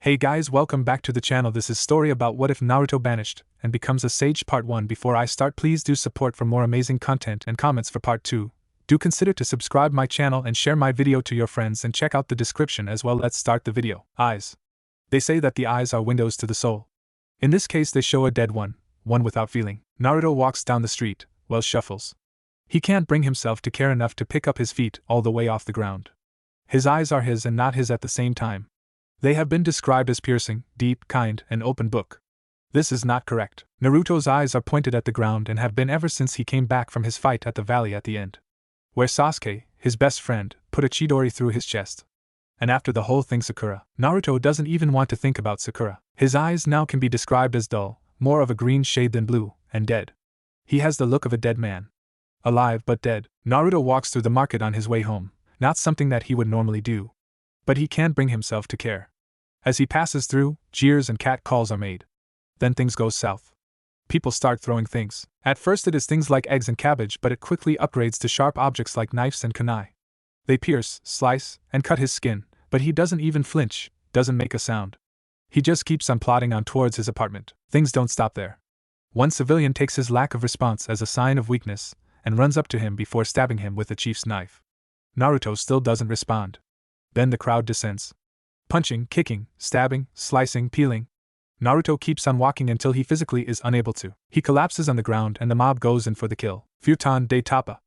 Hey guys, welcome back to the channel. This is story about what if Naruto banished and becomes a sage part 1. Before I start, please do support for more amazing content and comments for part 2. Do consider to subscribe my channel and share my video to your friends and check out the description as well. Let's start the video. Eyes. They say that the eyes are windows to the soul. In this case they show a dead one without feeling. Naruto walks down the street, shuffles. He can't bring himself to care enough to pick up his feet all the way off the ground. His eyes are his and not his at the same time. They have been described as piercing, deep, kind, and open book. This is not correct. Naruto's eyes are pointed at the ground and have been ever since he came back from his fight at the valley at the end, where Sasuke, his best friend, put a Chidori through his chest. And after the whole thing, Sakura. Naruto doesn't even want to think about Sakura. His eyes now can be described as dull, more of a green shade than blue, and dead. He has the look of a dead man. Alive but dead. Naruto walks through the market on his way home, not something that he would normally do. But he can't bring himself to care. As he passes through, jeers and cat calls are made. Then things go south. People start throwing things. At first it is things like eggs and cabbage, but it quickly upgrades to sharp objects like knives and kunai. They pierce, slice, and cut his skin, but he doesn't even flinch, doesn't make a sound. He just keeps on plodding on towards his apartment. Things don't stop there. One civilian takes his lack of response as a sign of weakness, and runs up to him before stabbing him with the chief's knife. Naruto still doesn't respond. Then the crowd descends. Punching, kicking, stabbing, slicing, peeling. Naruto keeps on walking until he physically is unable to. He collapses on the ground and the mob goes in for the kill. Futon de Tapa.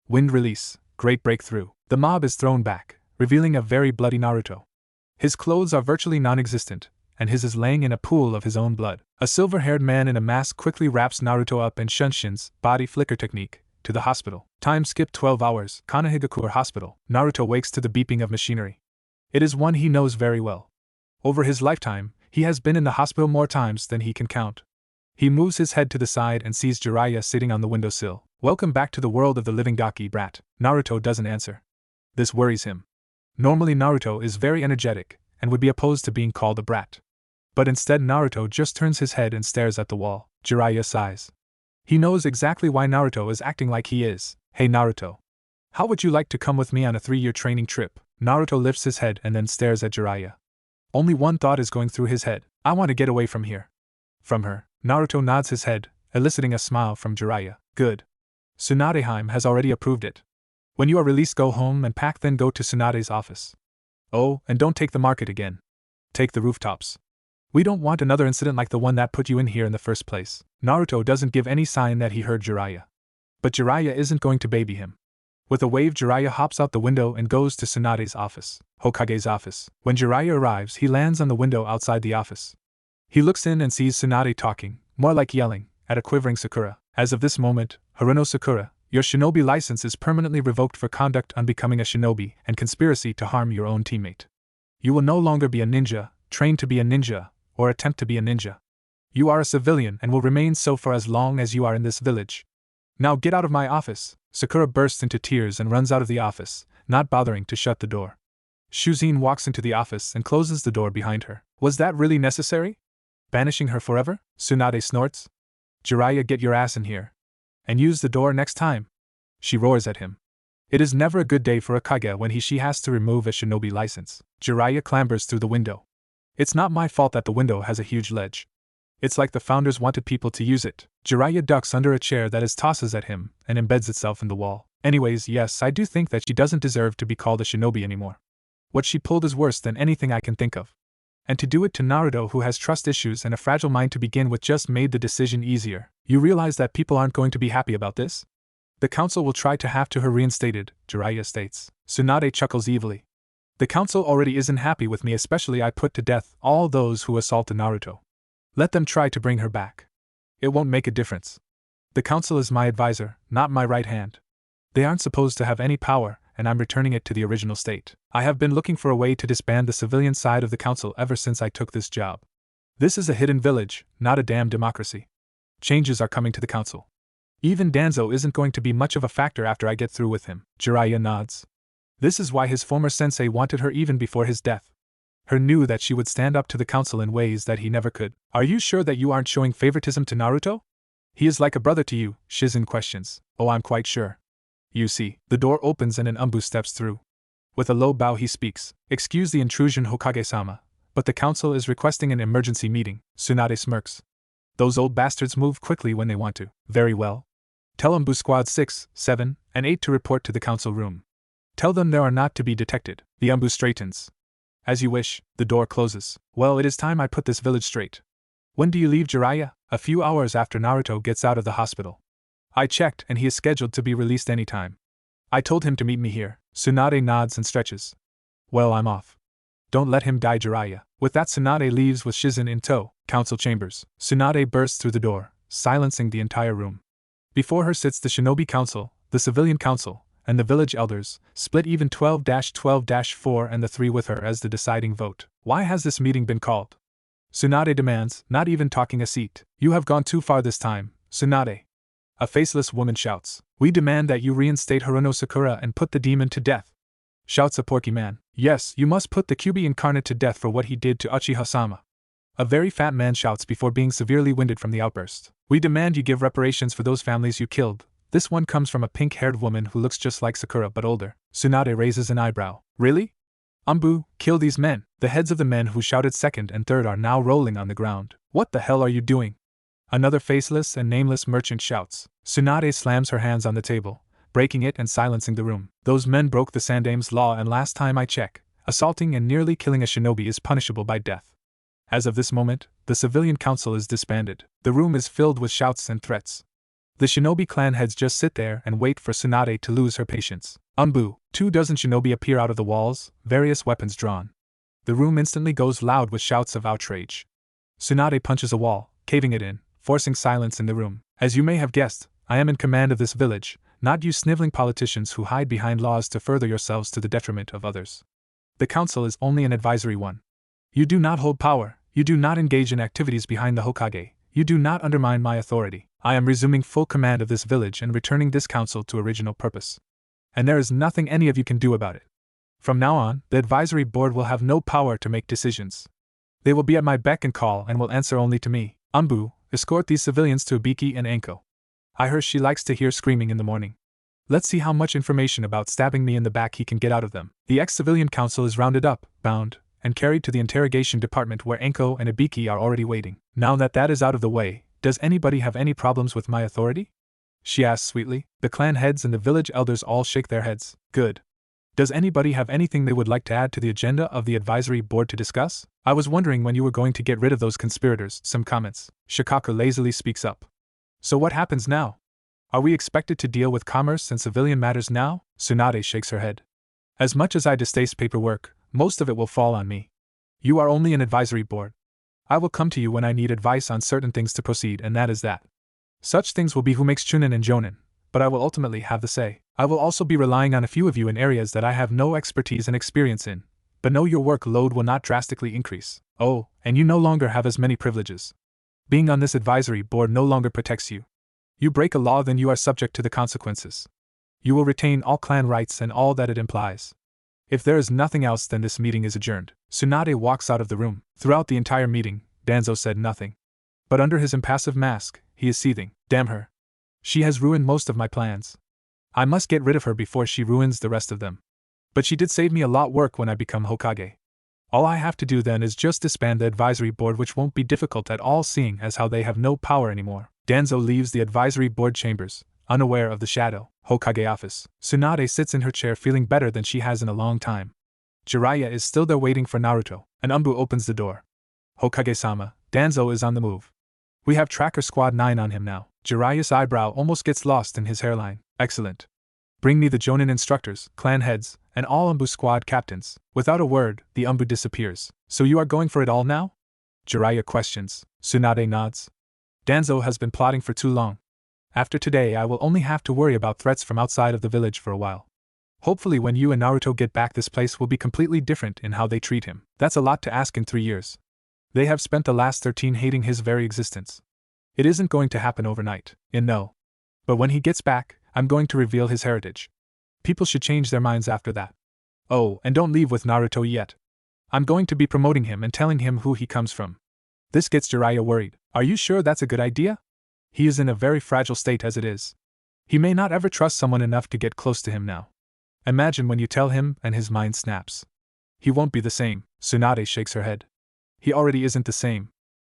Wind release, great breakthrough. The mob is thrown back, revealing a very bloody Naruto. His clothes are virtually non-existent, and his is laying in a pool of his own blood. A silver-haired man in a mask quickly wraps Naruto up and Shunshin's body flicker technique to the hospital. Time skip 12 hours, Kanehigakure Hospital. Naruto wakes to the beeping of machinery. It is one he knows very well. Over his lifetime, he has been in the hospital more times than he can count. He moves his head to the side and sees Jiraiya sitting on the windowsill. Welcome back to the world of the living, Gaki brat. Naruto doesn't answer. This worries him. Normally Naruto is very energetic, and would be opposed to being called a brat. But instead Naruto just turns his head and stares at the wall. Jiraiya sighs. He knows exactly why Naruto is acting like he is. Hey Naruto. How would you like to come with me on a 3-year training trip? Naruto lifts his head and then stares at Jiraiya. Only one thought is going through his head. I want to get away from here. From her. Naruto nods his head, eliciting a smile from Jiraiya. Good. Tsunadeheim has already approved it. When you are released, go home and pack, then go to Tsunade's office. Oh, and don't take the market again. Take the rooftops. We don't want another incident like the one that put you in here in the first place. Naruto doesn't give any sign that he heard Jiraiya. But Jiraiya isn't going to baby him. With a wave, Jiraiya hops out the window and goes to Tsunade's office, Hokage's office. When Jiraiya arrives, he lands on the window outside the office. He looks in and sees Tsunade talking, more like yelling, at a quivering Sakura. As of this moment, Haruno Sakura, your shinobi license is permanently revoked for conduct on becoming a shinobi and conspiracy to harm your own teammate. You will no longer be a ninja, train to be a ninja, or attempt to be a ninja. You are a civilian and will remain so for as long as you are in this village. Now get out of my office. Sakura bursts into tears and runs out of the office, not bothering to shut the door. Shuzine walks into the office and closes the door behind her. Was that really necessary? Banishing her forever? Tsunade snorts. Jiraiya, get your ass in here. And use the door next time. She roars at him. It is never a good day for a Kage when she has to remove a shinobi license. Jiraiya clambers through the window. It's not my fault that the window has a huge ledge. It's like the founders wanted people to use it. Jiraiya ducks under a chair that is tosses at him and embeds itself in the wall. Anyways, yes, I do think that she doesn't deserve to be called a shinobi anymore. What she pulled is worse than anything I can think of. And to do it to Naruto, who has trust issues and a fragile mind to begin with, just made the decision easier. You realize that people aren't going to be happy about this? The council will try to have her reinstated, Jiraiya states. Tsunade chuckles evilly. The council already isn't happy with me, especially I put to death all those who assaulted Naruto. Let them try to bring her back. It won't make a difference. The council is my advisor, not my right hand. They aren't supposed to have any power, and I'm returning it to the original state. I have been looking for a way to disband the civilian side of the council ever since I took this job. This is a hidden village, not a damn democracy. Changes are coming to the council. Even Danzo isn't going to be much of a factor after I get through with him. Jiraiya nods. This is why his former sensei wanted her even before his death. Her knew that she would stand up to the council in ways that he never could. Are you sure that you aren't showing favoritism to Naruto? He is like a brother to you, Shizen questions. Oh, I'm quite sure. You see, the door opens and an Umbu steps through. With a low bow he speaks. Excuse the intrusion, Hokage-sama, But the council is requesting an emergency meeting, Tsunade smirks. Those old bastards move quickly when they want to. Very well. Tell Umbu Squad 6, 7, and 8 to report to the council room. Tell them they are not to be detected. The Umbu straightens. As you wish, the door closes. Well, it is time I put this village straight. When do you leave Jiraiya? A few hours after Naruto gets out of the hospital. I checked and he is scheduled to be released anytime. I told him to meet me here. Tsunade nods and stretches. Well, I'm off. Don't let him die, Jiraiya. With that, Tsunade leaves with Shizen in tow. Council chambers. Tsunade bursts through the door, silencing the entire room. Before her sits the Shinobi Council, the Civilian Council, and the village elders, split even 12-12-4 and the 3 with her as the deciding vote. Why has this meeting been called? Tsunade demands, not even talking a seat. You have gone too far this time, Tsunade. A faceless woman shouts. We demand that you reinstate Haruno Sakura and put the demon to death. Shouts a porky man. Yes, you must put the Kyuubi incarnate to death for what he did to Uchiha-sama. A very fat man shouts before being severely winded from the outburst. We demand you give reparations for those families you killed. This one comes from a pink-haired woman who looks just like Sakura but older. Tsunade raises an eyebrow. Really? Umbu, kill these men. The heads of the men who shouted second and third are now rolling on the ground. What the hell are you doing? Another faceless and nameless merchant shouts. Tsunade slams her hands on the table, breaking it and silencing the room. Those men broke the Sandame's law, and last time I check, assaulting and nearly killing a shinobi is punishable by death. As of this moment, the civilian council is disbanded. The room is filled with shouts and threats. The shinobi clan heads just sit there and wait for Tsunade to lose her patience. Umbu, 24 shinobi appear out of the walls, various weapons drawn. The room instantly goes loud with shouts of outrage. Tsunade punches a wall, caving it in, forcing silence in the room. As you may have guessed, I am in command of this village, not you sniveling politicians who hide behind laws to further yourselves to the detriment of others. The council is only an advisory one. You do not hold power, you do not engage in activities behind the Hokage, you do not undermine my authority. I am resuming full command of this village and returning this council to original purpose. And there is nothing any of you can do about it. From now on, the advisory board will have no power to make decisions. They will be at my beck and call and will answer only to me. Umbu, escort these civilians to Ibiki and Anko. I heard she likes to hear screaming in the morning. Let's see how much information about stabbing me in the back he can get out of them. The ex-civilian council is rounded up, bound, and carried to the interrogation department where Anko and Ibiki are already waiting. Now that that is out of the way, does anybody have any problems with my authority? She asks sweetly. The clan heads and the village elders all shake their heads. Good. Does anybody have anything they would like to add to the agenda of the advisory board to discuss? I was wondering when you were going to get rid of those conspirators. Some comments. Shikaka lazily speaks up. So what happens now? Are we expected to deal with commerce and civilian matters now? Tsunade shakes her head. As much as I distaste paperwork, most of it will fall on me. You are only an advisory board. I will come to you when I need advice on certain things to proceed, and that is that. Such things will be who makes Chunin and Jonin, but I will ultimately have the say. I will also be relying on a few of you in areas that I have no expertise and experience in, but know your workload will not drastically increase. Oh, and you no longer have as many privileges. Being on this advisory board no longer protects you. You break a law, then you are subject to the consequences. You will retain all clan rights and all that it implies. If there is nothing else, then this meeting is adjourned. Tsunade walks out of the room. Throughout the entire meeting, Danzo said nothing. But under his impassive mask, he is seething. Damn her. She has ruined most of my plans. I must get rid of her before she ruins the rest of them. But she did save me a lot of work when I become Hokage. All I have to do then is just disband the advisory board, which won't be difficult at all seeing as how they have no power anymore. Danzo leaves the advisory board chambers, unaware of the shadow Hokage office. Tsunade sits in her chair feeling better than she has in a long time. Jiraiya is still there waiting for Naruto, and Umbu opens the door. Hokage-sama, Danzo is on the move. We have Tracker Squad 9 on him now. Jiraiya's eyebrow almost gets lost in his hairline. Excellent. Bring me the Jonin instructors, clan heads, and all Umbu squad captains. Without a word, the Umbu disappears. So you are going for it all now? Jiraiya questions. Tsunade nods. Danzo has been plotting for too long. After today I will only have to worry about threats from outside of the village for a while. Hopefully when you and Naruto get back, this place will be completely different in how they treat him. That's a lot to ask in 3 years. They have spent the last 13 hating his very existence. It isn't going to happen overnight, no. But when he gets back, I'm going to reveal his heritage. People should change their minds after that. Oh, and don't leave with Naruto yet. I'm going to be promoting him and telling him who he comes from. This gets Jiraiya worried. Are you sure that's a good idea? He is in a very fragile state as it is. He may not ever trust someone enough to get close to him now. Imagine when you tell him and his mind snaps. He won't be the same. Tsunade shakes her head. He already isn't the same.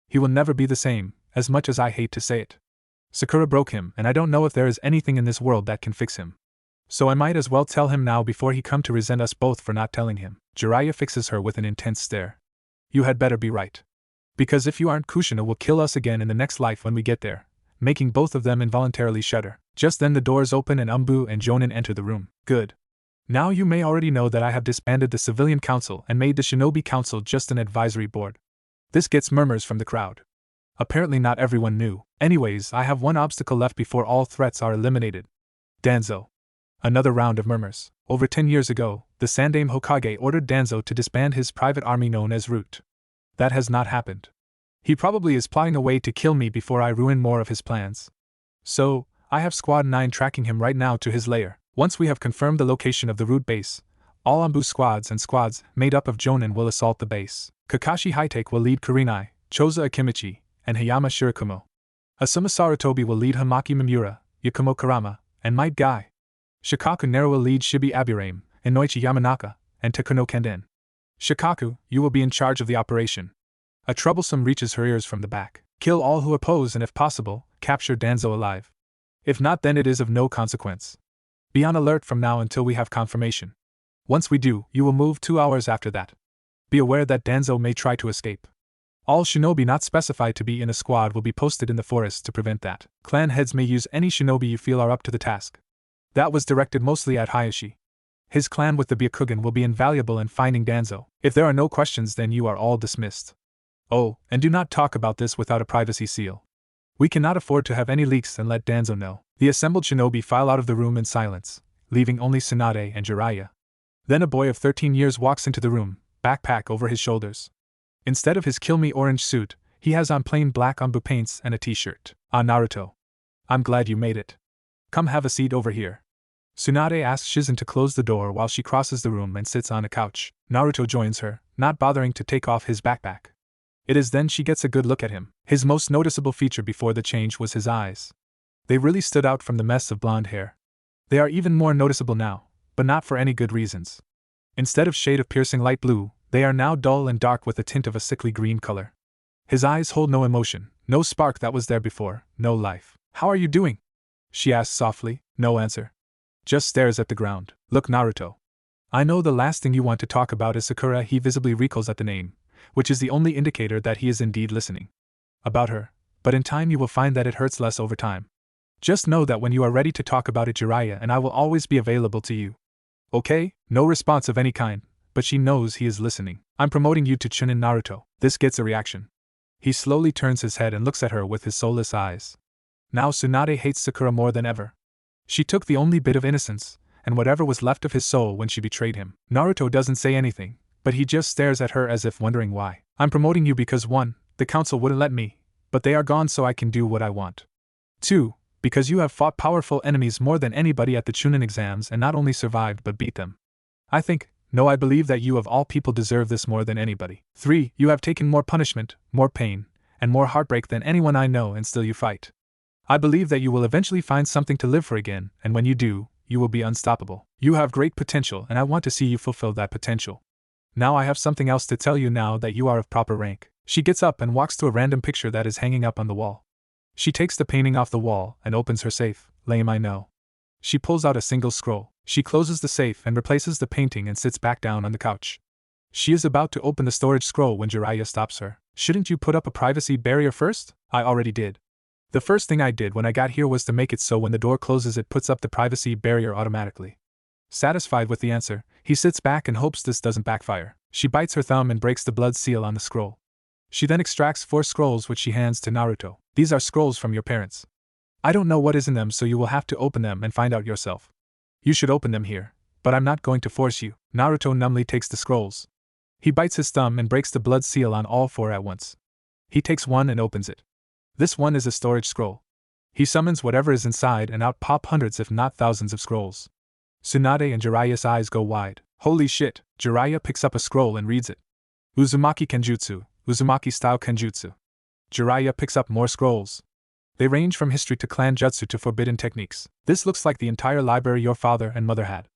He will never be the same, as much as I hate to say it. Sakura broke him, and I don't know if there is anything in this world that can fix him. So I might as well tell him now before he come to resent us both for not telling him. Jiraiya fixes her with an intense stare. You had better be right. Because if you aren't, Kushina will kill us again in the next life when we get there, making both of them involuntarily shudder. Just then the doors open and Umbu and Jonin enter the room. Good. Now you may already know that I have disbanded the Civilian Council and made the Shinobi Council just an advisory board. This gets murmurs from the crowd. Apparently not everyone knew. Anyways, I have one obstacle left before all threats are eliminated. Danzo. Another round of murmurs. Over 10 years ago, the Sandaime Hokage ordered Danzo to disband his private army known as Root. That has not happened. He probably is plotting a way to kill me before I ruin more of his plans. So, I have Squad 9 tracking him right now to his lair. Once we have confirmed the location of the Root base, all Anbu squads and squads made up of Jonin will assault the base. Kakashi Hitake will lead Kurenai, Choza Akimichi, and Hayama Shirakumo. Asuma Sarutobi will lead Hamaki Mimura, Yakumo Karama, and Might Guy. Shikaku Nero will lead Shibi Aburame, Inoichi Yamanaka, and Takuno Kenden. Shikaku, you will be in charge of the operation. A troublesome reaches her ears from the back. Kill all who oppose and if possible, capture Danzo alive. If not, then it is of no consequence. Be on alert from now until we have confirmation. Once we do, you will move 2 hours after that. Be aware that Danzo may try to escape. All shinobi not specified to be in a squad will be posted in the forest to prevent that. Clan heads may use any shinobi you feel are up to the task. That was directed mostly at Hayashi. His clan with the Byakugan will be invaluable in finding Danzo. If there are no questions, then you are all dismissed. Oh, and do not talk about this without a privacy seal. We cannot afford to have any leaks and let Danzo know. The assembled shinobi file out of the room in silence, leaving only Tsunade and Jiraiya. Then a boy of 13 years walks into the room, backpack over his shoulders. Instead of his Kill Me orange suit, he has on plain black Anbu paints and a t-shirt. Ah, Naruto. I'm glad you made it. Come have a seat over here. Tsunade asks Shizen to close the door while she crosses the room and sits on a couch. Naruto joins her, not bothering to take off his backpack. It is then she gets a good look at him. His most noticeable feature before the change was his eyes. They really stood out from the mess of blonde hair. They are even more noticeable now, but not for any good reasons. Instead of shade of piercing light blue, they are now dull and dark with a tint of a sickly green color. His eyes hold no emotion, no spark that was there before, no life. How are you doing? She asks softly. No answer. Just stares at the ground. Look, Naruto. I know the last thing you want to talk about is Sakura. He visibly recoils at the name, which is the only indicator that he is indeed listening. About her, but in time you will find that it hurts less over time. Just know that when you are ready to talk about it, Jiraiya and I will always be available to you. Okay? No response of any kind, but she knows he is listening. I'm promoting you to Chunin, Naruto. This gets a reaction. He slowly turns his head and looks at her with his soulless eyes. Now Tsunade hates Sakura more than ever. She took the only bit of innocence, and whatever was left of his soul when she betrayed him. Naruto doesn't say anything, but he just stares at her as if wondering why. I'm promoting you because 1, the council wouldn't let me, but they are gone so I can do what I want. 2, because you have fought powerful enemies more than anybody at the Chunin exams and not only survived but beat them. I believe that you of all people deserve this more than anybody. 3, you have taken more punishment, more pain, and more heartbreak than anyone I know and still you fight. I believe that you will eventually find something to live for again, and when you do, you will be unstoppable. You have great potential and I want to see you fulfill that potential. Now I have something else to tell you now that you are of proper rank. She gets up and walks to a random picture that is hanging up on the wall. She takes the painting off the wall and opens her safe. Lame, I know. She pulls out a single scroll. She closes the safe and replaces the painting and sits back down on the couch. She is about to open the storage scroll when Jiraiya stops her. Shouldn't you put up a privacy barrier first? I already did. The first thing I did when I got here was to make it so when the door closes it puts up the privacy barrier automatically. Satisfied with the answer, he sits back and hopes this doesn't backfire. She bites her thumb and breaks the blood seal on the scroll. She then extracts 4 scrolls which she hands to Naruto. These are scrolls from your parents. I don't know what is in them, so you will have to open them and find out yourself. You should open them here, but I'm not going to force you. Naruto numbly takes the scrolls. He bites his thumb and breaks the blood seal on all 4 at once. He takes one and opens it. This one is a storage scroll. He summons whatever is inside and out pop hundreds if not thousands of scrolls. Tsunade and Jiraiya's eyes go wide. Holy shit! Jiraiya picks up a scroll and reads it. Uzumaki Kenjutsu, Uzumaki style Kenjutsu. Jiraiya picks up more scrolls. They range from history to clan jutsu to forbidden techniques. This looks like the entire library your father and mother had.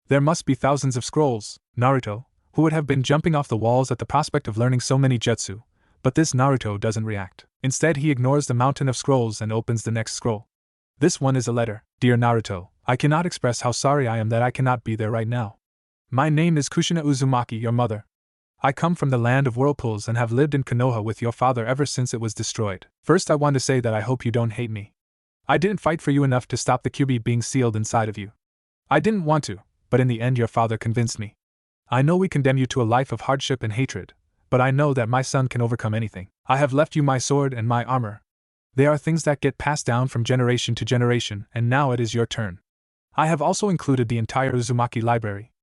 There must be thousands of scrolls. Naruto, who would have been jumping off the walls at the prospect of learning so many jutsu, but this Naruto doesn't react. Instead, he ignores the mountain of scrolls and opens the next scroll. This one is a letter. Dear Naruto, I cannot express how sorry I am that I cannot be there right now. My name is Kushina Uzumaki, your mother. I come from the land of whirlpools and have lived in Konoha with your father ever since it was destroyed. First, I want to say that I hope you don't hate me. I didn't fight for you enough to stop the QB being sealed inside of you. I didn't want to, but in the end your father convinced me. I know we condemn you to a life of hardship and hatred, but I know that my son can overcome anything. I have left you my sword and my armor. They are things that get passed down from generation to generation, and now it is your turn. I have also included the entire Uzumaki library.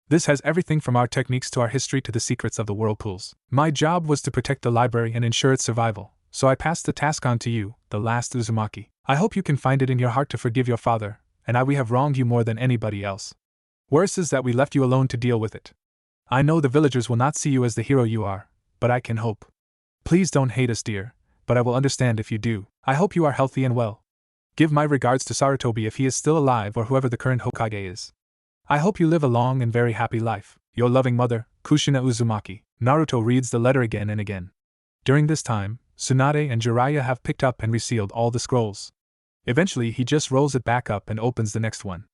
This has everything from our techniques to our history to the secrets of the whirlpools. My job was to protect the library and ensure its survival, so I passed the task on to you, the last Uzumaki. I hope you can find it in your heart to forgive your father, and we have wronged you more than anybody else. Worse is that we left you alone to deal with it. I know the villagers will not see you as the hero you are, but I can hope. Please don't hate us, dear, but I will understand if you do. I hope you are healthy and well. Give my regards to Sarutobi if he is still alive or whoever the current Hokage is. I hope you live a long and very happy life. Your loving mother, Kushina Uzumaki. Naruto reads the letter again and again. During this time, Tsunade and Jiraiya have picked up and resealed all the scrolls. Eventually he just rolls it back up and opens the next one.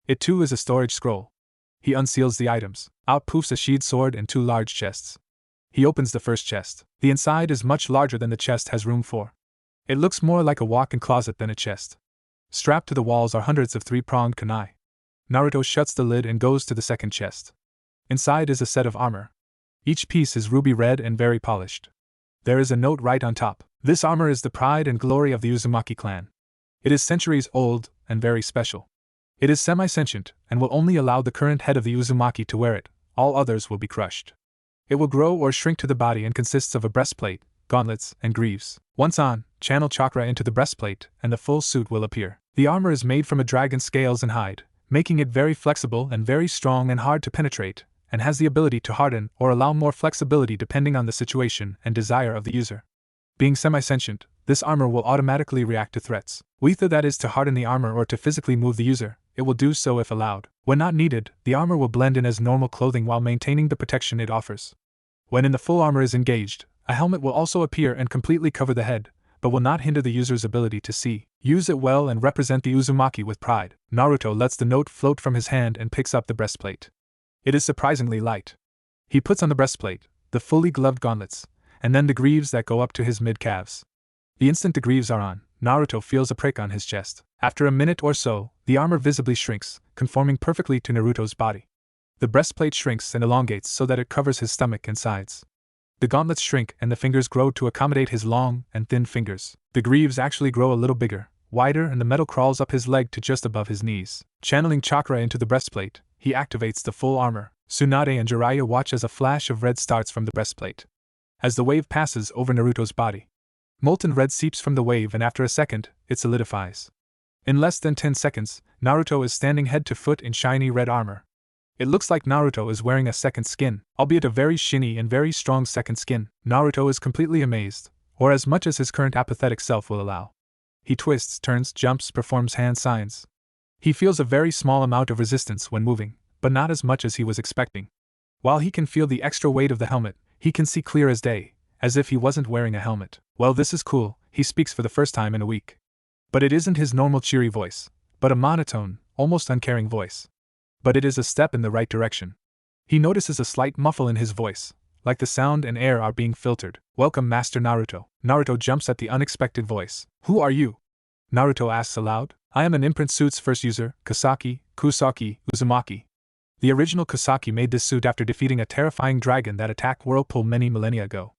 It too is a storage scroll. He unseals the items. Out poofs a sheathed sword and 2 large chests. He opens the first chest. The inside is much larger than the chest has room for. It looks more like a walk-in closet than a chest. Strapped to the walls are hundreds of 3-pronged kunai. Naruto shuts the lid and goes to the second chest. Inside is a set of armor. Each piece is ruby red and very polished. There is a note right on top. This armor is the pride and glory of the Uzumaki clan. It is centuries old and very special. It is semi-sentient and will only allow the current head of the Uzumaki to wear it. All others will be crushed. It will grow or shrink to the body and consists of a breastplate, gauntlets, and greaves. Once on, channel chakra into the breastplate, and the full suit will appear. The armor is made from a dragon's scales and hide, making it very flexible and very strong and hard to penetrate, and has the ability to harden or allow more flexibility depending on the situation and desire of the user. Being semi-sentient, this armor will automatically react to threats. Whether that is to harden the armor or to physically move the user, it will do so if allowed. When not needed, the armor will blend in as normal clothing while maintaining the protection it offers. When the full armor is engaged, a helmet will also appear and completely cover the head, but will not hinder the user's ability to see. Use it well and represent the Uzumaki with pride. Naruto lets the note float from his hand and picks up the breastplate. It is surprisingly light. He puts on the breastplate, the fully gloved gauntlets, and then the greaves that go up to his mid-calves. The instant the greaves are on, Naruto feels a prick on his chest. After a minute or so, the armor visibly shrinks, conforming perfectly to Naruto's body. The breastplate shrinks and elongates so that it covers his stomach and sides. The gauntlets shrink and the fingers grow to accommodate his long and thin fingers. The greaves actually grow a little bigger, wider, and the metal crawls up his leg to just above his knees. Channeling chakra into the breastplate, he activates the full armor. Tsunade and Jiraiya watch as a flash of red starts from the breastplate. As the wave passes over Naruto's body, molten red seeps from the wave and after a second, it solidifies. In less than 10 seconds, Naruto is standing head to foot in shiny red armor. It looks like Naruto is wearing a second skin, albeit a very shiny and very strong second skin. Naruto is completely amazed, or as much as his current apathetic self will allow. He twists, turns, jumps, performs hand signs. He feels a very small amount of resistance when moving, but not as much as he was expecting. While he can feel the extra weight of the helmet, he can see clear as day, as if he wasn't wearing a helmet. Well, this is cool, he speaks for the first time in a week. But it isn't his normal cheery voice, but a monotone, almost uncaring voice. But it is a step in the right direction. He notices a slight muffle in his voice, like the sound and air are being filtered. Welcome, Master Naruto. Naruto jumps at the unexpected voice. Who are you? Naruto asks aloud. I am an imprint suit's first user, Kusaki Uzumaki. The original Kusaki made this suit after defeating a terrifying dragon that attacked Whirlpool many millennia ago.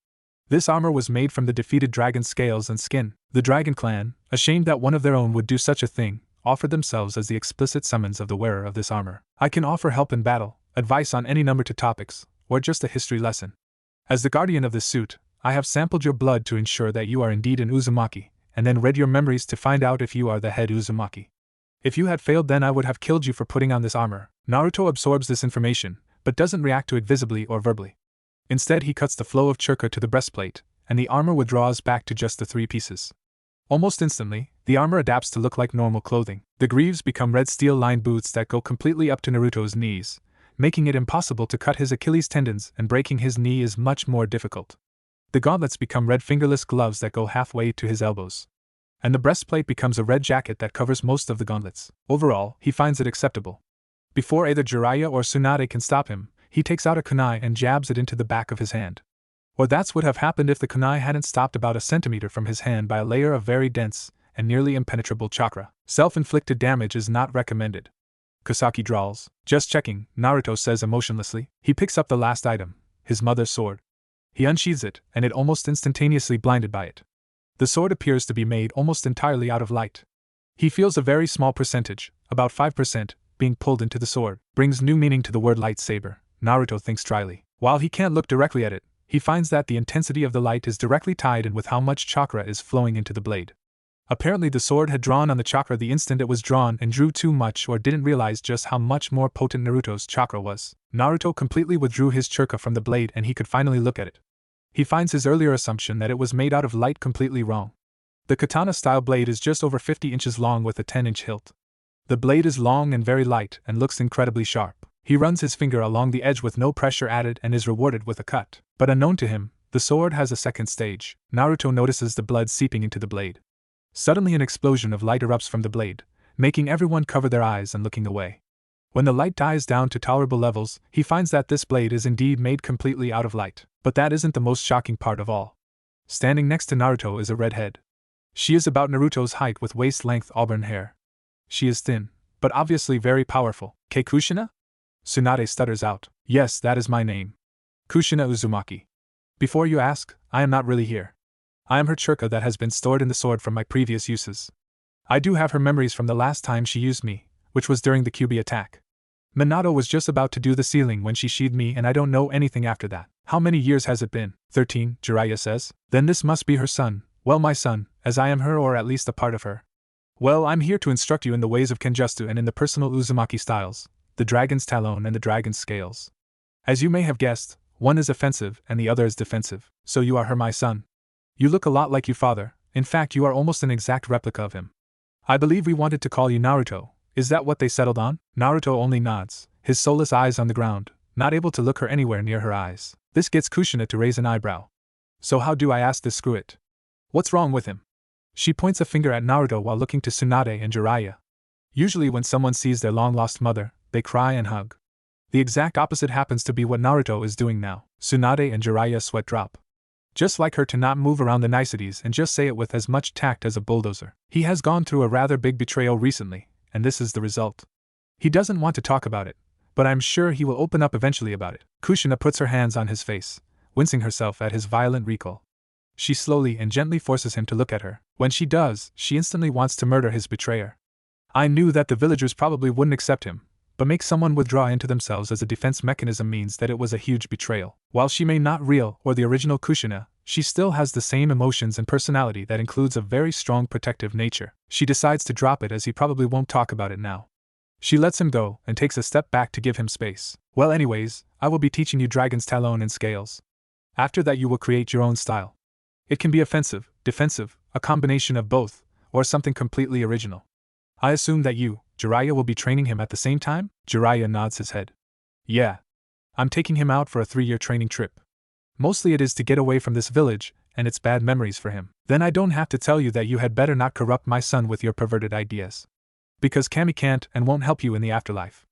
This armor was made from the defeated dragon's scales and skin. The Dragon Clan, ashamed that one of their own would do such a thing, offered themselves as the explicit summons of the wearer of this armor. I can offer help in battle, advice on any number of topics, or just a history lesson. As the guardian of this suit, I have sampled your blood to ensure that you are indeed an Uzumaki, and then read your memories to find out if you are the head Uzumaki. If you had failed, then I would have killed you for putting on this armor. Naruto absorbs this information, but doesn't react to it visibly or verbally. Instead, he cuts the flow of chakra to the breastplate, and the armor withdraws back to just the 3 pieces. Almost instantly, the armor adapts to look like normal clothing. The greaves become red steel-lined boots that go completely up to Naruto's knees, making it impossible to cut his Achilles tendons, and breaking his knee is much more difficult. The gauntlets become red fingerless gloves that go halfway to his elbows. And the breastplate becomes a red jacket that covers most of the gauntlets. Overall, he finds it acceptable. Before either Jiraiya or Tsunade can stop him, he takes out a kunai and jabs it into the back of his hand. Or that's what would have happened if the kunai hadn't stopped about a centimeter from his hand by a layer of very dense and nearly impenetrable chakra. Self-inflicted damage is not recommended. Kosaki drawls. Just checking, Naruto says emotionlessly. He picks up the last item, his mother's sword. He unsheathes it, and it almost instantaneously blinded by it. The sword appears to be made almost entirely out of light. He feels a very small percentage, about 5%, being pulled into the sword. Brings new meaning to the word lightsaber, Naruto thinks dryly. While he can't look directly at it, he finds that the intensity of the light is directly tied in with how much chakra is flowing into the blade. Apparently the sword had drawn on the chakra the instant it was drawn and drew too much or didn't realize just how much more potent Naruto's chakra was. Naruto completely withdrew his chakra from the blade and he could finally look at it. He finds his earlier assumption that it was made out of light completely wrong. The katana-style blade is just over 50 inches long with a 10-inch hilt. The blade is long and very light and looks incredibly sharp. He runs his finger along the edge with no pressure added and is rewarded with a cut. But unknown to him, the sword has a second stage. Naruto notices the blood seeping into the blade. Suddenly an explosion of light erupts from the blade, making everyone cover their eyes and looking away. When the light dies down to tolerable levels, he finds that this blade is indeed made completely out of light. But that isn't the most shocking part of all. Standing next to Naruto is a redhead. She is about Naruto's height with waist-length auburn hair. She is thin, but obviously very powerful. Kei Kushina? Tsunade stutters out. Yes, that is my name. Kushina Uzumaki. Before you ask, I am not really here. I am her chakra that has been stored in the sword from my previous uses. I do have her memories from the last time she used me, which was during the Kyuubi attack. Minato was just about to do the sealing when she sheathed me and I don't know anything after that. How many years has it been? 13, Jiraiya says. Then this must be her son. Well, my son, as I am her or at least a part of her. Well, I'm here to instruct you in the ways of Kenjutsu and in the personal Uzumaki styles, the dragon's talon and the dragon's scales. As you may have guessed, one is offensive and the other is defensive. So you are her my son. You look a lot like your father, in fact you are almost an exact replica of him. I believe we wanted to call you Naruto, is that what they settled on? Naruto only nods, his soulless eyes on the ground, not able to look her anywhere near her eyes. This gets Kushina to raise an eyebrow. So how do I ask this screw it? What's wrong with him? She points a finger at Naruto while looking to Tsunade and Jiraiya. Usually when someone sees their long-lost mother, they cry and hug. The exact opposite happens to be what Naruto is doing now. Tsunade and Jiraiya sweat drop. Just like her to not move around the niceties and just say it with as much tact as a bulldozer. He has gone through a rather big betrayal recently, and this is the result. He doesn't want to talk about it, but I'm sure he will open up eventually about it. Kushina puts her hands on his face, wincing herself at his violent recall. She slowly and gently forces him to look at her. When she does, she instantly wants to murder his betrayer. I knew that the villagers probably wouldn't accept him, but make someone withdraw into themselves as a defense mechanism means that it was a huge betrayal. While she may not real or the original Kushina, she still has the same emotions and personality that includes a very strong protective nature. She decides to drop it as he probably won't talk about it now. She lets him go and takes a step back to give him space. Well anyways, I will be teaching you Dragon's Talon and Scales. After that you will create your own style. It can be offensive, defensive, a combination of both, or something completely original. I assume that you, Jiraiya, will be training him at the same time? Jiraiya nods his head. Yeah. I'm taking him out for a 3-year training trip. Mostly it is to get away from this village, and its bad memories for him. Then I don't have to tell you that you had better not corrupt my son with your perverted ideas. Because Kami can't and won't help you in the afterlife.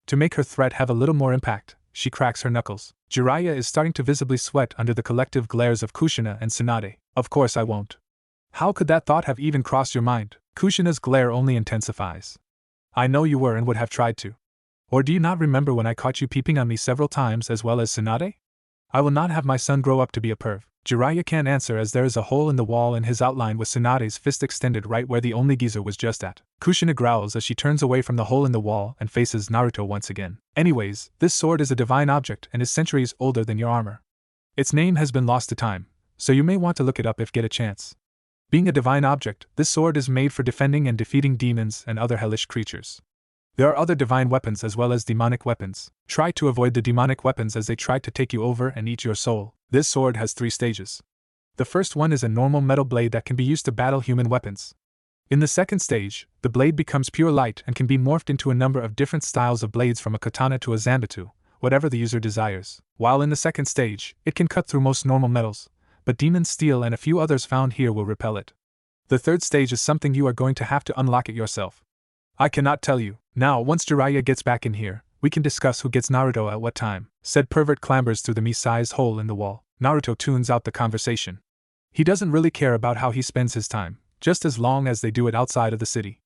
To make her threat have a little more impact, she cracks her knuckles. Jiraiya is starting to visibly sweat under the collective glares of Kushina and Tsunade. Of course I won't. How could that thought have even crossed your mind? Kushina's glare only intensifies. I know you were and would have tried to. Or do you not remember when I caught you peeping on me several times as well as Tsunade? I will not have my son grow up to be a perv. Jiraiya can't answer as there is a hole in the wall in his outline with Tsunade's fist extended right where the only geyser was just at. Kushina growls as she turns away from the hole in the wall and faces Naruto once again. Anyways, this sword is a divine object and is centuries older than your armor. Its name has been lost to time, so you may want to look it up if get a chance. Being a divine object, this sword is made for defending and defeating demons and other hellish creatures. There are other divine weapons as well as demonic weapons. Try to avoid the demonic weapons as they try to take you over and eat your soul. This sword has 3 stages. The first one is a normal metal blade that can be used to battle human weapons. In the second stage, the blade becomes pure light and can be morphed into a number of different styles of blades from a katana to a zanbatsu, whatever the user desires. While in the second stage, it can cut through most normal metals, but demon steel and a few others found here will repel it. The third stage is something you are going to have to unlock it yourself. I cannot tell you. Now, once Jiraiya gets back in here, we can discuss who gets Naruto at what time, said Pervert clambers through the me-sized hole in the wall. Naruto tunes out the conversation. He doesn't really care about how he spends his time, just as long as they do it outside of the city.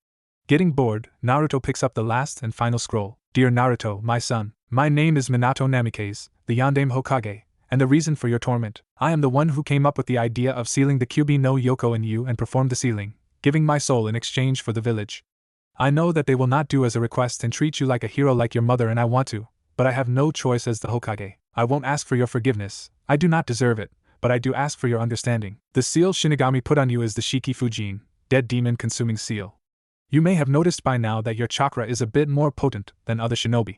Getting bored, Naruto picks up the last and final scroll. Dear Naruto, my son, my name is Minato Namikaze, the Yandame Hokage, and the reason for your torment. I am the one who came up with the idea of sealing the Kyuubi no Yoko in you and performed the sealing, giving my soul in exchange for the village. I know that they will not do as a request and treat you like a hero like your mother, and I want to, but I have no choice as the Hokage. I won't ask for your forgiveness, I do not deserve it, but I do ask for your understanding. The seal Shinigami put on you is the Shiki Fujin, dead demon consuming seal. You may have noticed by now that your chakra is a bit more potent than other shinobi.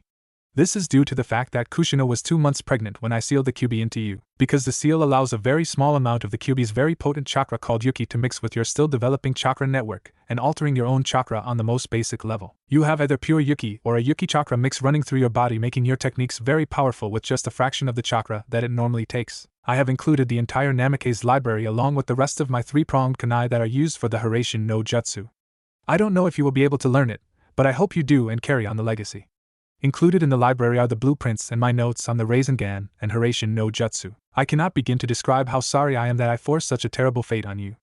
This is due to the fact that Kushina was 2 months pregnant when I sealed the Kyuubi into you, because the seal allows a very small amount of the Kyuubi's very potent chakra called Yuki to mix with your still developing chakra network and altering your own chakra on the most basic level. You have either pure Yuki or a Yuki chakra mix running through your body, making your techniques very powerful with just a fraction of the chakra that it normally takes. I have included the entire Namikaze library along with the rest of my 3-pronged kunai that are used for the Hiraishin no Jutsu. I don't know if you will be able to learn it, but I hope you do and carry on the legacy. Included in the library are the blueprints and my notes on the Rasengan and Hiraishin no Jutsu. I cannot begin to describe how sorry I am that I forced such a terrible fate on you.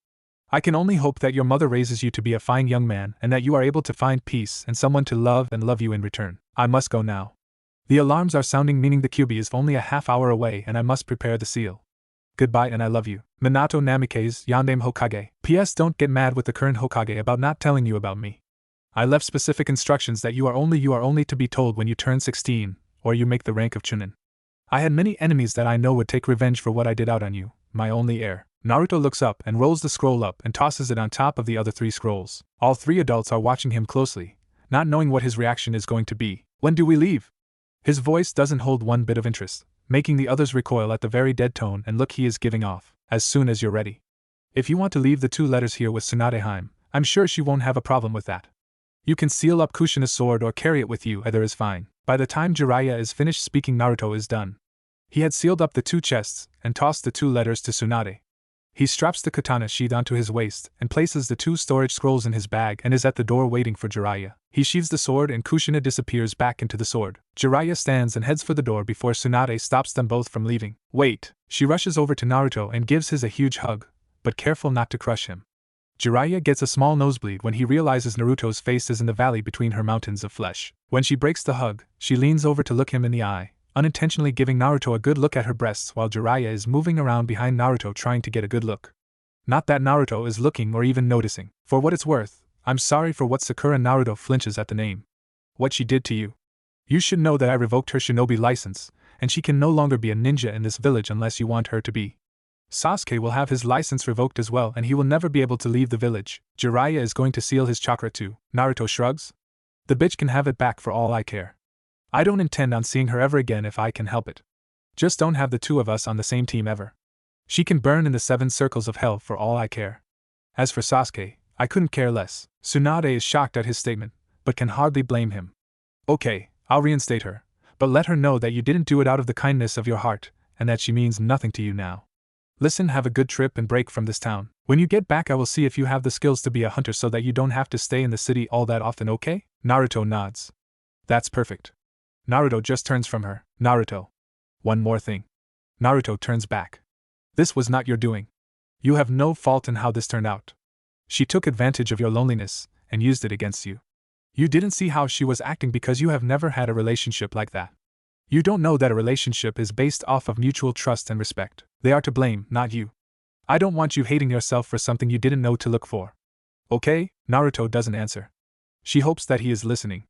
I can only hope that your mother raises you to be a fine young man and that you are able to find peace and someone to love you in return. I must go now. The alarms are sounding, meaning the Kyuubi is only a half-hour away and I must prepare the seal. Goodbye and I love you. Minato Namikaze, Yandame Hokage. P.S. Don't get mad with the current Hokage about not telling you about me. I left specific instructions that you are only to be told when you turn 16, or you make the rank of Chunin. I had many enemies that I know would take revenge for what I did out on you, my only heir. Naruto looks up and rolls the scroll up and tosses it on top of the other 3 scrolls. All 3 adults are watching him closely, not knowing what his reaction is going to be. When do we leave? His voice doesn't hold one bit of interest, making the others recoil at the very dead tone and look he is giving off. As soon as you're ready. If you want to leave the 2 letters here with Tsunade Heim, I'm sure she won't have a problem with that. You can seal up Kushina's sword or carry it with you, either is fine. By the time Jiraiya is finished speaking, Naruto is done. He had sealed up the 2 chests and tossed the 2 letters to Tsunade. He straps the katana sheath onto his waist and places the 2 storage scrolls in his bag and is at the door waiting for Jiraiya. He sheathes the sword and Kushina disappears back into the sword. Jiraiya stands and heads for the door before Tsunade stops them both from leaving. Wait! She rushes over to Naruto and gives his a huge hug, but careful not to crush him. Jiraiya gets a small nosebleed when he realizes Naruto's face is in the valley between her mountains of flesh. When she breaks the hug, she leans over to look him in the eye, unintentionally giving Naruto a good look at her breasts while Jiraiya is moving around behind Naruto trying to get a good look. Not that Naruto is looking or even noticing. For what it's worth, I'm sorry for what Sakura. Naruto flinches at the name. What she did to you. You should know that I revoked her shinobi license, and she can no longer be a ninja in this village unless you want her to be. Sasuke will have his license revoked as well and he will never be able to leave the village. Jiraiya is going to seal his chakra too. Naruto shrugs. The bitch can have it back for all I care. I don't intend on seeing her ever again if I can help it. Just don't have the 2 of us on the same team ever. She can burn in the 7 circles of hell for all I care. As for Sasuke, I couldn't care less. Tsunade is shocked at his statement, but can hardly blame him. Okay, I'll reinstate her, but let her know that you didn't do it out of the kindness of your heart, and that she means nothing to you now. Listen, have a good trip and break from this town. When you get back I will see if you have the skills to be a hunter so that you don't have to stay in the city all that often, okay? Naruto nods. That's perfect. Naruto just turns from her. Naruto. One more thing. Naruto turns back. This was not your doing. You have no fault in how this turned out. She took advantage of your loneliness and used it against you. You didn't see how she was acting because you have never had a relationship like that. You don't know that a relationship is based off of mutual trust and respect. They are to blame, not you. I don't want you hating yourself for something you didn't know to look for. Okay? Naruto doesn't answer. She hopes that he is listening.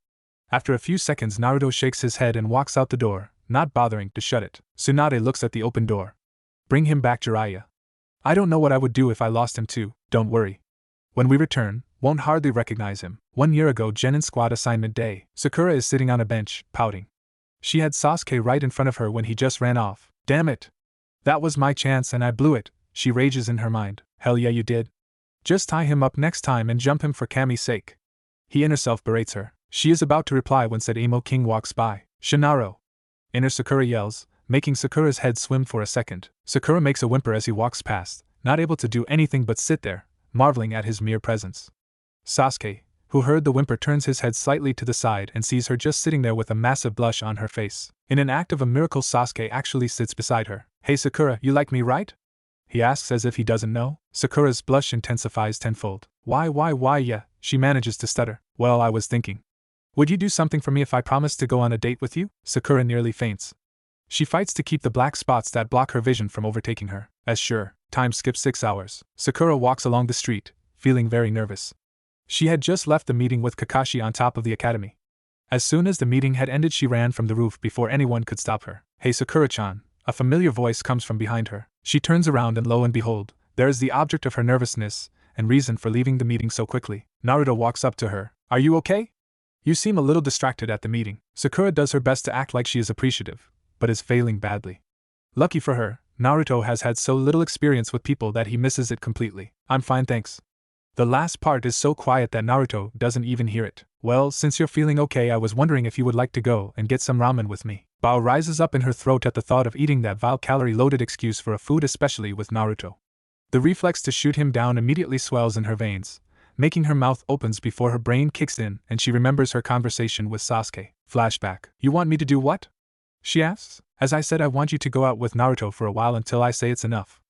After a few seconds Naruto shakes his head and walks out the door, not bothering to shut it. Tsunade looks at the open door. Bring him back, Jiraiya. I don't know what I would do if I lost him too, don't worry. When we return, won't hardly recognize him. 1 year ago, Genin squad assignment day. Sakura is sitting on a bench, pouting. She had Sasuke right in front of her when he just ran off. Damn it! That was my chance and I blew it, she rages in her mind. Hell yeah you did. Just tie him up next time and jump him for Kami's sake. He inner self berates her. She is about to reply when said Amo King walks by. Shinaro. Inner Sakura yells, making Sakura's head swim for a second. Sakura makes a whimper as he walks past, not able to do anything but sit there, marveling at his mere presence. Sasuke, who heard the whimper, turns his head slightly to the side and sees her just sitting there with a massive blush on her face. In an act of a miracle, Sasuke actually sits beside her. "Hey Sakura, you like me, right?" he asks as if he doesn't know. Sakura's blush intensifies tenfold. Why, yeah, she manages to stutter. "Well, I was thinking. Would you do something for me if I promised to go on a date with you?" Sakura nearly faints. She fights to keep the black spots that block her vision from overtaking her. As sure. Time skips 6 hours. Sakura walks along the street, feeling very nervous. She had just left the meeting with Kakashi on top of the academy. As soon as the meeting had ended, she ran from the roof before anyone could stop her. "Hey Sakura-chan," a familiar voice comes from behind her. She turns around and lo and behold, there is the object of her nervousness and reason for leaving the meeting so quickly. Naruto walks up to her. "Are you okay? You seem a little distracted at the meeting." Sakura does her best to act like she is appreciative, but is failing badly. Lucky for her, Naruto has had so little experience with people that he misses it completely. "I'm fine, thanks." The last part is so quiet that Naruto doesn't even hear it. "Well, since you're feeling okay, I was wondering if you would like to go and get some ramen with me." Bao rises up in her throat at the thought of eating that vile calorie-loaded excuse for a food, especially with Naruto. The reflex to shoot him down immediately swells in her veins, making her mouth opens before her brain kicks in and she remembers her conversation with Sasuke. Flashback. "You want me to do what?" she asks. "As I said, I want you to go out with Naruto for a while until I say it's enough.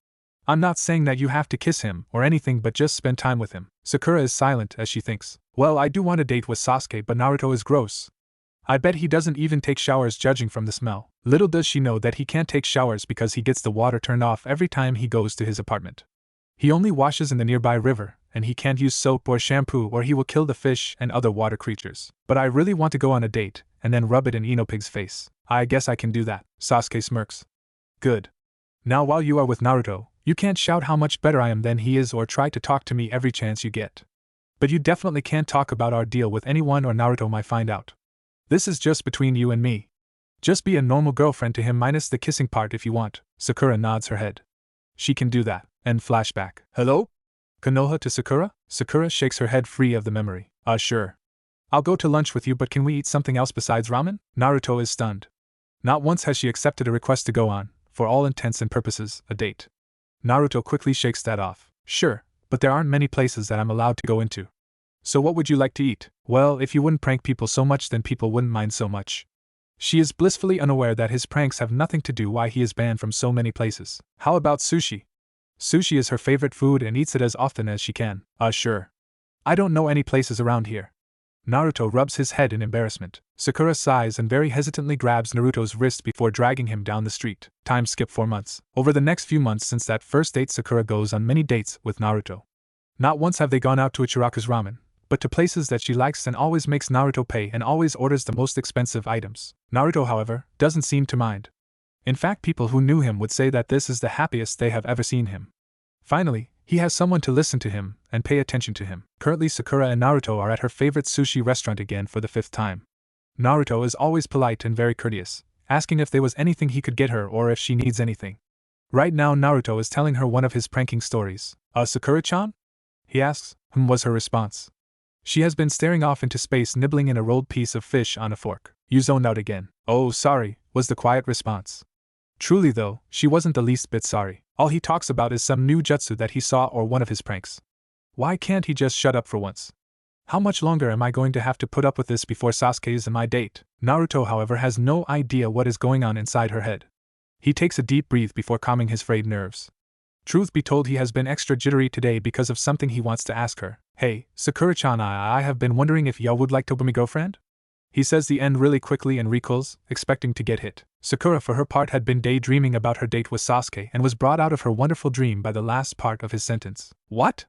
I'm not saying that you have to kiss him or anything, but just spend time with him." Sakura is silent as she thinks. "Well, I do want a date with Sasuke, but Naruto is gross. I bet he doesn't even take showers, judging from the smell." Little does she know that he can't take showers because he gets the water turned off every time he goes to his apartment. He only washes in the nearby river, and he can't use soap or shampoo or he will kill the fish and other water creatures. "But I really want to go on a date, and then rub it in Inopig's face. I guess I can do that." Sasuke smirks. "Good. Now while you are with Naruto, you can't shout how much better I am than he is or try to talk to me every chance you get. But you definitely can't talk about our deal with anyone or Naruto might find out. This is just between you and me. Just be a normal girlfriend to him minus the kissing part if you want." Sakura nods her head. She can do that. End flashback. "Hello? Konoha to Sakura?" Sakura shakes her head free of the memory. Sure. I'll go to lunch with you, but can we eat something else besides ramen?" Naruto is stunned. Not once has she accepted a request to go on, for all intents and purposes, a date. Naruto quickly shakes that off. "Sure, but there aren't many places that I'm allowed to go into. So what would you like to eat?" "Well, if you wouldn't prank people so much, then people wouldn't mind so much." She is blissfully unaware that his pranks have nothing to do why he is banned from so many places. "How about sushi?" Sushi is her favorite food and eats it as often as she can. Sure. I don't know any places around here." Naruto rubs his head in embarrassment. Sakura sighs and very hesitantly grabs Naruto's wrist before dragging him down the street. Time skip 4 months. Over the next few months since that first date, Sakura goes on many dates with Naruto. Not once have they gone out to Ichiraku's ramen, but to places that she likes and always makes Naruto pay and always orders the most expensive items. Naruto, however, doesn't seem to mind. In fact, people who knew him would say that this is the happiest they have ever seen him. Finally, he has someone to listen to him and pay attention to him. Currently, Sakura and Naruto are at her favorite sushi restaurant again for the 5th time. Naruto is always polite and very courteous, asking if there was anything he could get her or if she needs anything. Right now, Naruto is telling her one of his pranking stories. "Sakura-chan?" he asks. Was her response. She has been staring off into space, nibbling in a rolled piece of fish on a fork. "You zoned out again." "Oh, sorry," was the quiet response. Truly though, she wasn't the least bit sorry. All he talks about is some new jutsu that he saw or one of his pranks. Why can't he just shut up for once? How much longer am I going to have to put up with this before Sasuke is my date? Naruto, however, has no idea what is going on inside her head. He takes a deep breath before calming his frayed nerves. Truth be told, he has been extra jittery today because of something he wants to ask her. "Hey, Sakura-chan, I have been wondering if you would like to be my girlfriend?" He says the end really quickly and recoils, expecting to get hit. Sakura, for her part, had been daydreaming about her date with Sasuke and was brought out of her wonderful dream by the last part of his sentence. "What?"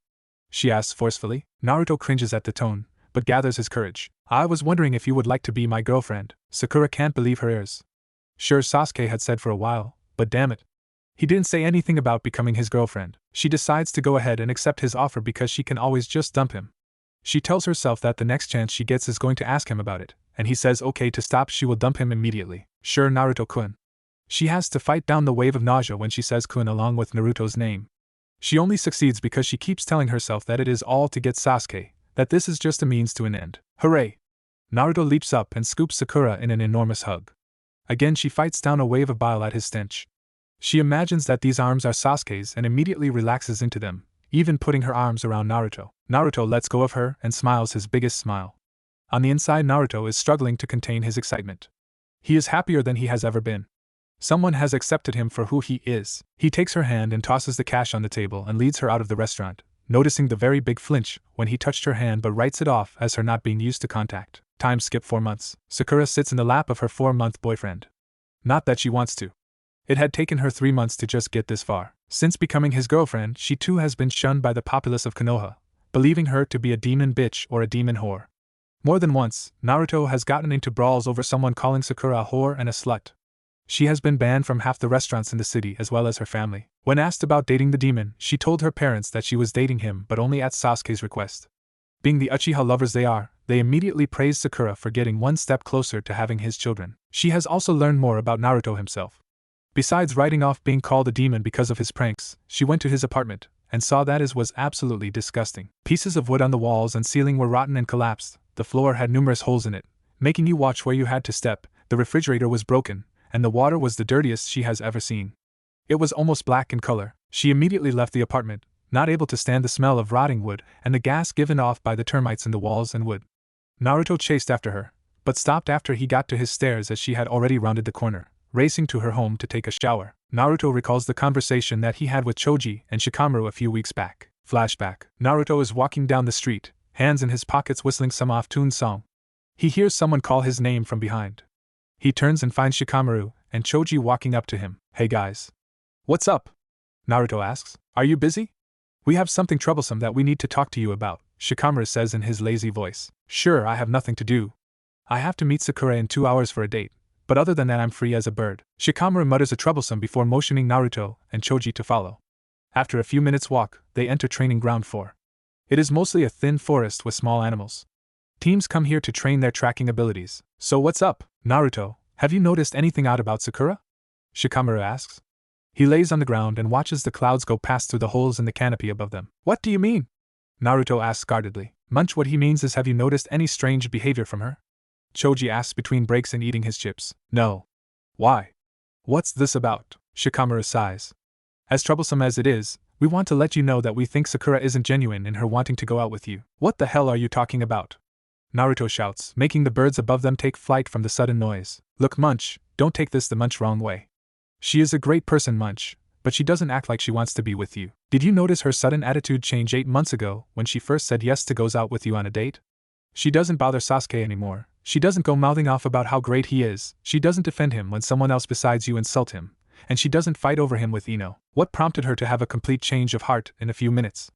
she asks forcefully. Naruto cringes at the tone, but gathers his courage. "I was wondering if you would like to be my girlfriend." Sakura can't believe her ears. Sure, Sasuke had said for a while, but damn it, he didn't say anything about becoming his girlfriend. She decides to go ahead and accept his offer because she can always just dump him. She tells herself that the next chance she gets is going to ask him about it, and he says okay to stop, she will dump him immediately. Sure, Naruto-kun. She has to fight down the wave of nausea when she says kun along with Naruto's name. She only succeeds because she keeps telling herself that it is all to get Sasuke, that this is just a means to an end. Hooray! Naruto leaps up and scoops Sakura in an enormous hug. Again she fights down a wave of bile at his stench. She imagines that these arms are Sasuke's and immediately relaxes into them, even putting her arms around Naruto. Naruto lets go of her and smiles his biggest smile. On the inside, Naruto is struggling to contain his excitement. He is happier than he has ever been. Someone has accepted him for who he is. He takes her hand and tosses the cash on the table and leads her out of the restaurant, noticing the very big flinch when he touched her hand but writes it off as her not being used to contact. Time skip 4 months. Sakura sits in the lap of her 4-month boyfriend. Not that she wants to. It had taken her 3 months to just get this far. Since becoming his girlfriend, she too has been shunned by the populace of Konoha, believing her to be a demon bitch or a demon whore. More than once, Naruto has gotten into brawls over someone calling Sakura a whore and a slut. She has been banned from half the restaurants in the city as well as her family. When asked about dating the demon, she told her parents that she was dating him but only at Sasuke's request. Being the Uchiha lovers they are, they immediately praised Sakura for getting one step closer to having his children. She has also learned more about Naruto himself. Besides writing off being called a demon because of his pranks, she went to his apartment and saw that it was absolutely disgusting. Pieces of wood on the walls and ceiling were rotten and collapsed, the floor had numerous holes in it, making you watch where you had to step, the refrigerator was broken, and the water was the dirtiest she has ever seen. It was almost black in color. She immediately left the apartment, not able to stand the smell of rotting wood and the gas given off by the termites in the walls and wood. Naruto chased after her, but stopped after he got to his stairs as she had already rounded the corner, racing to her home to take a shower. Naruto recalls the conversation that he had with Choji and Shikamaru a few weeks back. Flashback. Naruto is walking down the street, hands in his pockets whistling some off-tune song. He hears someone call his name from behind. He turns and finds Shikamaru and Choji walking up to him. "Hey guys. What's up?" Naruto asks. "Are you busy? We have something troublesome that we need to talk to you about," Shikamaru says in his lazy voice. "Sure, I have nothing to do. I have to meet Sakura in 2 hours for a date, but other than that I'm free as a bird." Shikamaru mutters a troublesome before motioning Naruto and Choji to follow. After a few minutes' walk, they enter training ground 4. It is mostly a thin forest with small animals. Teams come here to train their tracking abilities. "So what's up, Naruto? Have you noticed anything odd about Sakura?" Shikamaru asks. He lays on the ground and watches the clouds go past through the holes in the canopy above them. "What do you mean?" Naruto asks guardedly. Munch, what he means is, have you noticed any strange behavior from her? Choji asks between breaks and eating his chips. "No." "Why? What's this about?" Shikamaru sighs. "As troublesome as it is, we want to let you know that we think Sakura isn't genuine in her wanting to go out with you." "What the hell are you talking about?" Naruto shouts, making the birds above them take flight from the sudden noise. "Look, Munch, don't take this the Munch wrong way. She is a great person, Munch, but she doesn't act like she wants to be with you. Did you notice her sudden attitude change 8 months ago when she first said yes to goes out with you on a date? She doesn't bother Sasuke anymore. She doesn't go mouthing off about how great he is. She doesn't defend him when someone else besides you insult him. And she doesn't fight over him with Ino. What prompted her to have a complete change of heart in a few minutes?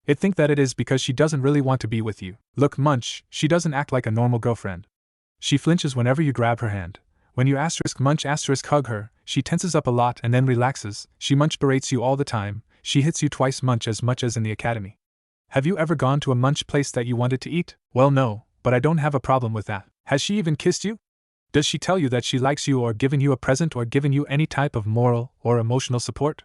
I think that it is because she doesn't really want to be with you. Look, Munch, she doesn't act like a normal girlfriend. She flinches whenever you grab her hand. When you Munch hug her, she tenses up a lot and then relaxes. She Munch berates you all the time. She hits you twice Munch as much as in the academy. Have you ever gone to a Munch place that you wanted to eat? Well, no, but I don't have a problem with that. Has she even kissed you? Does she tell you that she likes you or given you a present or given you any type of moral or emotional support?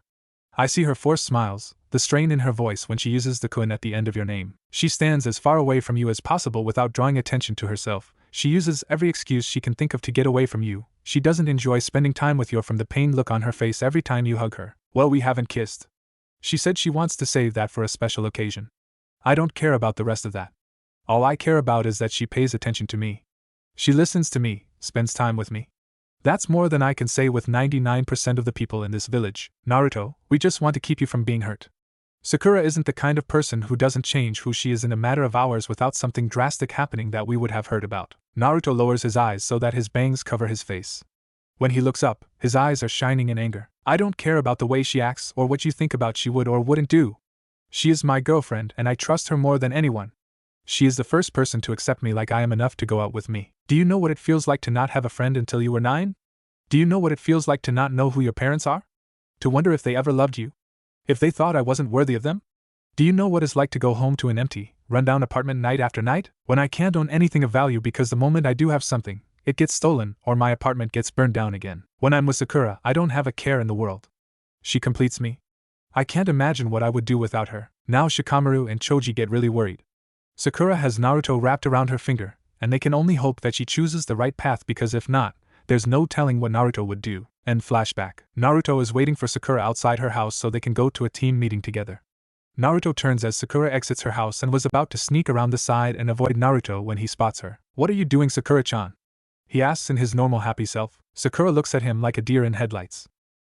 I see her forced smiles, the strain in her voice when she uses the kun at the end of your name. She stands as far away from you as possible without drawing attention to herself. She uses every excuse she can think of to get away from you. She doesn't enjoy spending time with you from the pained look on her face every time you hug her. Well, we haven't kissed. She said she wants to save that for a special occasion. I don't care about the rest of that. All I care about is that she pays attention to me. She listens to me, spends time with me. That's more than I can say with 99% of the people in this village. Naruto, we just want to keep you from being hurt. Sakura isn't the kind of person who doesn't change who she is in a matter of hours without something drastic happening that we would have heard about. Naruto lowers his eyes so that his bangs cover his face. When he looks up, his eyes are shining in anger. I don't care about the way she acts or what you think about she would or wouldn't do. She is my girlfriend and I trust her more than anyone. She is the first person to accept me like I am enough to go out with me. Do you know what it feels like to not have a friend until you were 9? Do you know what it feels like to not know who your parents are? To wonder if they ever loved you? If they thought I wasn't worthy of them? Do you know what it's like to go home to an empty, run-down apartment night after night? When I can't own anything of value because the moment I do have something, it gets stolen or my apartment gets burned down again. When I'm with Sakura, I don't have a care in the world. She completes me. I can't imagine what I would do without her. Now Shikamaru and Choji get really worried. Sakura has Naruto wrapped around her finger, and they can only hope that she chooses the right path because if not, There's no telling what Naruto would do. End flashback. Naruto is waiting for Sakura outside her house so they can go to a team meeting together. Naruto turns as Sakura exits her house and was about to sneak around the side and avoid Naruto when he spots her. What are you doing, Sakura-chan? He asks in his normal happy self. Sakura looks at him like a deer in headlights.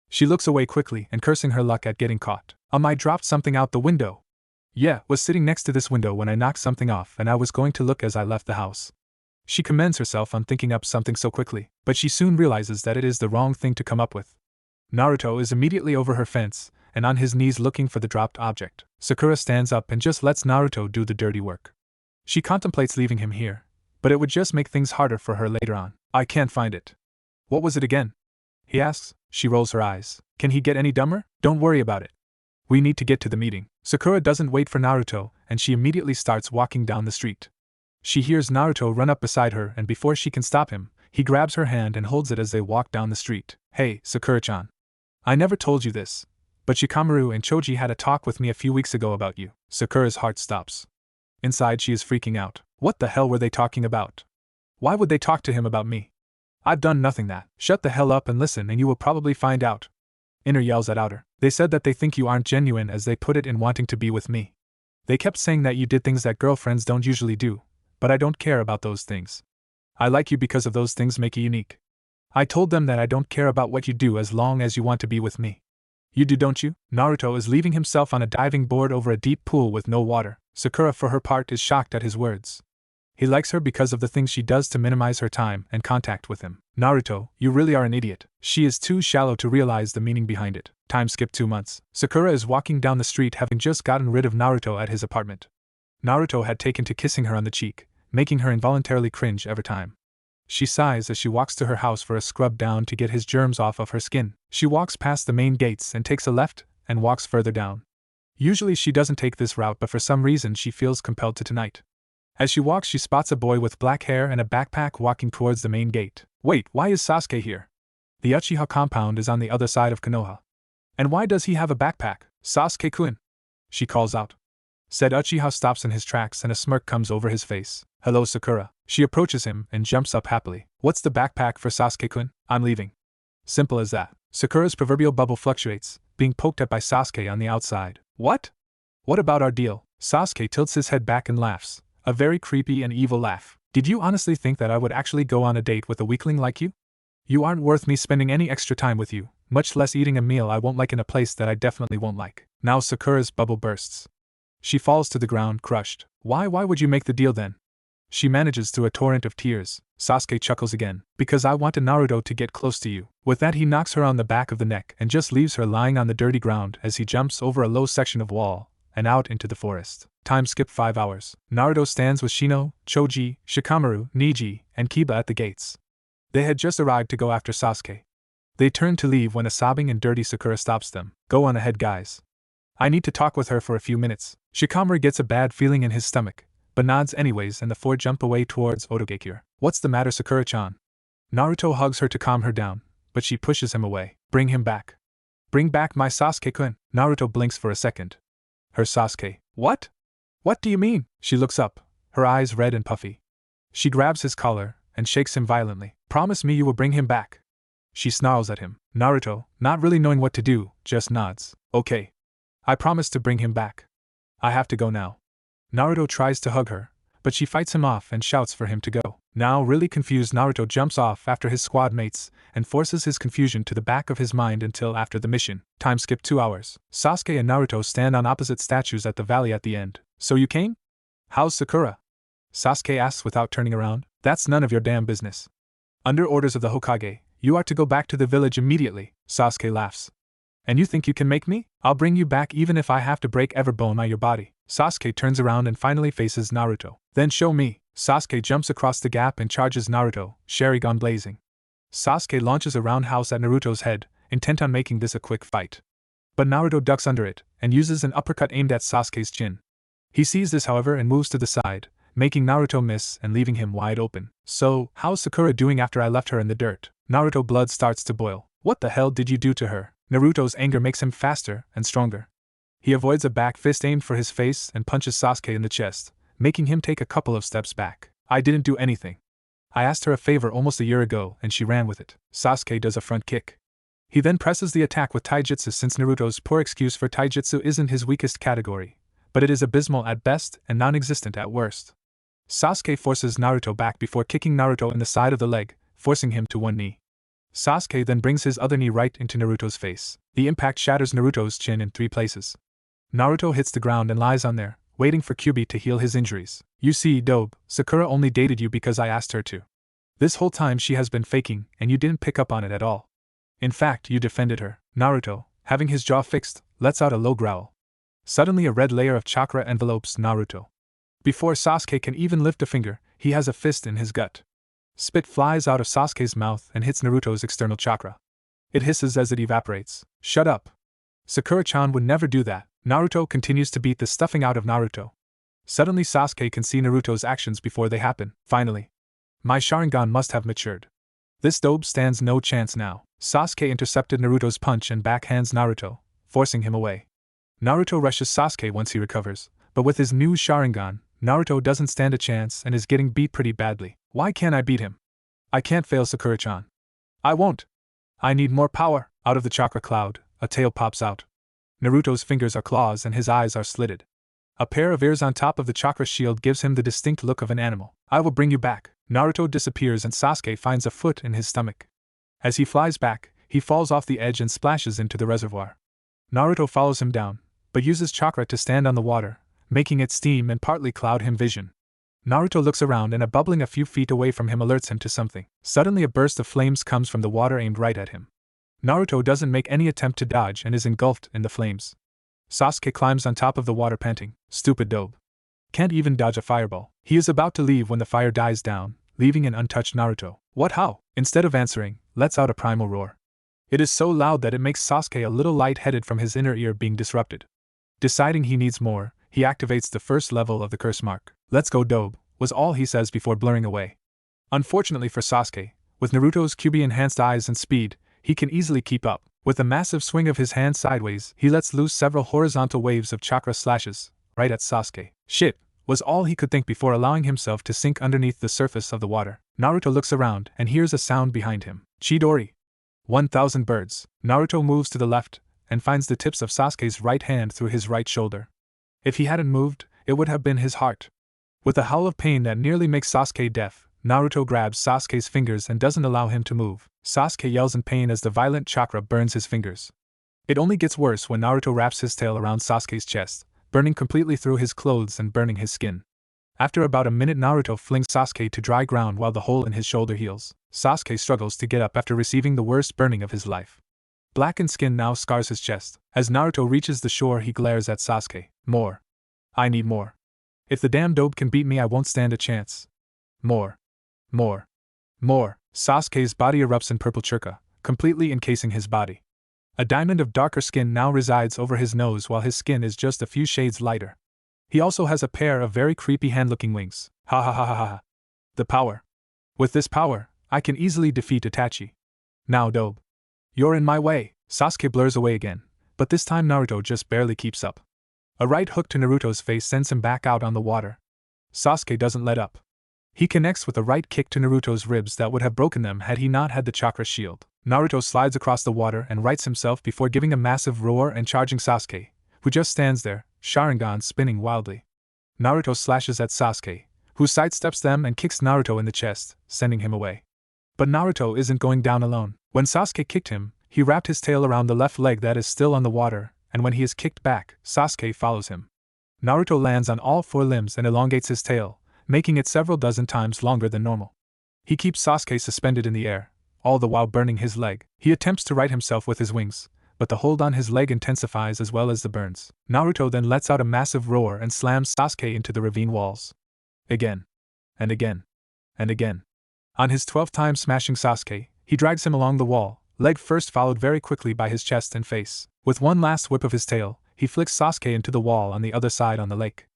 She looks away quickly and cursing her luck at getting caught. I dropped something out the window. Yeah, was sitting next to this window when I knocked something off and I was going to look as I left the house. She commends herself on thinking up something so quickly, but she soon realizes that it is the wrong thing to come up with. Naruto is immediately over her fence and on his knees looking for the dropped object. Sakura stands up and just lets Naruto do the dirty work. She contemplates leaving him here, but it would just make things harder for her later on. I can't find it. What was it again? He asks. She rolls her eyes. Can he get any dumber? Don't worry about it. We need to get to the meeting. Sakura doesn't wait for Naruto, and she immediately starts walking down the street. She hears Naruto run up beside her, and before she can stop him, he grabs her hand and holds it as they walk down the street. Hey, Sakura-chan. I never told you this, but Shikamaru and Choji had a talk with me a few weeks ago about you. Sakura's heart stops. Inside she is freaking out. What the hell were they talking about? Why would they talk to him about me? I've done nothing that. Shut the hell up and listen and you will probably find out. Inner yells at outer. They said that they think you aren't genuine as they put it in wanting to be with me. They kept saying that you did things that girlfriends don't usually do, but I don't care about those things. I like you because of those things make you unique. I told them that I don't care about what you do as long as you want to be with me. You do, don't you? Naruto is leaving himself on a diving board over a deep pool with no water. Sakura, for her part, is shocked at his words. He likes her because of the things she does to minimize her time and contact with him. Naruto, you really are an idiot. She is too shallow to realize the meaning behind it. Time skip 2 months. Sakura is walking down the street having just gotten rid of Naruto at his apartment. Naruto had taken to kissing her on the cheek, making her involuntarily cringe every time. She sighs as she walks to her house for a scrub down to get his germs off of her skin. She walks past the main gates and takes a left, and walks further down. Usually she doesn't take this route, but for some reason she feels compelled to tonight. As she walks, she spots a boy with black hair and a backpack walking towards the main gate. Wait, why is Sasuke here? The Uchiha compound is on the other side of Konoha. And why does he have a backpack? Sasuke-kun, she calls out. Said Uchiha stops in his tracks and a smirk comes over his face. Hello, Sakura. She approaches him and jumps up happily. What's the backpack for Sasuke-kun? I'm leaving. Simple as that. Sakura's proverbial bubble fluctuates, being poked at by Sasuke on the outside. What? What about our deal? Sasuke tilts his head back and laughs. A very creepy and evil laugh. Did you honestly think that I would actually go on a date with a weakling like you? You aren't worth me spending any extra time with you, much less eating a meal I won't like in a place that I definitely won't like. Now Sakura's bubble bursts. She falls to the ground, crushed. Why would you make the deal then? She manages through a torrent of tears. Sasuke chuckles again. Because I wanted Naruto to get close to you. With that he knocks her on the back of the neck and just leaves her lying on the dirty ground as he jumps over a low section of wall and out into the forest. Time skip 5 hours. Naruto stands with Shino, Choji, Shikamaru, Neji, and Kiba at the gates. They had just arrived to go after Sasuke. They turn to leave when a sobbing and dirty Sakura stops them. Go on ahead, guys. I need to talk with her for a few minutes. Shikamaru gets a bad feeling in his stomach, but nods anyways and the four jump away towards Otogekure. What's the matter, Sakura-chan? Naruto hugs her to calm her down, but she pushes him away. Bring him back. Bring back my Sasuke-kun. Naruto blinks for a second. Her Sasuke. What? What do you mean? She looks up, her eyes red and puffy. She grabs his collar and shakes him violently. Promise me you will bring him back. She snarls at him. Naruto, not really knowing what to do, just nods. Okay. I promise to bring him back. I have to go now. Naruto tries to hug her, but she fights him off and shouts for him to go. Now really confused, Naruto jumps off after his squad mates and forces his confusion to the back of his mind until after the mission. Time skip 2 hours. Sasuke and Naruto stand on opposite statues at the valley at the end. So you came? How's Sakura? Sasuke asks without turning around. That's none of your damn business. Under orders of the Hokage, you are to go back to the village immediately. Sasuke laughs. And you think you can make me? I'll bring you back even if I have to break every bone on your body. Sasuke turns around and finally faces Naruto. Then show me. Sasuke jumps across the gap and charges Naruto, Sharingan blazing. Sasuke launches a roundhouse at Naruto's head, intent on making this a quick fight. But Naruto ducks under it and uses an uppercut aimed at Sasuke's chin. He sees this, however, and moves to the side, making Naruto miss and leaving him wide open. So, how's Sakura doing after I left her in the dirt? Naruto blood starts to boil. What the hell did you do to her? Naruto's anger makes him faster and stronger. He avoids a back fist aimed for his face and punches Sasuke in the chest, making him take a couple of steps back. I didn't do anything. I asked her a favor almost a year ago and she ran with it. Sasuke does a front kick. He then presses the attack with taijutsu since Naruto's poor excuse for taijutsu isn't his weakest category, but it is abysmal at best and non-existent at worst. Sasuke forces Naruto back before kicking Naruto in the side of the leg, forcing him to one knee. Sasuke then brings his other knee right into Naruto's face. The impact shatters Naruto's chin in 3 places. Naruto hits the ground and lies on there, waiting for Kyuubi to heal his injuries. You see, Dobe, Sakura only dated you because I asked her to. This whole time she has been faking, and you didn't pick up on it at all. In fact, you defended her. Naruto, having his jaw fixed, lets out a low growl. Suddenly a red layer of chakra envelopes Naruto. Before Sasuke can even lift a finger, he has a fist in his gut. Spit flies out of Sasuke's mouth and hits Naruto's external chakra. It hisses as it evaporates. Shut up. Sakura-chan would never do that. Naruto continues to beat the stuffing out of Naruto. Suddenly Sasuke can see Naruto's actions before they happen. Finally. My Sharingan must have matured. This dope stands no chance now. Sasuke intercepted Naruto's punch and backhands Naruto, forcing him away. Naruto rushes Sasuke once he recovers, but with his new Sharingan, Naruto doesn't stand a chance and is getting beat pretty badly. Why can't I beat him? I can't fail Sakura-chan. I won't. I need more power. Out of the chakra cloud, a tail pops out. Naruto's fingers are claws and his eyes are slitted. A pair of ears on top of the chakra shield gives him the distinct look of an animal. I will bring you back. Naruto disappears and Sasuke finds a foot in his stomach. As he flies back, he falls off the edge and splashes into the reservoir. Naruto follows him down, but uses chakra to stand on the water, making it steam and partly cloud him vision. Naruto looks around and a bubbling a few feet away from him alerts him to something. Suddenly a burst of flames comes from the water aimed right at him. Naruto doesn't make any attempt to dodge and is engulfed in the flames. Sasuke climbs on top of the water panting, stupid dope. Can't even dodge a fireball. He is about to leave when the fire dies down, leaving an untouched Naruto. What how? Instead of answering, lets out a primal roar. It is so loud that it makes Sasuke a little light-headed from his inner ear being disrupted. Deciding he needs more, he activates the first level of the curse mark. Let's go dope, was all he says before blurring away. Unfortunately for Sasuke, with Naruto's Kyuubi-enhanced eyes and speed, he can easily keep up. With a massive swing of his hand sideways, he lets loose several horizontal waves of chakra slashes, right at Sasuke. Shit, was all he could think before allowing himself to sink underneath the surface of the water. Naruto looks around and hears a sound behind him. Chidori. 1,000 birds. Naruto moves to the left and finds the tips of Sasuke's right hand through his right shoulder. If he hadn't moved, it would have been his heart. With a howl of pain that nearly makes Sasuke deaf, Naruto grabs Sasuke's fingers and doesn't allow him to move. Sasuke yells in pain as the violent chakra burns his fingers. It only gets worse when Naruto wraps his tail around Sasuke's chest, burning completely through his clothes and burning his skin. After about a minute, Naruto flings Sasuke to dry ground while the hole in his shoulder heals. Sasuke struggles to get up after receiving the worst burning of his life. Blackened skin now scars his chest. As Naruto reaches the shore, he glares at Sasuke. More. I need more. If the damn dope can beat me, I won't stand a chance. More. More. More. Sasuke's body erupts in purple chakra, completely encasing his body. A diamond of darker skin now resides over his nose while his skin is just a few shades lighter. He also has a pair of very creepy hand-looking wings. Ha ha ha ha ha. The power. With this power, I can easily defeat Itachi. Now dope. You're in my way. Sasuke blurs away again, but this time Naruto just barely keeps up. A right hook to Naruto's face sends him back out on the water. Sasuke doesn't let up. He connects with a right kick to Naruto's ribs that would have broken them had he not had the chakra shield. Naruto slides across the water and rights himself before giving a massive roar and charging Sasuke, who just stands there, Sharingan spinning wildly. Naruto slashes at Sasuke, who sidesteps them and kicks Naruto in the chest, sending him away. But Naruto isn't going down alone. When Sasuke kicked him, he wrapped his tail around the left leg that is still on the water, and when he is kicked back, Sasuke follows him. Naruto lands on all 4 limbs and elongates his tail, making it several dozen times longer than normal. He keeps Sasuke suspended in the air, all the while burning his leg. He attempts to right himself with his wings, but the hold on his leg intensifies as well as the burns. Naruto then lets out a massive roar and slams Sasuke into the ravine walls. Again. And again. And again. On his 12th time smashing Sasuke, he drags him along the wall, leg first followed very quickly by his chest and face. With one last whip of his tail, he flicks Sasuke into the wall on the other side on the lake.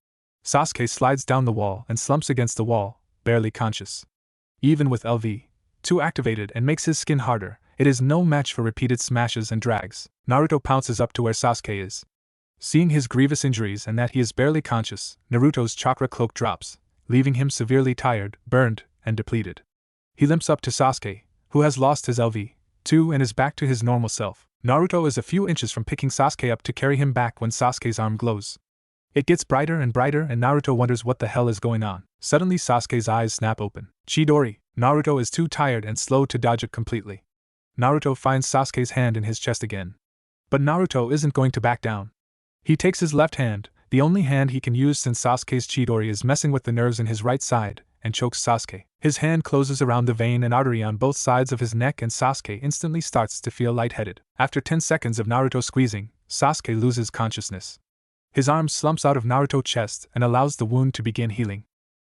Sasuke slides down the wall and slumps against the wall, barely conscious. Even with LV2 activated and makes his skin harder, it is no match for repeated smashes and drags. Naruto pounces up to where Sasuke is. Seeing his grievous injuries and that he is barely conscious, Naruto's chakra cloak drops, leaving him severely tired, burned, and depleted. He limps up to Sasuke, who has lost his LV, too, and is back to his normal self. Naruto is a few inches from picking Sasuke up to carry him back when Sasuke's arm glows. It gets brighter and brighter and Naruto wonders what the hell is going on. Suddenly Sasuke's eyes snap open. Chidori. Naruto is too tired and slow to dodge it completely. Naruto finds Sasuke's hand in his chest again. But Naruto isn't going to back down. He takes his left hand, the only hand he can use since Sasuke's Chidori is messing with the nerves in his right side, and chokes Sasuke. His hand closes around the vein and artery on both sides of his neck and Sasuke instantly starts to feel lightheaded. After 10 seconds of Naruto squeezing, Sasuke loses consciousness. His arm slumps out of Naruto's chest and allows the wound to begin healing.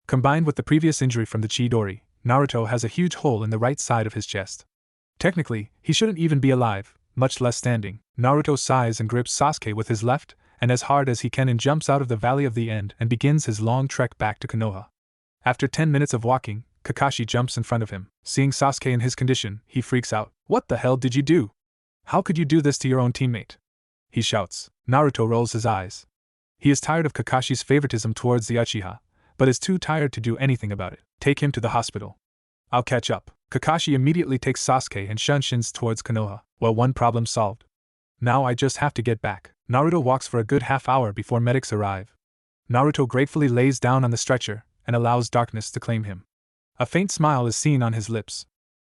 Combined with the previous injury from the Chidori, Naruto has a huge hole in the right side of his chest. Technically, he shouldn't even be alive, much less standing. Naruto sighs and grips Sasuke with his left, and as hard as he can and jumps out of the Valley of the End and begins his long trek back to Konoha. After 10 minutes of walking, Kakashi jumps in front of him. Seeing Sasuke in his condition, he freaks out. "What the hell did you do? How could you do this to your own teammate?" he shouts. Naruto rolls his eyes. He is tired of Kakashi's favoritism towards the Uchiha, but is too tired to do anything about it. "Take him to the hospital. I'll catch up." Kakashi immediately takes Sasuke and shuns towards Konoha. Well, one problem solved. Now I just have to get back. Naruto walks for a good half hour before medics arrive. Naruto gratefully lays down on the stretcher and allows darkness to claim him. A faint smile is seen on his lips.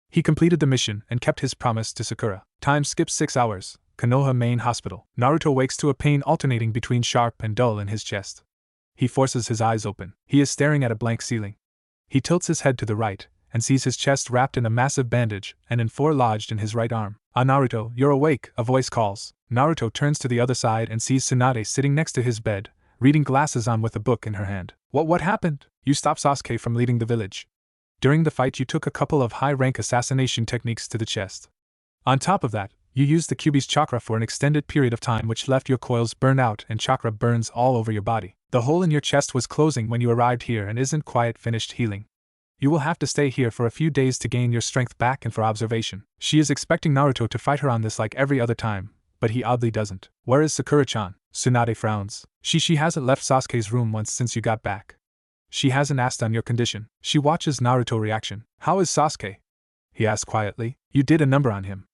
He completed the mission and kept his promise to Sakura. Time skips 6 hours. Konoha Main Hospital. Naruto wakes to a pain alternating between sharp and dull in his chest. He forces his eyes open. He is staring at a blank ceiling. He tilts his head to the right and sees his chest wrapped in a massive bandage and in 4 lodged in his right arm. "Ah, Naruto, you're awake," a voice calls. Naruto turns to the other side and sees Tsunade sitting next to his bed, reading glasses on with a book in her hand. What happened? You stopped Sasuke from leaving the village. During the fight you took a couple of high-rank assassination techniques to the chest. On top of that, you used the Kyuubi's chakra for an extended period of time which left your coils burned out and chakra burns all over your body. The hole in your chest was closing when you arrived here and isn't quite finished healing. You will have to stay here for a few days to gain your strength back and for observation. She is expecting Naruto to fight her on this like every other time, but he oddly doesn't. Where is Sakura-chan? Tsunade frowns. She hasn't left Sasuke's room once since you got back. She hasn't asked on your condition. She watches Naruto's reaction. How is Sasuke? He asks quietly. You did a number on him.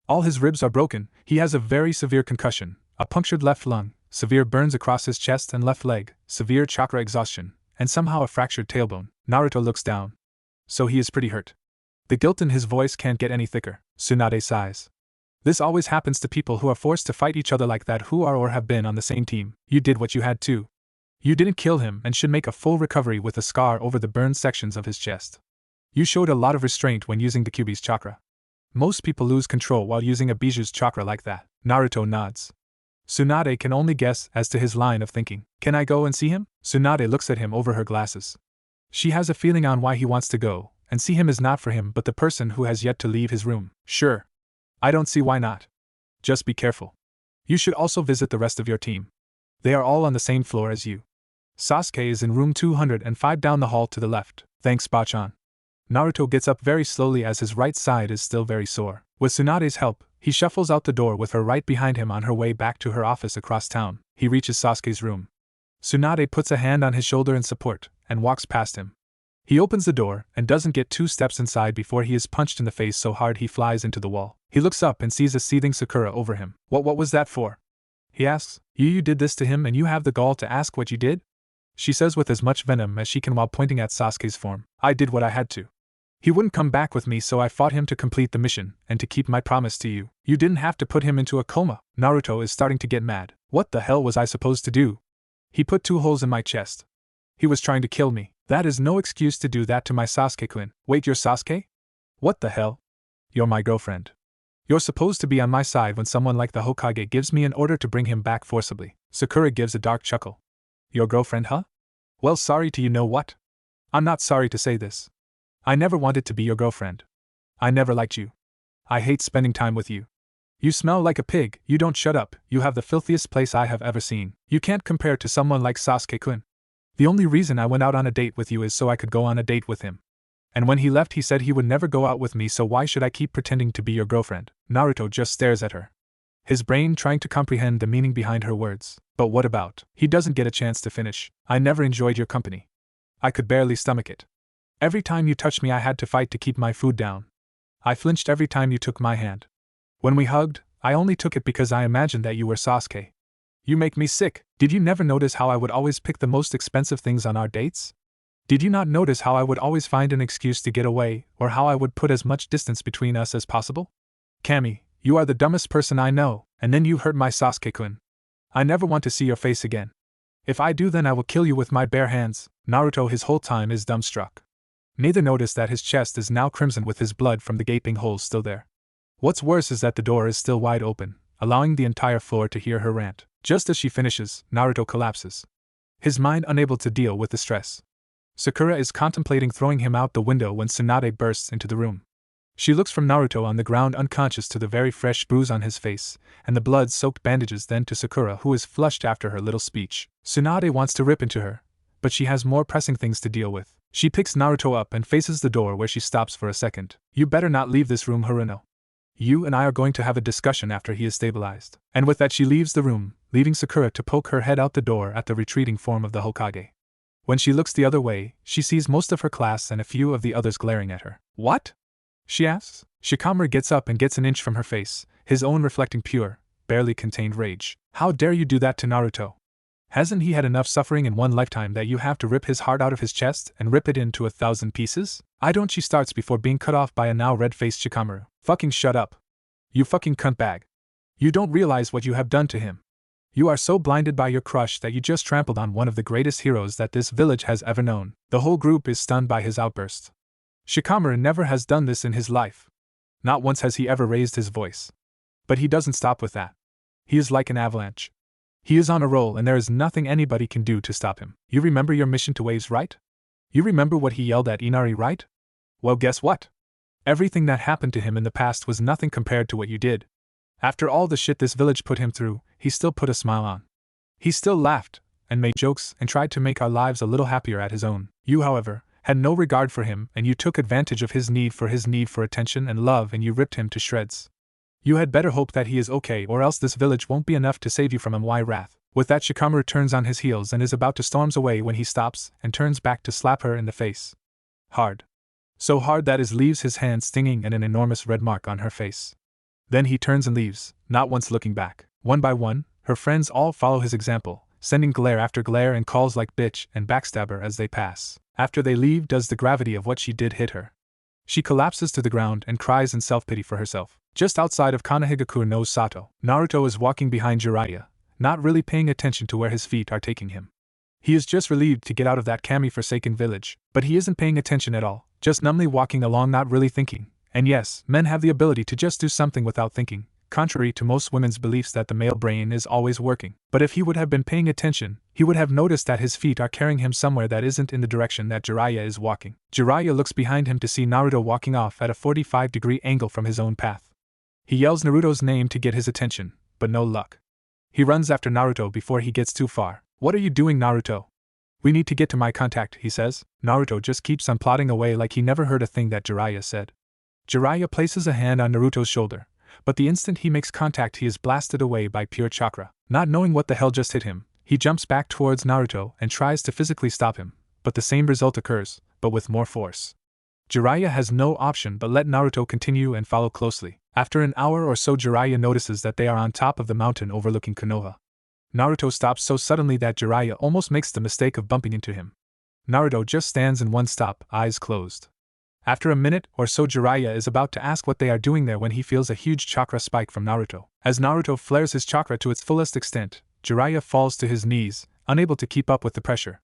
All his ribs are broken, he has a very severe concussion, a punctured left lung, severe burns across his chest and left leg, severe chakra exhaustion, and somehow a fractured tailbone. Naruto looks down. So he is pretty hurt. The guilt in his voice can't get any thicker. Tsunade sighs. This always happens to people who are forced to fight each other like that who are or have been on the same team. You did what you had to. You didn't kill him and should make a full recovery with a scar over the burned sections of his chest. You showed a lot of restraint when using the Kyuubi's chakra. Most people lose control while using a Bijuu's chakra like that. Naruto nods. Tsunade can only guess as to his line of thinking. Can I go and see him? Tsunade looks at him over her glasses. She has a feeling on why he wants to go, and see him is not for him but the person who has yet to leave his room. Sure. I don't see why not. Just be careful. You should also visit the rest of your team. They are all on the same floor as you. Sasuke is in room 205 down the hall to the left. Thanks, Bachan. Naruto gets up very slowly as his right side is still very sore. With Tsunade's help, he shuffles out the door with her right behind him on her way back to her office across town. He reaches Sasuke's room. Tsunade puts a hand on his shoulder in support, and walks past him. He opens the door, and doesn't get 2 steps inside before he is punched in the face so hard he flies into the wall. He looks up and sees a seething Sakura over him. What was that for? He asks. You did this to him and you have the gall to ask what you did? She says with as much venom as she can while pointing at Sasuke's form. I did what I had to. He wouldn't come back with me so I fought him to complete the mission, and to keep my promise to you. You didn't have to put him into a coma. Naruto is starting to get mad. What the hell was I supposed to do? He put 2 holes in my chest. He was trying to kill me. That is no excuse to do that to my Sasuke-kun. Wait, you're Sasuke? What the hell? You're my girlfriend. You're supposed to be on my side when someone like the Hokage gives me an order to bring him back forcibly. Sakura gives a dark chuckle. Your girlfriend, huh? Well, sorry to you know what? I'm not sorry to say this. I never wanted to be your girlfriend. I never liked you. I hate spending time with you. You smell like a pig, you don't shut up, you have the filthiest place I have ever seen. You can't compare to someone like Sasuke-kun. The only reason I went out on a date with you is so I could go on a date with him. And when he left he said he would never go out with me, so why should I keep pretending to be your girlfriend? Naruto just stares at her. His brain trying to comprehend the meaning behind her words. But what about? He doesn't get a chance to finish. I never enjoyed your company. I could barely stomach it. Every time you touched me I had to fight to keep my food down. I flinched every time you took my hand. When we hugged, I only took it because I imagined that you were Sasuke. You make me sick. Did you never notice how I would always pick the most expensive things on our dates? Did you not notice how I would always find an excuse to get away, or how I would put as much distance between us as possible? Kami, you are the dumbest person I know, and then you hurt my Sasuke-kun. I never want to see your face again. If I do, then I will kill you with my bare hands. Naruto his whole time is dumbstruck. Neither notice that his chest is now crimson with his blood from the gaping holes still there. What's worse is that the door is still wide open, allowing the entire floor to hear her rant. Just as she finishes, Naruto collapses. His mind unable to deal with the stress. Sakura is contemplating throwing him out the window when Tsunade bursts into the room. She looks from Naruto on the ground unconscious to the very fresh bruise on his face, and the blood-soaked bandages, then to Sakura who is flushed after her little speech. Tsunade wants to rip into her, but she has more pressing things to deal with. She picks Naruto up and faces the door where she stops for a second. You better not leave this room, Haruno. You and I are going to have a discussion after he is stabilized. And with that she leaves the room, leaving Sakura to poke her head out the door at the retreating form of the Hokage. When she looks the other way, she sees most of her class and a few of the others glaring at her. What? She asks. Shikamaru gets up and gets an inch from her face, his own reflecting pure, barely contained rage. How dare you do that to Naruto? Hasn't he had enough suffering in one lifetime that you have to rip his heart out of his chest and rip it into 1,000 pieces? I don't, she starts before being cut off by a now red-faced Shikamaru. Fucking shut up. You fucking cunt bag. You don't realize what you have done to him. You are so blinded by your crush that you just trampled on one of the greatest heroes that this village has ever known. The whole group is stunned by his outburst. Shikamaru never has done this in his life. Not once has he ever raised his voice. But he doesn't stop with that. He is like an avalanche. He is on a roll and there is nothing anybody can do to stop him. You remember your mission to Waves, right? You remember what he yelled at Inari, right? Well, guess what? Everything that happened to him in the past was nothing compared to what you did. After all the shit this village put him through, he still put a smile on. He still laughed, and made jokes, and tried to make our lives a little happier at his own. You, however, had no regard for him, and you took advantage of his need for attention and love, and you ripped him to shreds. You had better hope that he is okay, or else this village won't be enough to save you from him. Why, wrath. With that, Shikamaru turns on his heels and is about to storm away when he stops and turns back to slap her in the face. Hard. So hard that it leaves his hand stinging and an enormous red mark on her face. Then he turns and leaves, not once looking back. One by one, her friends all follow his example, sending glare after glare and calls like bitch and backstabber as they pass. After they leave, does the gravity of what she did hit her. She collapses to the ground and cries in self-pity for herself. Just outside of Konohagakure no Sato, Naruto is walking behind Jiraiya, not really paying attention to where his feet are taking him. He is just relieved to get out of that Kami-forsaken village, but he isn't paying attention at all, just numbly walking along, not really thinking. And yes, men have the ability to just do something without thinking, contrary to most women's beliefs that the male brain is always working. But if he would have been paying attention, he would have noticed that his feet are carrying him somewhere that isn't in the direction that Jiraiya is walking. Jiraiya looks behind him to see Naruto walking off at a 45-degree angle from his own path. He yells Naruto's name to get his attention, but no luck. He runs after Naruto before he gets too far. What are you doing, Naruto? We need to get to my contact, he says. Naruto just keeps on plodding away like he never heard a thing that Jiraiya said. Jiraiya places a hand on Naruto's shoulder, but the instant he makes contact he is blasted away by pure chakra. Not knowing what the hell just hit him, he jumps back towards Naruto and tries to physically stop him, but the same result occurs, but with more force. Jiraiya has no option but let Naruto continue and follow closely. After an hour or so, Jiraiya notices that they are on top of the mountain overlooking Konoha. Naruto stops so suddenly that Jiraiya almost makes the mistake of bumping into him. Naruto just stands in one stop, eyes closed. After a minute or so, Jiraiya is about to ask what they are doing there when he feels a huge chakra spike from Naruto. As Naruto flares his chakra to its fullest extent, Jiraiya falls to his knees, unable to keep up with the pressure.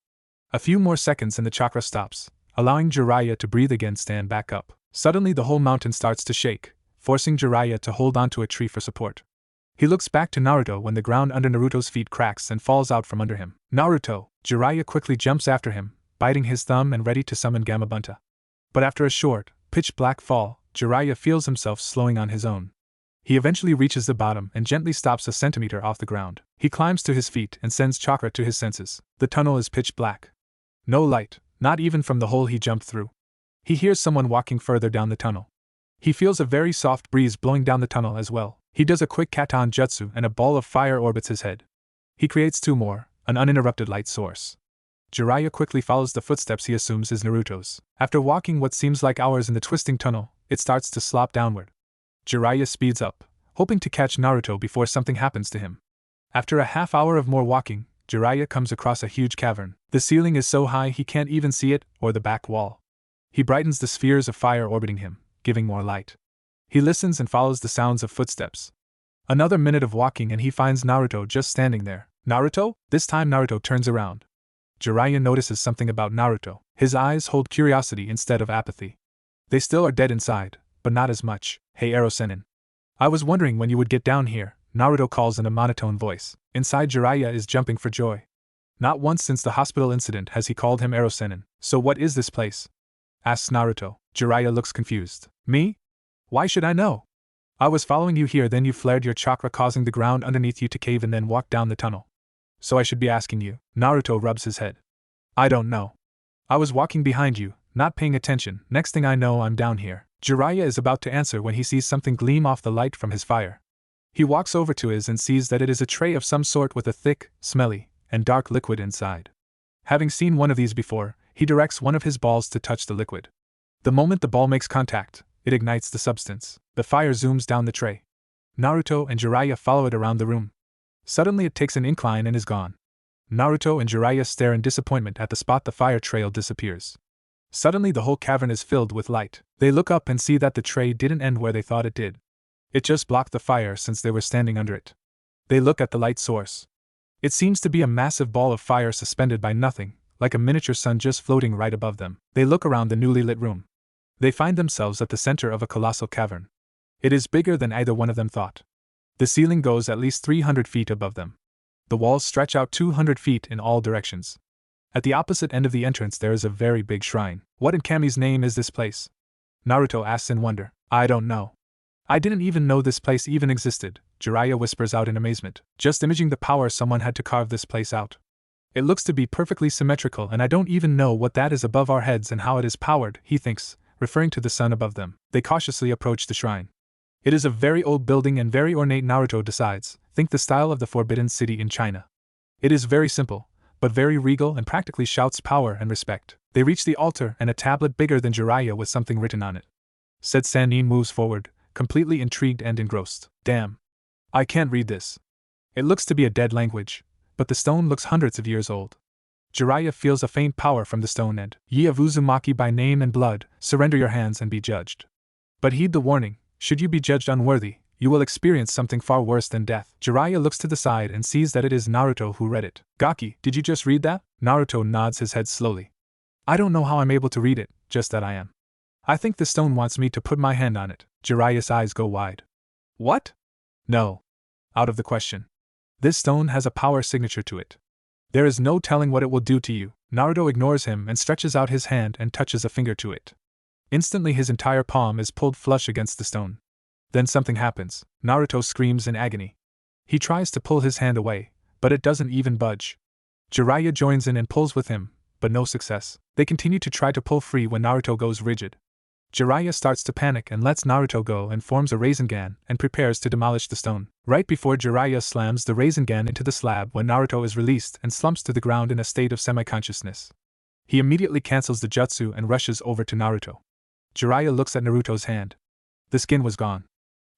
A few more seconds and the chakra stops, allowing Jiraiya to breathe again, stand back up. Suddenly the whole mountain starts to shake, forcing Jiraiya to hold onto a tree for support. He looks back to Naruto when the ground under Naruto's feet cracks and falls out from under him. Naruto! Jiraiya quickly jumps after him, biting his thumb and ready to summon Gamabunta. But after a short, pitch-black fall, Jiraiya feels himself slowing on his own. He eventually reaches the bottom and gently stops a centimeter off the ground. He climbs to his feet and sends chakra to his senses. The tunnel is pitch black. No light, not even from the hole he jumped through. He hears someone walking further down the tunnel. He feels a very soft breeze blowing down the tunnel as well. He does a quick katon jutsu and a ball of fire orbits his head. He creates two more, an uninterrupted light source. Jiraiya quickly follows the footsteps he assumes is Naruto's. After walking what seems like hours in the twisting tunnel, it starts to slop downward. Jiraiya speeds up, hoping to catch Naruto before something happens to him. After a half hour of more walking, Jiraiya comes across a huge cavern. The ceiling is so high he can't even see it or the back wall. He brightens the spheres of fire orbiting him, giving more light. He listens and follows the sounds of footsteps. Another minute of walking and he finds Naruto just standing there. Naruto? This time Naruto turns around. Jiraiya notices something about Naruto. His eyes hold curiosity instead of apathy. They still are dead inside, but not as much. Hey Ero-sennin. I was wondering when you would get down here, Naruto calls in a monotone voice. Inside Jiraiya is jumping for joy. Not once since the hospital incident has he called him Ero-sennin. So what is this place? Asks Naruto. Jiraiya looks confused. Me? Why should I know? I was following you here, then you flared your chakra causing the ground underneath you to cave and then walked down the tunnel. So I should be asking you. Naruto rubs his head. I don't know. I was walking behind you, not paying attention. Next thing I know I'm down here. Jiraiya is about to answer when he sees something gleam off the light from his fire. He walks over to his and sees that it is a tray of some sort with a thick, smelly, and dark liquid inside. Having seen one of these before, he directs one of his balls to touch the liquid. The moment the ball makes contact, it ignites the substance. The fire zooms down the tray. Naruto and Jiraiya follow it around the room. Suddenly it takes an incline and is gone. Naruto and Jiraiya stare in disappointment at the spot the fire trail disappears. Suddenly the whole cavern is filled with light. They look up and see that the tray didn't end where they thought it did. It just blocked the fire since they were standing under it. They look at the light source. It seems to be a massive ball of fire suspended by nothing, like a miniature sun just floating right above them. They look around the newly lit room. They find themselves at the center of a colossal cavern. It is bigger than either one of them thought. The ceiling goes at least 300 feet above them. The walls stretch out 200 feet in all directions. At the opposite end of the entrance there is a very big shrine. What in Kami's name is this place? Naruto asks in wonder. I don't know. I didn't even know this place even existed, Jiraiya whispers out in amazement. Just imaging the power someone had to carve this place out. It looks to be perfectly symmetrical and I don't even know what that is above our heads and how it is powered, he thinks, referring to the sun above them. They cautiously approach the shrine. It is a very old building and very ornate. Naruto decides, think the style of the Forbidden City in China. It is very simple, but very regal and practically shouts power and respect. They reach the altar and a tablet bigger than Jiraiya with something written on it. Said Sannin moves forward, completely intrigued and engrossed. Damn. I can't read this. It looks to be a dead language, but the stone looks hundreds of years old. Jiraiya feels a faint power from the stone and, Ye of Uzumaki by name and blood, surrender your hands and be judged. But heed the warning. Should you be judged unworthy, you will experience something far worse than death. Jiraiya looks to the side and sees that it is Naruto who read it. Gaki, did you just read that? Naruto nods his head slowly. I don't know how I'm able to read it, just that I am. I think the stone wants me to put my hand on it. Jiraiya's eyes go wide. What? No. Out of the question. This stone has a power signature to it. There is no telling what it will do to you. Naruto ignores him and stretches out his hand and touches a finger to it. Instantly his entire palm is pulled flush against the stone. Then something happens. Naruto screams in agony. He tries to pull his hand away, but it doesn't even budge. Jiraiya joins in and pulls with him, but no success. They continue to try to pull free when Naruto goes rigid. Jiraiya starts to panic and lets Naruto go and forms a Rasengan and prepares to demolish the stone. Right before Jiraiya slams the Rasengan into the slab when Naruto is released and slumps to the ground in a state of semi-consciousness. He immediately cancels the jutsu and rushes over to Naruto. Jiraiya looks at Naruto's hand. The skin was gone.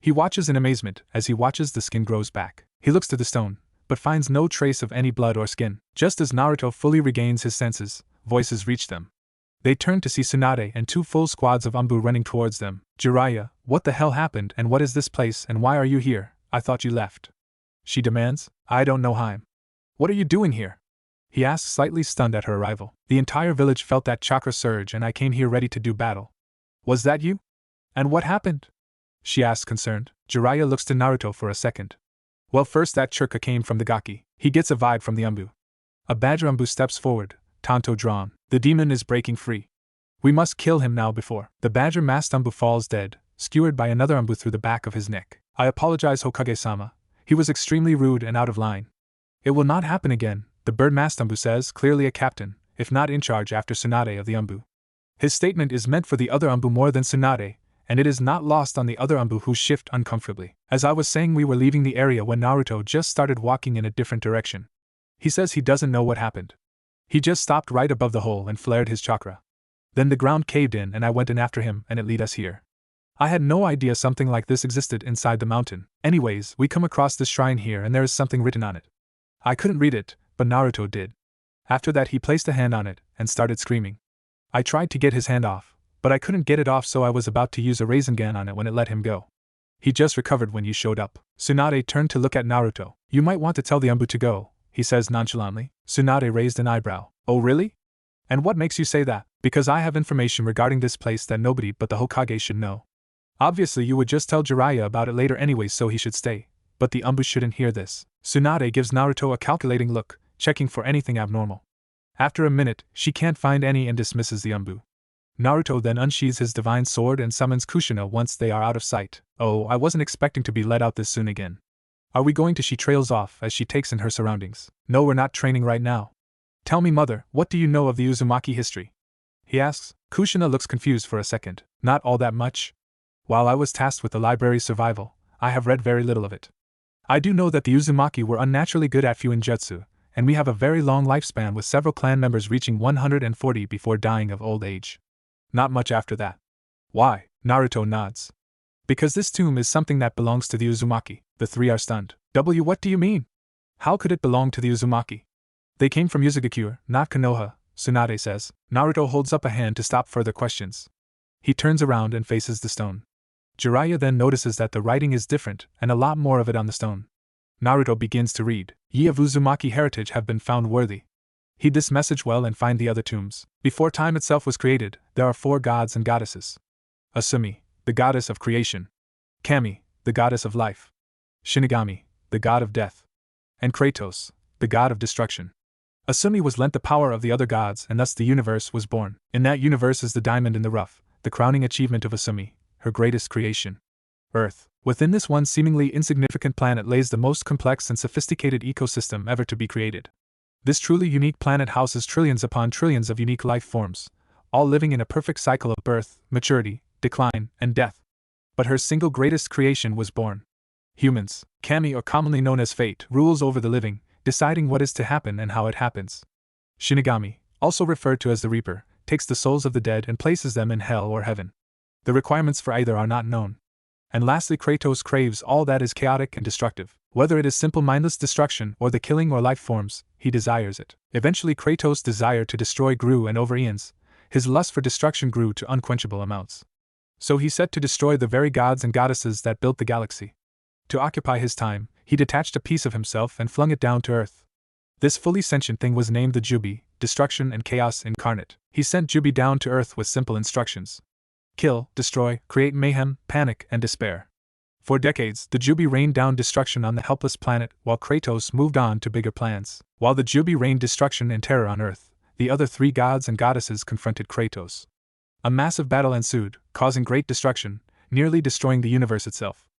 He watches in amazement as he watches the skin grows back. He looks to the stone, but finds no trace of any blood or skin. Just as Naruto fully regains his senses, voices reach them. They turn to see Tsunade and 2 full squads of Anbu running towards them. Jiraiya, what the hell happened and what is this place and why are you here? I thought you left. She demands. I don't know Haim. What are you doing here? He asks, slightly stunned at her arrival. The entire village felt that chakra surge and I came here ready to do battle. Was that you? And what happened? She asks, concerned. Jiraiya looks to Naruto for a second. Well, first that churka came from the Gaki. He gets a vibe from the Anbu. A badger Anbu steps forward, Tanto drawn. The demon is breaking free. We must kill him now before. The badger masked Anbu falls dead, skewered by another Anbu through the back of his neck. I apologize, Hokage-sama. He was extremely rude and out of line. It will not happen again, the bird-masked Anbu says, clearly a captain, if not in charge after Tsunade of the Anbu. His statement is meant for the other Anbu more than Tsunade, and it is not lost on the other Anbu who shift uncomfortably. As I was saying, we were leaving the area when Naruto just started walking in a different direction. He says he doesn't know what happened. He just stopped right above the hole and flared his chakra. Then the ground caved in and I went in after him and it led us here. I had no idea something like this existed inside the mountain. Anyways, we come across this shrine here and there is something written on it. I couldn't read it, but Naruto did. After that he placed a hand on it and started screaming. I tried to get his hand off, but I couldn't get it off, so I was about to use a Rasengan on it when it let him go. He just recovered when you showed up. Tsunade turned to look at Naruto. You might want to tell the Umbu to go, he says nonchalantly. Tsunade raised an eyebrow. Oh really? And what makes you say that? Because I have information regarding this place that nobody but the Hokage should know. Obviously you would just tell Jiraiya about it later anyways, so he should stay. But the Umbu shouldn't hear this. Tsunade gives Naruto a calculating look, checking for anything abnormal. After a minute, she can't find any and dismisses the Umbu. Naruto then unsheathes his divine sword and summons Kushina once they are out of sight. Oh, I wasn't expecting to be let out this soon again. Are we going to? She trails off as she takes in her surroundings. No, we're not training right now. Tell me, mother, what do you know of the Uzumaki history? He asks. Kushina looks confused for a second. Not all that much. While I was tasked with the library's survival, I have read very little of it. I do know that the Uzumaki were unnaturally good at Fuinjutsu, and we have a very long lifespan with several clan members reaching 140 before dying of old age. Not much after that. Why? Naruto nods. Because this tomb is something that belongs to the Uzumaki. The three are stunned. What do you mean? How could it belong to the Uzumaki? They came from Yuzugakure, not Konoha, Tsunade says. Naruto holds up a hand to stop further questions. He turns around and faces the stone. Jiraiya then notices that the writing is different, and a lot more of it on the stone. Naruto begins to read. Ye of Uzumaki heritage have been found worthy. Heed this message well and find the other tombs. Before time itself was created, there are 4 gods and goddesses. Asumi, the goddess of creation. Kami, the goddess of life. Shinigami, the god of death. And Kratos, the god of destruction. Asumi was lent the power of the other gods, and thus the universe was born. In that universe is the diamond in the rough, the crowning achievement of Asumi, her greatest creation. Earth. Within this one seemingly insignificant planet lays the most complex and sophisticated ecosystem ever to be created. This truly unique planet houses trillions upon trillions of unique life forms, all living in a perfect cycle of birth, maturity, decline, and death. But her single greatest creation was born. Humans, Kami, or commonly known as Fate, rules over the living, deciding what is to happen and how it happens. Shinigami, also referred to as the Reaper, takes the souls of the dead and places them in hell or heaven. The requirements for either are not known. And lastly, Kratos craves all that is chaotic and destructive. Whether it is simple mindless destruction or the killing or life forms, he desires it. Eventually Kratos' desire to destroy grew, and over eons, his lust for destruction grew to unquenchable amounts. So he set to destroy the very gods and goddesses that built the galaxy. To occupy his time, he detached a piece of himself and flung it down to earth. This fully sentient thing was named the Jubi, destruction and chaos incarnate. He sent Jubi down to earth with simple instructions. Kill, destroy, create mayhem, panic, and despair. For decades, the Jubi rained down destruction on the helpless planet, while Kratos moved on to bigger plans. While the Jubi rained destruction and terror on Earth, the other 3 gods and goddesses confronted Kratos. A massive battle ensued, causing great destruction, nearly destroying the universe itself.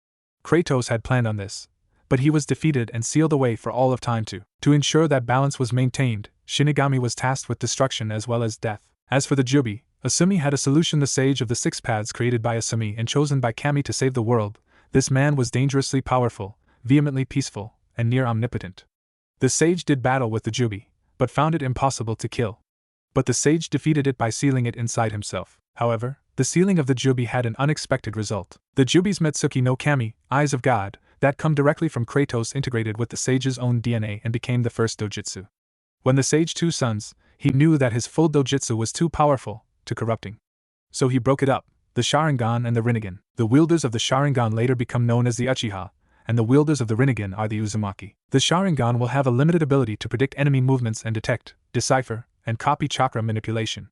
Kratos had planned on this, but he was defeated and sealed away for all of time too. To ensure that balance was maintained, Shinigami was tasked with destruction as well as death. As for the Jubi, Asumi had a solution. The Sage of the Six Paths, created by Asumi and chosen by Kami to save the world. This man was dangerously powerful, vehemently peaceful, and near omnipotent. The sage did battle with the Jubi, but found it impossible to kill. But the sage defeated it by sealing it inside himself. However, the sealing of the Jubi had an unexpected result. The Jubi's Metsuki no Kami, Eyes of God, that come directly from Kratos, integrated with the sage's own DNA and became the first dojutsu. When the sage 2 sons, he knew that his full dojutsu was too powerful, to corrupting. So he broke it up, the Sharingan and the Rinnegan. The wielders of the Sharingan later become known as the Uchiha, and the wielders of the Rinnegan are the Uzumaki. The Sharingan will have a limited ability to predict enemy movements and detect, decipher, and copy chakra manipulation.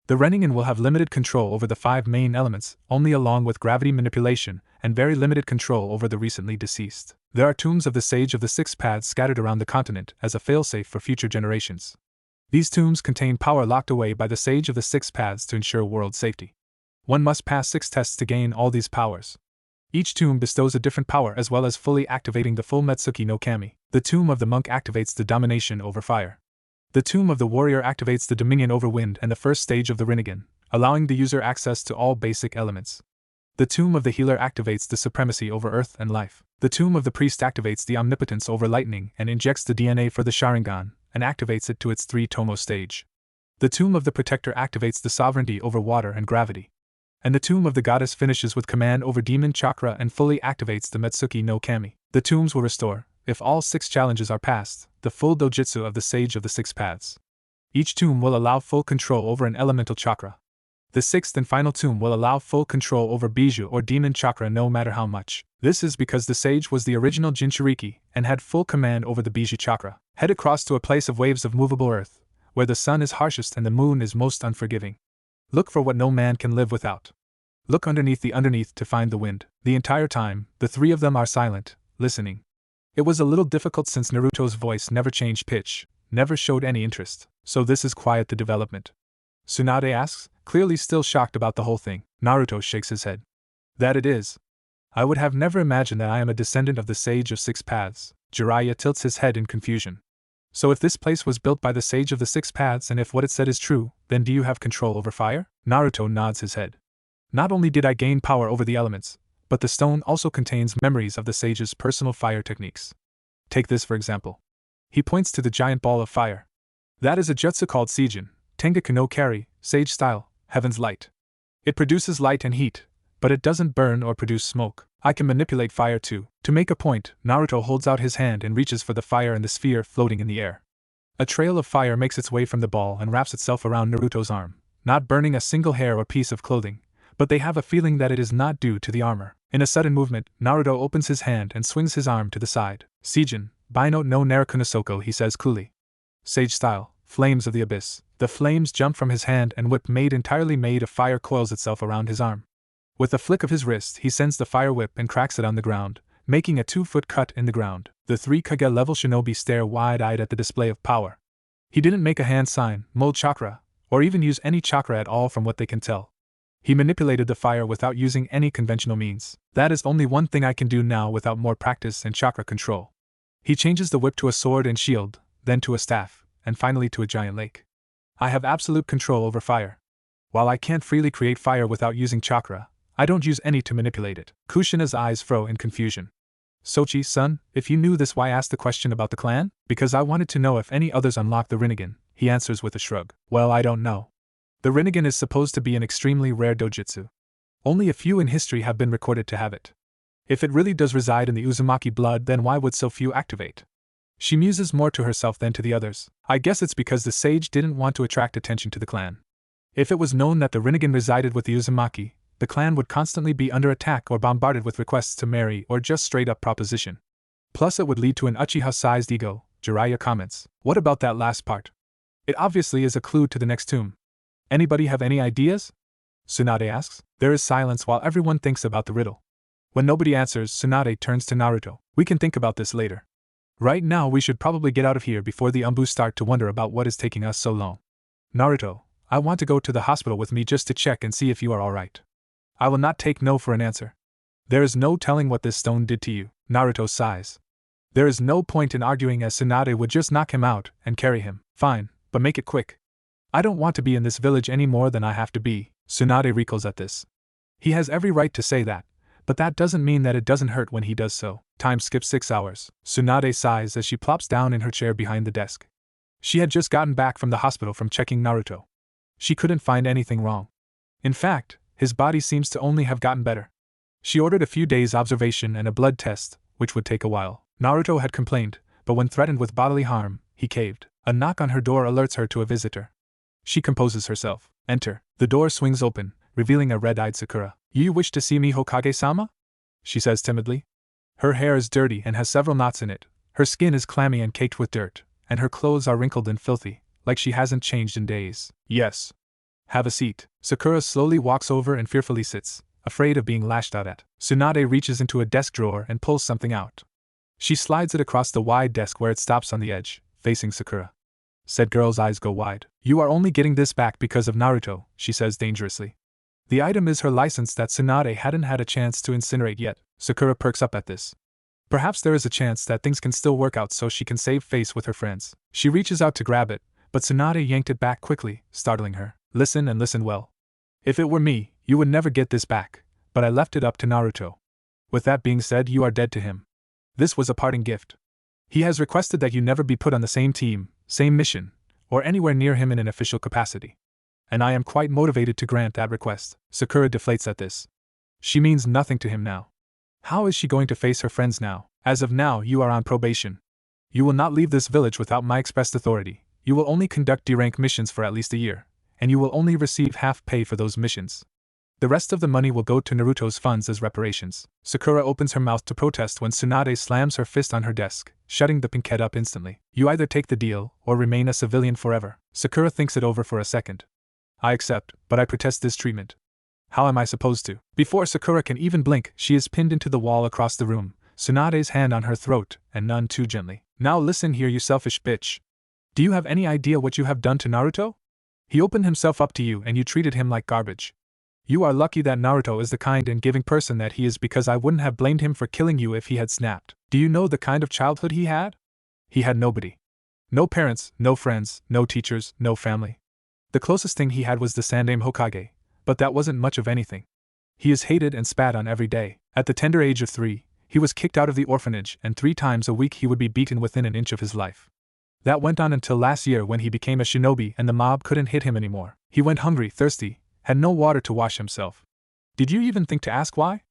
The Rinnegan will have limited control over the 5 main elements, only along with gravity manipulation, and very limited control over the recently deceased. There are tombs of the Sage of the Six Paths scattered around the continent as a failsafe for future generations. These tombs contain power locked away by the Sage of the Six Paths to ensure world safety. One must pass 6 tests to gain all these powers. Each tomb bestows a different power, as well as fully activating the full Metsuki no Kami. The tomb of the monk activates the domination over fire. The tomb of the warrior activates the dominion over wind and the first stage of the Rinnegan, allowing the user access to all basic elements. The tomb of the healer activates the supremacy over earth and life. The tomb of the priest activates the omnipotence over lightning and injects the DNA for the Sharingan, and activates it to its 3-tomo stage. The Tomb of the Protector activates the sovereignty over water and gravity. And the Tomb of the Goddess finishes with command over Demon Chakra and fully activates the Metsuki no Kami. The tombs will restore, if all 6 challenges are passed, the full dojutsu of the Sage of the 6 Paths. Each tomb will allow full control over an elemental chakra. The 6th and final tomb will allow full control over Bijou or Demon Chakra no matter how much. This is because the Sage was the original Jinchuriki and had full command over the Bijou Chakra. Head across to a place of waves of movable earth, where the sun is harshest and the moon is most unforgiving. Look for what no man can live without. Look underneath the underneath to find the wind. The entire time, the 3 of them are silent, listening. It was a little difficult since Naruto's voice never changed pitch, never showed any interest, so this is quite the development. Tsunade asks, clearly still shocked about the whole thing. Naruto shakes his head. That it is. I would have never imagined that I am a descendant of the Sage of 6 Paths. Jiraiya tilts his head in confusion. So if this place was built by the Sage of the 6 Paths and if what it said is true, then do you have control over fire? Naruto nods his head. Not only did I gain power over the elements, but the stone also contains memories of the Sage's personal fire techniques. Take this for example. He points to the giant ball of fire. That is a jutsu called Seijin, Tengaku no Kari, Sage style, Heaven's Light. It produces light and heat, but it doesn't burn or produce smoke. I can manipulate fire too. To make a point, Naruto holds out his hand and reaches for the fire in the sphere floating in the air. A trail of fire makes its way from the ball and wraps itself around Naruto's arm, not burning a single hair or piece of clothing, but they have a feeling that it is not due to the armor. In a sudden movement, Naruto opens his hand and swings his arm to the side. Seijin, Baino no Narakunosoko, he says coolly. Sage style, flames of the abyss. The flames jump from his hand and whip entirely made of fire coils itself around his arm. With a flick of his wrist, he sends the fire whip and cracks it on the ground, making a 2-foot cut in the ground. The 3 Kage-level shinobi stare wide-eyed at the display of power. He didn't make a hand sign, mold chakra, or even use any chakra at all from what they can tell. He manipulated the fire without using any conventional means. That is only one thing I can do now without more practice and chakra control. He changes the whip to a sword and shield, then to a staff, and finally to a giant lake. I have absolute control over fire. While I can't freely create fire without using chakra, I don't use any to manipulate it. Kushina's eyes froze in confusion. Sochi-san, if you knew this, why ask the question about the clan? Because I wanted to know if any others unlocked the Rinnegan, he answers with a shrug. Well, I don't know. The Rinnegan is supposed to be an extremely rare dojutsu. Only a few in history have been recorded to have it. If it really does reside in the Uzumaki blood, then why would so few activate? She muses more to herself than to the others. I guess it's because the sage didn't want to attract attention to the clan. If it was known that the Rinnegan resided with the Uzumaki, the clan would constantly be under attack or bombarded with requests to marry or just straight-up proposition. Plus it would lead to an Uchiha-sized ego, Jiraiya comments. What about that last part? It obviously is a clue to the next tomb. Anybody have any ideas? Tsunade asks. There is silence while everyone thinks about the riddle. When nobody answers, Tsunade turns to Naruto. We can think about this later. Right now we should probably get out of here before the Umbu start to wonder about what is taking us so long. Naruto, I want to go to the hospital with me just to check and see if you are alright. I will not take no for an answer. There is no telling what this stone did to you. Naruto sighs. There is no point in arguing as Tsunade would just knock him out and carry him. Fine, but make it quick. I don't want to be in this village any more than I have to be. Tsunade recoils at this. He has every right to say that, but that doesn't mean that it doesn't hurt when he does so. Time skips 6 hours. Tsunade sighs as she plops down in her chair behind the desk. She had just gotten back from the hospital from checking Naruto. She couldn't find anything wrong. In fact, his body seems to only have gotten better. She ordered a few days' observation and a blood test, which would take a while. Naruto had complained, but when threatened with bodily harm, he caved. A knock on her door alerts her to a visitor. She composes herself. Enter. The door swings open, revealing a red-eyed Sakura. You wish to see me, Hokage-sama? She says timidly. Her hair is dirty and has several knots in it, her skin is clammy and caked with dirt, and her clothes are wrinkled and filthy, like she hasn't changed in days. Yes. Have a seat. Sakura slowly walks over and fearfully sits, afraid of being lashed out at. Tsunade reaches into a desk drawer and pulls something out. She slides it across the wide desk where it stops on the edge, facing Sakura. Said girl's eyes go wide. You are only getting this back because of Naruto, she says dangerously. The item is her license that Tsunade hadn't had a chance to incinerate yet. Sakura perks up at this. Perhaps there is a chance that things can still work out so she can save face with her friends. She reaches out to grab it, but Tsunade yanked it back quickly, startling her. Listen and listen well. If it were me, you would never get this back, but I left it up to Naruto. With that being said, you are dead to him. This was a parting gift. He has requested that you never be put on the same team, same mission, or anywhere near him in an official capacity. And I am quite motivated to grant that request. Sakura deflates at this. She means nothing to him now. How is she going to face her friends now? As of now, you are on probation. You will not leave this village without my expressed authority. You will only conduct D-rank missions for at least a year, and you will only receive half pay for those missions. The rest of the money will go to Naruto's funds as reparations. Sakura opens her mouth to protest when Tsunade slams her fist on her desk, shutting the pinkhead up instantly. You either take the deal, or remain a civilian forever. Sakura thinks it over for a second. I accept, but I protest this treatment. How am I supposed to? Before Sakura can even blink, she is pinned into the wall across the room, Tsunade's hand on her throat, and none too gently. Now listen here, you selfish bitch. Do you have any idea what you have done to Naruto? He opened himself up to you and you treated him like garbage. You are lucky that Naruto is the kind and giving person that he is, because I wouldn't have blamed him for killing you if he had snapped. Do you know the kind of childhood he had? He had nobody. No parents, no friends, no teachers, no family. The closest thing he had was the Sandaime Hokage, but that wasn't much of anything. He is hated and spat on every day. At the tender age of 3, he was kicked out of the orphanage, and 3 times a week he would be beaten within an inch of his life. That went on until last year, when he became a shinobi and the mob couldn't hit him anymore. He went hungry, thirsty, had no water to wash himself. Did you even think to ask why?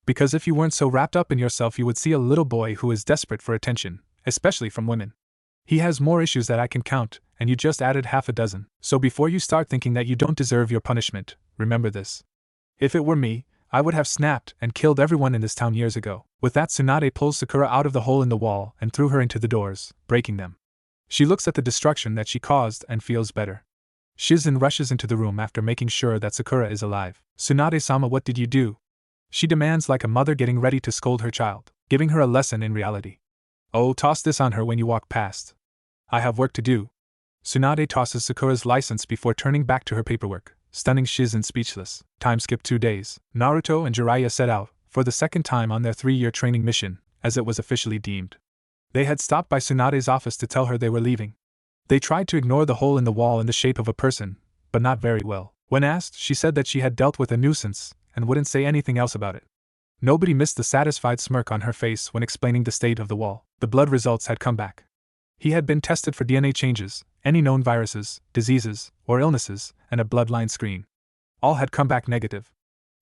Because if you weren't so wrapped up in yourself, you would see a little boy who is desperate for attention, especially from women. He has more issues that I can count, and you just added half a dozen. So before you start thinking that you don't deserve your punishment, remember this. If it were me, I would have snapped and killed everyone in this town years ago. With that, Tsunade pulls Sakura out of the hole in the wall and threw her into the doors, breaking them. She looks at the destruction that she caused and feels better. Shizen rushes into the room after making sure that Sakura is alive. Tsunade-sama, what did you do? She demands, like a mother getting ready to scold her child, giving her a lesson in reality. Oh, toss this on her when you walk past. I have work to do. Tsunade tosses Sakura's license before turning back to her paperwork, stunning Shizen speechless. Time skip 2 days. Naruto and Jiraiya set out, for the second time, on their 3-year training mission, as it was officially deemed. They had stopped by Tsunade's office to tell her they were leaving. They tried to ignore the hole in the wall in the shape of a person, but not very well. When asked, she said that she had dealt with a nuisance, and wouldn't say anything else about it. Nobody missed the satisfied smirk on her face when explaining the state of the wall. The blood results had come back. He had been tested for DNA changes, any known viruses, diseases, or illnesses, and a bloodline screen. All had come back negative.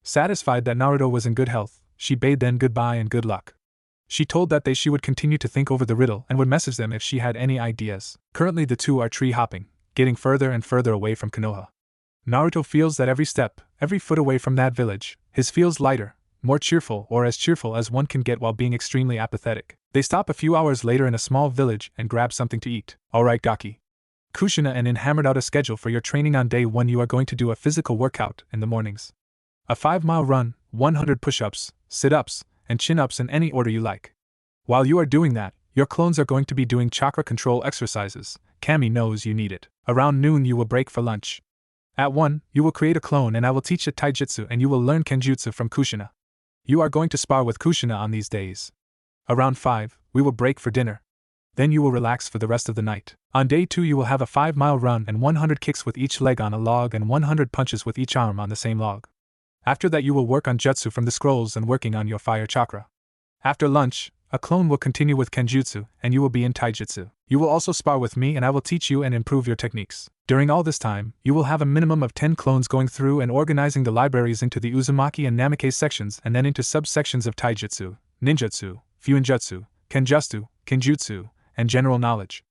Satisfied that Naruto was in good health, she bade them goodbye and good luck. She told that she would continue to think over the riddle and would message them if she had any ideas. Currently the two are tree hopping, getting further and further away from Konoha. Naruto feels that every step, every foot away from that village, his feels lighter, more cheerful, or as cheerful as one can get while being extremely apathetic. They stop a few hours later in a small village and grab something to eat. Alright Gaki. Kushina and In hammered out a schedule for your training. On day 1 you are going to do a physical workout in the mornings. A 5-mile run, 100 push-ups, sit-ups, and chin-ups in any order you like. While you are doing that, your clones are going to be doing chakra control exercises. Kami knows you need it. Around noon you will break for lunch. At 1, you will create a clone and I will teach it taijutsu and you will learn kenjutsu from Kushina. You are going to spar with Kushina on these days. Around 5, we will break for dinner. Then you will relax for the rest of the night. On day 2 you will have a 5-mile run and 100 kicks with each leg on a log and 100 punches with each arm on the same log. After that you will work on jutsu from the scrolls and working on your fire chakra. After lunch, a clone will continue with kenjutsu and you will be in taijutsu. You will also spar with me and I will teach you and improve your techniques. During all this time, you will have a minimum of 10 clones going through and organizing the libraries into the Uzumaki and Namikaze sections and then into subsections of taijutsu, ninjutsu, fuinjutsu, kenjutsu, and general knowledge.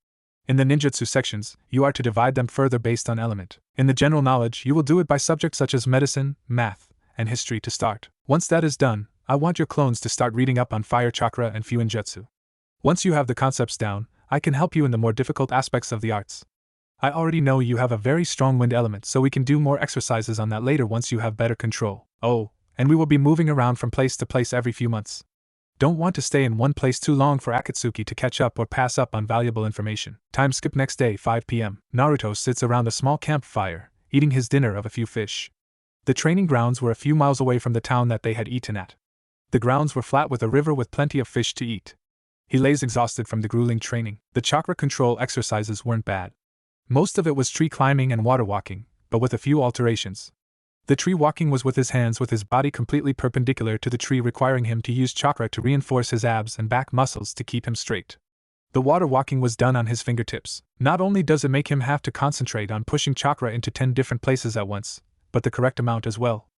In the ninjutsu sections, you are to divide them further based on element. In the general knowledge, you will do it by subjects such as medicine, math, and history to start. Once that is done, I want your clones to start reading up on fire chakra and fuinjutsu. Once you have the concepts down, I can help you in the more difficult aspects of the arts. I already know you have a very strong wind element, so we can do more exercises on that later once you have better control. Oh, and we will be moving around from place to place every few months. Don't want to stay in one place too long for Akatsuki to catch up or pass up on valuable information. Time skip next day 5 p.m. Naruto sits around a small campfire, eating his dinner of a few fish. The training grounds were a few miles away from the town that they had eaten at. The grounds were flat with a river with plenty of fish to eat. He lays exhausted from the grueling training. The chakra control exercises weren't bad. Most of it was tree climbing and water walking, but with a few alterations. The tree walking was with his hands, with his body completely perpendicular to the tree, requiring him to use chakra to reinforce his abs and back muscles to keep him straight. The water walking was done on his fingertips. Not only does it make him have to concentrate on pushing chakra into 10 different places at once, but the correct amount as well.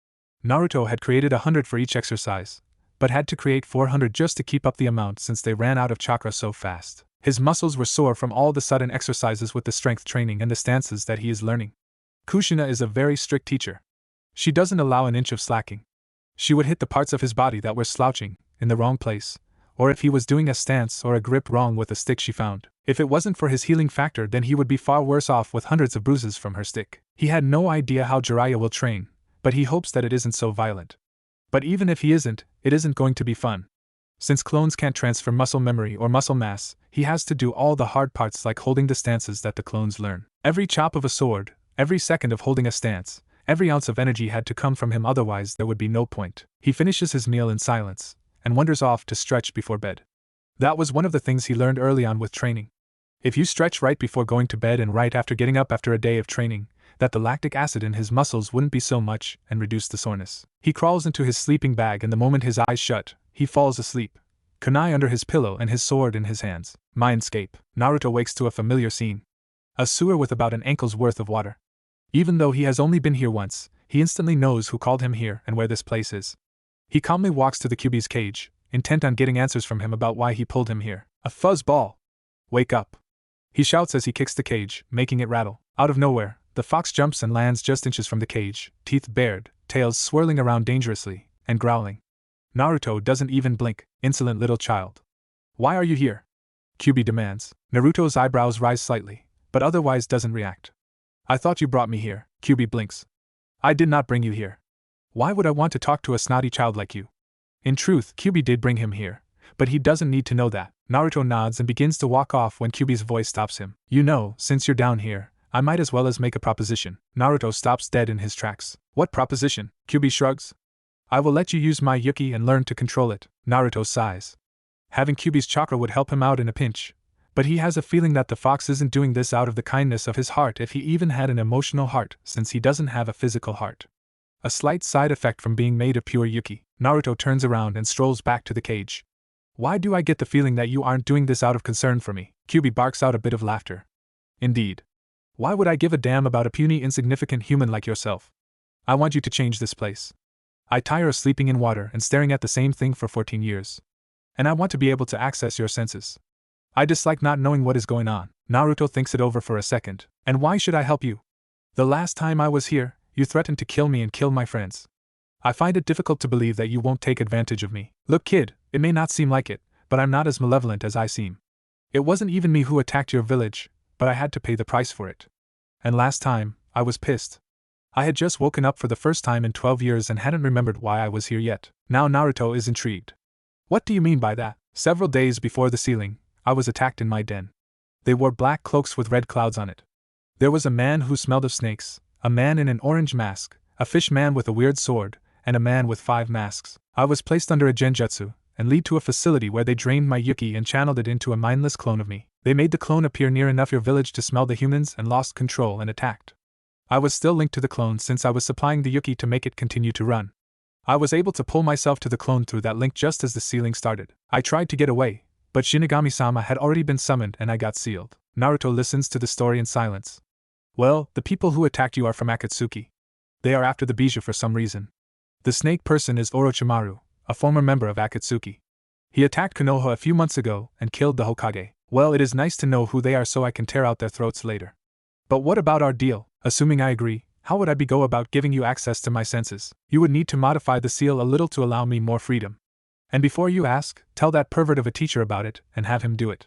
Naruto had created 100 for each exercise, but had to create 400 just to keep up the amount since they ran out of chakra so fast. His muscles were sore from all the sudden exercises with the strength training and the stances that he is learning. Kushina is a very strict teacher. She doesn't allow an inch of slacking. She would hit the parts of his body that were slouching, in the wrong place, or if he was doing a stance or a grip wrong with a stick she found. If it wasn't for his healing factor, then he would be far worse off with hundreds of bruises from her stick. He had no idea how Jiraiya will train, but he hopes that it isn't so violent. But even if he isn't, it isn't going to be fun. Since clones can't transfer muscle memory or muscle mass, he has to do all the hard parts like holding the stances that the clones learn. Every chop of a sword, every second of holding a stance, every ounce of energy had to come from him, otherwise there would be no point. He finishes his meal in silence, and wanders off to stretch before bed. That was one of the things he learned early on with training. If you stretch right before going to bed and right after getting up after a day of training, that the lactic acid in his muscles wouldn't be so much and reduce the soreness. He crawls into his sleeping bag, and the moment his eyes shut, he falls asleep, kunai under his pillow and his sword in his hands. Mindscape. Naruto wakes to a familiar scene. A sewer with about an ankle's worth of water. Even though he has only been here once, he instantly knows who called him here and where this place is. He calmly walks to the Kyuubi's cage, intent on getting answers from him about why he pulled him here. A fuzzball! Wake up! He shouts as he kicks the cage, making it rattle. Out of nowhere, the fox jumps and lands just inches from the cage, teeth bared, tails swirling around dangerously, and growling. Naruto doesn't even blink. Insolent little child. Why are you here? Kyuubi demands. Naruto's eyebrows rise slightly, but otherwise doesn't react. I thought you brought me here. Kyuubi blinks. I did not bring you here. Why would I want to talk to a snotty child like you? In truth, Kyuubi did bring him here, but he doesn't need to know that. Naruto nods and begins to walk off when Kyuubi's voice stops him. You know, since you're down here, I might as well make a proposition. Naruto stops dead in his tracks. What proposition? Kyuubi shrugs. I will let you use my Yuki and learn to control it. Naruto sighs. Having Kyuubi's chakra would help him out in a pinch, but he has a feeling that the fox isn't doing this out of the kindness of his heart if he even had an emotional heart, since he doesn't have a physical heart. A slight side effect from being made of pure Yuki. Naruto turns around and strolls back to the cage. Why do I get the feeling that you aren't doing this out of concern for me? Kyuubi barks out a bit of laughter. Indeed. Why would I give a damn about a puny, insignificant human like yourself? I want you to change this place. I tire of sleeping in water and staring at the same thing for 14 years. And I want to be able to access your senses. I dislike not knowing what is going on. Naruto thinks it over for a second. And why should I help you? The last time I was here, you threatened to kill me and kill my friends. I find it difficult to believe that you won't take advantage of me. Look, kid, it may not seem like it, but I'm not as malevolent as I seem. It wasn't even me who attacked your village, but I had to pay the price for it. And last time, I was pissed. I had just woken up for the first time in 12 years and hadn't remembered why I was here yet. Now Naruto is intrigued. What do you mean by that? Several days before the sealing, I was attacked in my den. They wore black cloaks with red clouds on it. There was a man who smelled of snakes, a man in an orange mask, a fish man with a weird sword, and a man with 5 masks. I was placed under a genjutsu, and lead to a facility where they drained my Yuki and channeled it into a mindless clone of me. They made the clone appear near enough your village to smell the humans and lost control and attacked. I was still linked to the clone since I was supplying the Yuki to make it continue to run. I was able to pull myself to the clone through that link just as the sealing started. I tried to get away, but Shinigami-sama had already been summoned and I got sealed. Naruto listens to the story in silence. Well, the people who attacked you are from Akatsuki. They are after the Bijou for some reason. The snake person is Orochimaru, a former member of Akatsuki. He attacked Konoha a few months ago and killed the Hokage. Well, it is nice to know who they are so I can tear out their throats later. But what about our deal? Assuming I agree, how would I go about giving you access to my senses? You would need to modify the seal a little to allow me more freedom. And before you ask, tell that pervert of a teacher about it and have him do it.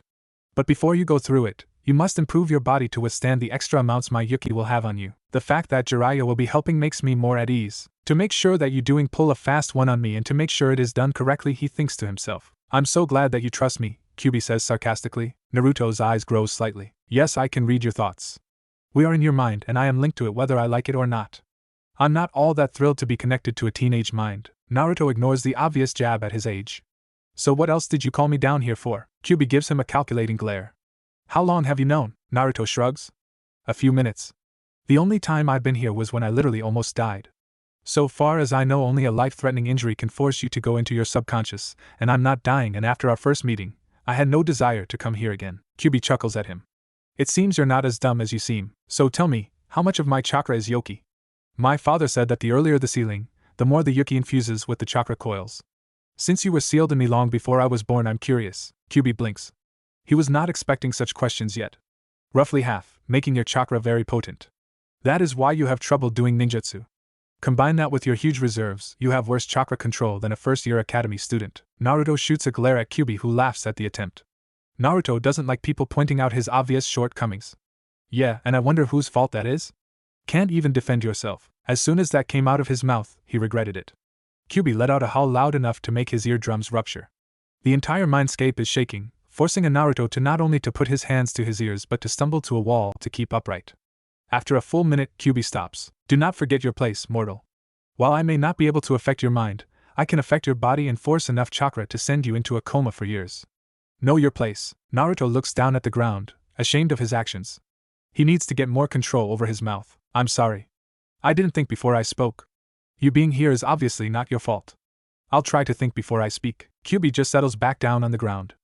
But before you go through it, you must improve your body to withstand the extra amounts my Yuki will have on you. The fact that Jiraiya will be helping makes me more at ease. To make sure that you doing pull a fast one on me and to make sure it is done correctly, he thinks to himself. I'm so glad that you trust me, Kyuubi says sarcastically. Naruto's eyes grow slightly. Yes, I can read your thoughts. We are in your mind and I am linked to it whether I like it or not. I'm not all that thrilled to be connected to a teenage mind. Naruto ignores the obvious jab at his age. So what else did you call me down here for? Kyuubi gives him a calculating glare. How long have you known? Naruto shrugs. A few minutes. The only time I've been here was when I literally almost died. So far as I know, only a life-threatening injury can force you to go into your subconscious, and I'm not dying, and after our first meeting, I had no desire to come here again. Kyubi chuckles at him. It seems you're not as dumb as you seem, so tell me, how much of my chakra is yoki? My father said that the earlier the sealing, the more the yoki infuses with the chakra coils. Since you were sealed in me long before I was born, I'm curious. Kyubi blinks. He was not expecting such questions yet. Roughly half, making your chakra very potent. That is why you have trouble doing ninjutsu. Combine that with your huge reserves, you have worse chakra control than a first-year academy student. Naruto shoots a glare at Kyubi, who laughs at the attempt. Naruto doesn't like people pointing out his obvious shortcomings. Yeah, and I wonder whose fault that is? Can't even defend yourself. As soon as that came out of his mouth, he regretted it. Kyubi let out a howl loud enough to make his eardrums rupture. The entire mindscape is shaking, forcing a Naruto to not only to put his hands to his ears but to stumble to a wall to keep upright. After a full minute, Kyubi stops. Do not forget your place, mortal. While I may not be able to affect your mind, I can affect your body and force enough chakra to send you into a coma for years. Know your place. Naruto looks down at the ground, ashamed of his actions. He needs to get more control over his mouth. I'm sorry. I didn't think before I spoke. You being here is obviously not your fault. I'll try to think before I speak. Kyubi just settles back down on the ground.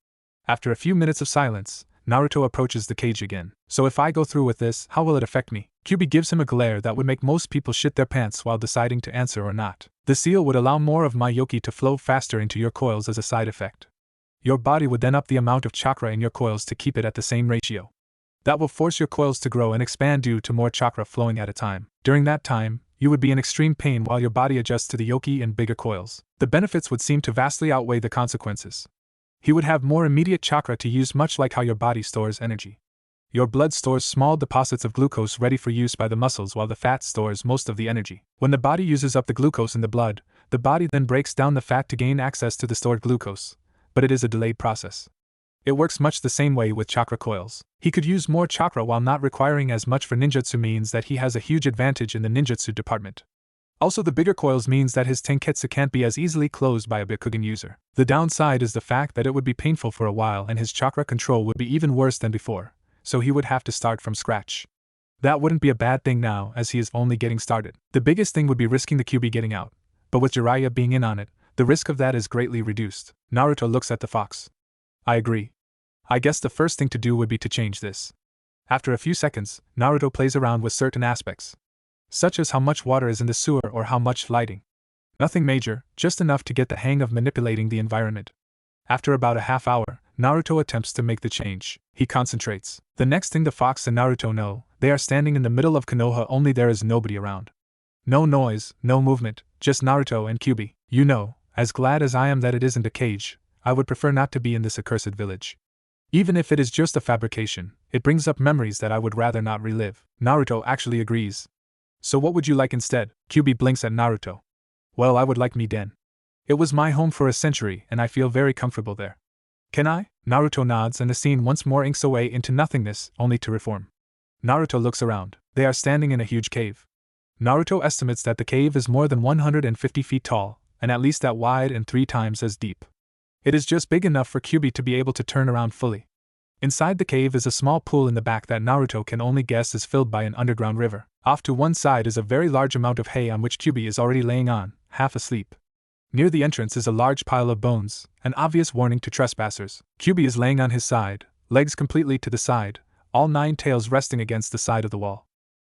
After a few minutes of silence, Naruto approaches the cage again. So if I go through with this, how will it affect me? Kyubi gives him a glare that would make most people shit their pants while deciding to answer or not. The seal would allow more of my yoki to flow faster into your coils as a side effect. Your body would then up the amount of chakra in your coils to keep it at the same ratio. That will force your coils to grow and expand due to more chakra flowing at a time. During that time, you would be in extreme pain while your body adjusts to the yoki and bigger coils. The benefits would seem to vastly outweigh the consequences. He would have more immediate chakra to use, much like how your body stores energy. Your blood stores small deposits of glucose ready for use by the muscles, while the fat stores most of the energy. When the body uses up the glucose in the blood, the body then breaks down the fat to gain access to the stored glucose, but it is a delayed process. It works much the same way with chakra coils. He could use more chakra while not requiring as much for ninjutsu, means that he has a huge advantage in the ninjutsu department. Also, the bigger coils means that his tenketsu can't be as easily closed by a Byakugan user. The downside is the fact that it would be painful for a while and his chakra control would be even worse than before, so he would have to start from scratch. That wouldn't be a bad thing now, as he is only getting started. The biggest thing would be risking the Kyubi getting out, but with Jiraiya being in on it, the risk of that is greatly reduced. Naruto looks at the fox. I agree. I guess the first thing to do would be to change this. After a few seconds, Naruto plays around with certain aspects, such as how much water is in the sewer or how much lighting. Nothing major, just enough to get the hang of manipulating the environment. After about a half hour, Naruto attempts to make the change. He concentrates. The next thing the fox and Naruto know, they are standing in the middle of Konoha, only there is nobody around. No noise, no movement, just Naruto and Kyubi. You know, as glad as I am that it isn't a cage, I would prefer not to be in this accursed village. Even if it is just a fabrication, it brings up memories that I would rather not relive. Naruto actually agrees. So what would you like instead? Kyubi blinks at Naruto. Well, I would like Miden. It was my home for a century and I feel very comfortable there. Can I? Naruto nods and the scene once more inks away into nothingness, only to reform. Naruto looks around. They are standing in a huge cave. Naruto estimates that the cave is more than 150 feet tall, and at least that wide and 3 times as deep. It is just big enough for Kyubi to be able to turn around fully. Inside the cave is a small pool in the back that Naruto can only guess is filled by an underground river. Off to one side is a very large amount of hay on which Kyubi is already laying on, half asleep. Near the entrance is a large pile of bones, an obvious warning to trespassers. Kyubi is laying on his side, legs completely to the side, all 9 tails resting against the side of the wall.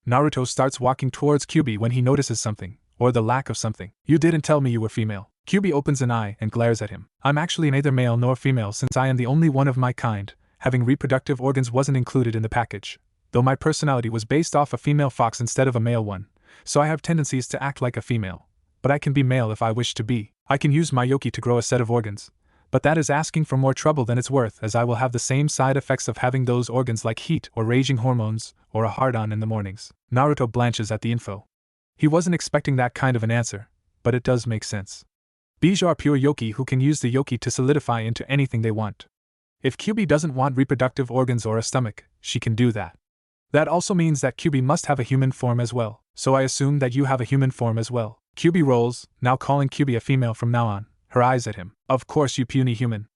Naruto starts walking towards Kyubi when he notices something, or the lack of something. You didn't tell me you were female. Kyubi opens an eye and glares at him. I'm actually neither male nor female, since I am the only one of my kind. Having reproductive organs wasn't included in the package, though my personality was based off a female fox instead of a male one, so I have tendencies to act like a female. But I can be male if I wish to be. I can use my yoki to grow a set of organs, but that is asking for more trouble than it's worth, as I will have the same side effects of having those organs like heat or raging hormones, or a hard-on in the mornings. Naruto blanches at the info. He wasn't expecting that kind of an answer, but it does make sense. Bees are pure yoki who can use the yoki to solidify into anything they want. If Kyubi doesn't want reproductive organs or a stomach, she can do that. That also means that Kyubi must have a human form as well, so I assume that you have a human form as well. Kyubi rolls, now calling Kyubi a female from now on, her eyes at him. Of course, you puny human.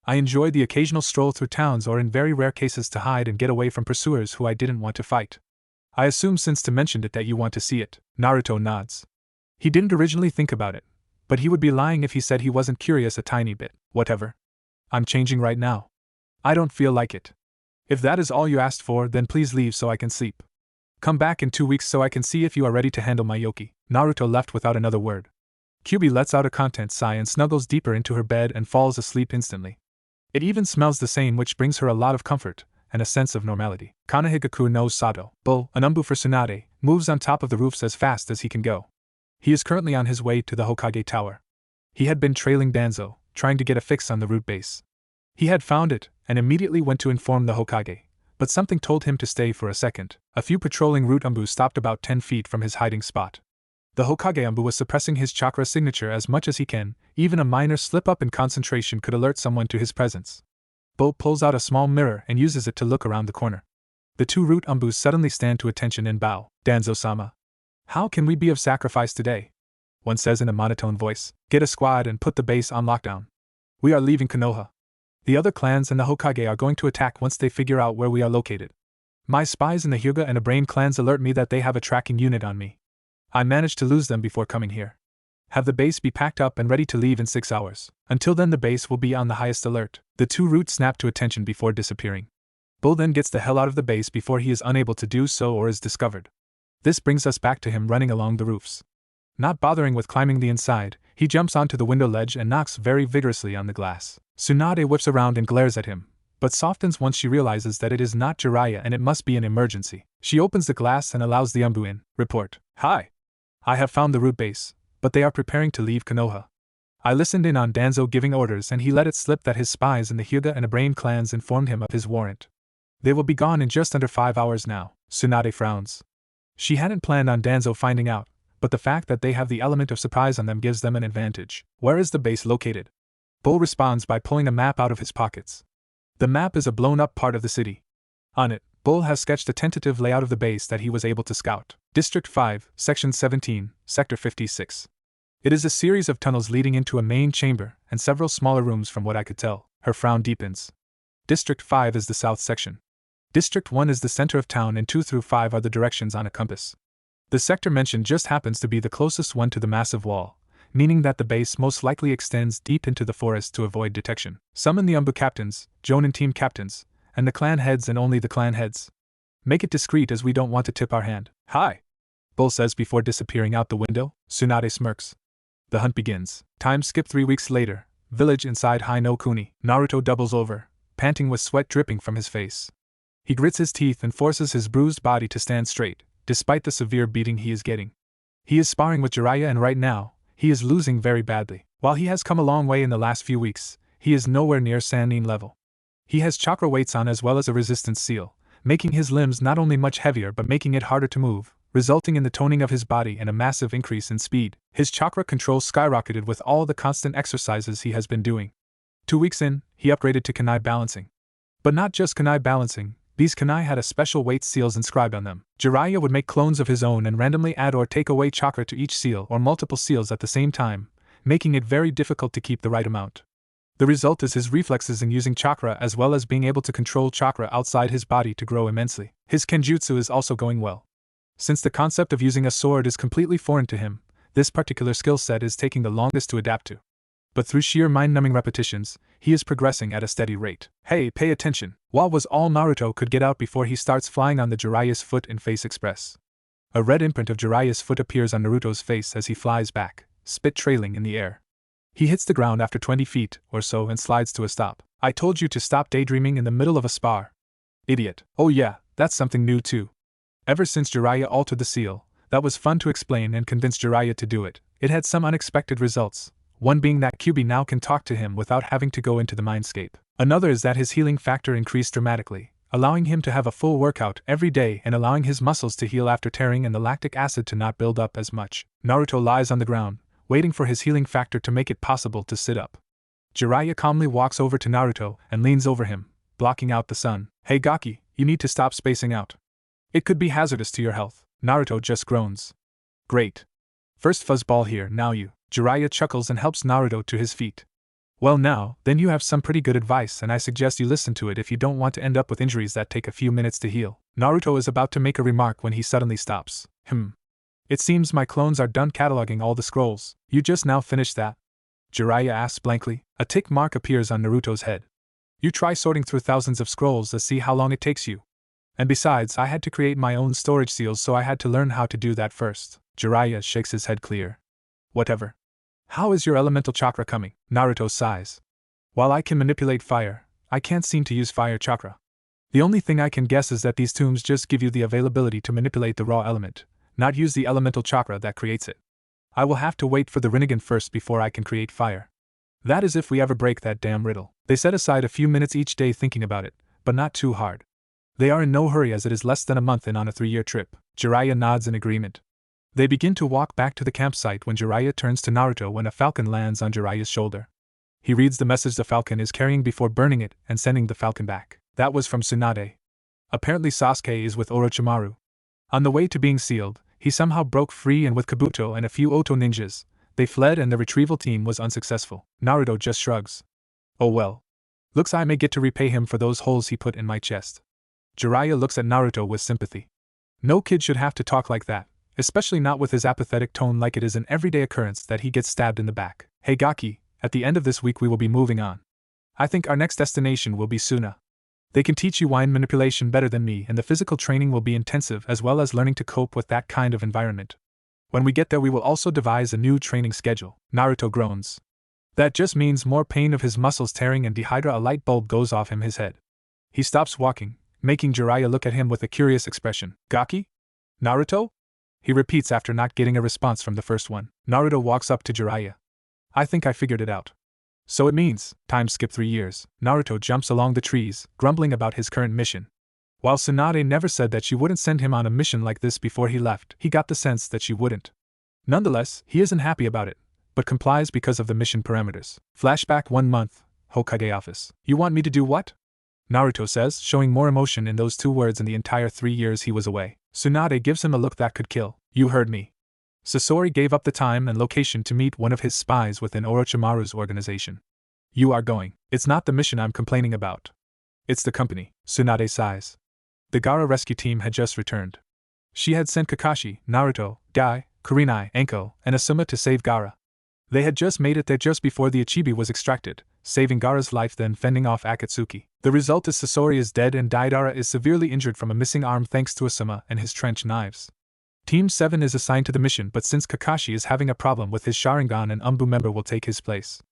I enjoyed the occasional stroll through towns or in very rare cases to hide and get away from pursuers who I didn't want to fight. I assume since you mentioned it that you want to see it. Naruto nods. He didn't originally think about it, but he would be lying if he said he wasn't curious a tiny bit. Whatever. I'm changing right now. I don't feel like it. If that is all you asked for, then please leave so I can sleep. Come back in 2 weeks so I can see if you are ready to handle my yoki. Naruto left without another word. Kyubi lets out a content sigh and snuggles deeper into her bed and falls asleep instantly. It even smells the same, which brings her a lot of comfort and a sense of normality. Kanahigaku no Sato, Bull, an umbu for Tsunade, moves on top of the roofs as fast as he can go. He is currently on his way to the Hokage Tower. He had been trailing Danzo, trying to get a fix on the root base. He had found it, and immediately went to inform the Hokage, but something told him to stay for a second. A few patrolling root umbu stopped about 10 feet from his hiding spot. The Hokage umbu was suppressing his chakra signature as much as he can. Even a minor slip-up in concentration could alert someone to his presence. Bo pulls out a small mirror and uses it to look around the corner. The 2 root umbus suddenly stand to attention and bow. Danzo-sama. How can we be of sacrifice today? One says in a monotone voice. Get a squad and put the base on lockdown. We are leaving Konoha. The other clans and the Hokage are going to attack once they figure out where we are located. My spies in the Hyuga and Abrain clans alert me that they have a tracking unit on me. I managed to lose them before coming here. Have the base be packed up and ready to leave in 6 hours. Until then the base will be on the highest alert. The 2 roots snap to attention before disappearing. Bull then gets the hell out of the base before he is unable to do so or is discovered. This brings us back to him running along the roofs. Not bothering with climbing the inside, he jumps onto the window ledge and knocks very vigorously on the glass. Tsunade whips around and glares at him, but softens once she realizes that it is not Jiraiya and it must be an emergency. She opens the glass and allows the umbu in. Report. Hi. I have found the root base, but they are preparing to leave Konoha. I listened in on Danzo giving orders and he let it slip that his spies in the Hyuga and Abrain clans informed him of his warrant. They will be gone in just under 5 hours now. Tsunade frowns. She hadn't planned on Danzo finding out, but the fact that they have the element of surprise on them gives them an advantage. Where is the base located? Bull responds by pulling a map out of his pockets. The map is a blown-up part of the city. On it, Bull has sketched a tentative layout of the base that he was able to scout. District 5, Section 17, Sector 56. It is a series of tunnels leading into a main chamber and several smaller rooms from what I could tell. Her frown deepens. District 5 is the south section. District 1 is the center of town and 2 through 5 are the directions on a compass. The sector mentioned just happens to be the closest one to the massive wall, meaning that the base most likely extends deep into the forest to avoid detection. Summon the umbu captains, Jonin team captains, and the clan heads and only the clan heads. Make it discreet as we don't want to tip our hand. Hi! Bull says before disappearing out the window. Tsunade smirks. The hunt begins. Time skip 3 weeks later. Village inside Hai no Kuni. Naruto doubles over, panting with sweat dripping from his face. He grits his teeth and forces his bruised body to stand straight, despite the severe beating he is getting. He is sparring with Jiraiya and right now, he is losing very badly. While he has come a long way in the last few weeks, he is nowhere near Sannin level. He has chakra weights on as well as a resistance seal, making his limbs not only much heavier but making it harder to move, resulting in the toning of his body and a massive increase in speed. His chakra control skyrocketed with all the constant exercises he has been doing. 2 weeks in, he upgraded to kunai balancing. But not just kunai balancing, these kunai had a special weight seals inscribed on them. Jiraiya would make clones of his own and randomly add or take away chakra to each seal or multiple seals at the same time, making it very difficult to keep the right amount. The result is his reflexes in using chakra as well as being able to control chakra outside his body to grow immensely. His kenjutsu is also going well. Since the concept of using a sword is completely foreign to him, this particular skill set is taking the longest to adapt to. But through sheer mind-numbing repetitions, he is progressing at a steady rate. Hey, pay attention! What was all Naruto could get out before he starts flying on the Jiraiya's foot in Face Express. A red imprint of Jiraiya's foot appears on Naruto's face as he flies back, spit trailing in the air. He hits the ground after 20 feet or so and slides to a stop. I told you to stop daydreaming in the middle of a spar. Idiot. Oh yeah, that's something new too. Ever since Jiraiya altered the seal, that was fun to explain and convince Jiraiya to do it. It had some unexpected results. One being that Kyubi now can talk to him without having to go into the mindscape. Another is that his healing factor increased dramatically, allowing him to have a full workout every day and allowing his muscles to heal after tearing and the lactic acid to not build up as much. Naruto lies on the ground, waiting for his healing factor to make it possible to sit up. Jiraiya calmly walks over to Naruto and leans over him, blocking out the sun. Hey Gaki, you need to stop spacing out. It could be hazardous to your health. Naruto just groans. Great. First fuzzball here, now you. Jiraiya chuckles and helps Naruto to his feet. Well now, then you have some pretty good advice and I suggest you listen to it if you don't want to end up with injuries that take a few minutes to heal. Naruto is about to make a remark when he suddenly stops. It seems my clones are done cataloging all the scrolls. You just now finished that? Jiraiya asks blankly. A tick mark appears on Naruto's head. You try sorting through thousands of scrolls to see how long it takes you. And besides, I had to create my own storage seals, so I had to learn how to do that first. Jiraiya shakes his head clear. Whatever. How is your elemental chakra coming? Naruto sighs. While I can manipulate fire, I can't seem to use fire chakra. The only thing I can guess is that these tombs just give you the availability to manipulate the raw element, not use the elemental chakra that creates it. I will have to wait for the Rinnegan first before I can create fire. That is if we ever break that damn riddle. They set aside a few minutes each day thinking about it, but not too hard. They are in no hurry as it is less than a month in on a 3-year trip. Jiraiya nods in agreement. They begin to walk back to the campsite when Jiraiya turns to Naruto when a falcon lands on Jiraiya's shoulder. He reads the message the falcon is carrying before burning it and sending the falcon back. That was from Tsunade. Apparently Sasuke is with Orochimaru. On the way to being sealed, he somehow broke free, and with Kabuto and a few Oto ninjas, they fled and the retrieval team was unsuccessful. Naruto just shrugs. Oh well. Looks I may get to repay him for those holes he put in my chest. Jiraiya looks at Naruto with sympathy. No kid should have to talk like that, especially not with his apathetic tone, like it is an everyday occurrence that he gets stabbed in the back. Hey Gaki, at the end of this week we will be moving on. I think our next destination will be Suna. They can teach you wine manipulation better than me, and the physical training will be intensive as well as learning to cope with that kind of environment. When we get there we will also devise a new training schedule. Naruto groans. That just means more pain of his muscles tearing, and Dehydra, a light bulb goes off in his head. He stops walking, making Jiraiya look at him with a curious expression. Gaki? Naruto? He repeats after not getting a response from the first one. Naruto walks up to Jiraiya. I think I figured it out. So it means, time skip 3 years. Naruto jumps along the trees, grumbling about his current mission. While Tsunade never said that she wouldn't send him on a mission like this before he left, he got the sense that she wouldn't. Nonetheless, he isn't happy about it, but complies because of the mission parameters. Flashback 1 month, Hokage office. You want me to do what? Naruto says, showing more emotion in those 2 words in the entire 3 years he was away. Tsunade gives him a look that could kill. You heard me. Sasori gave up the time and location to meet one of his spies within Orochimaru's organization. You are going. It's not the mission I'm complaining about. It's the company. Tsunade sighs. The Gaara rescue team had just returned. She had sent Kakashi, Naruto, Guy, Kurenai, Anko, and Asuma to save Gaara. They had just made it there just before the Ichibi was extracted, saving Gaara's life, then fending off Akatsuki. The result is Sasori is dead and Deidara is severely injured from a missing arm thanks to Asuma and his trench knives. Team 7 is assigned to the mission, but since Kakashi is having a problem with his Sharingan, an Umbu member will take his place.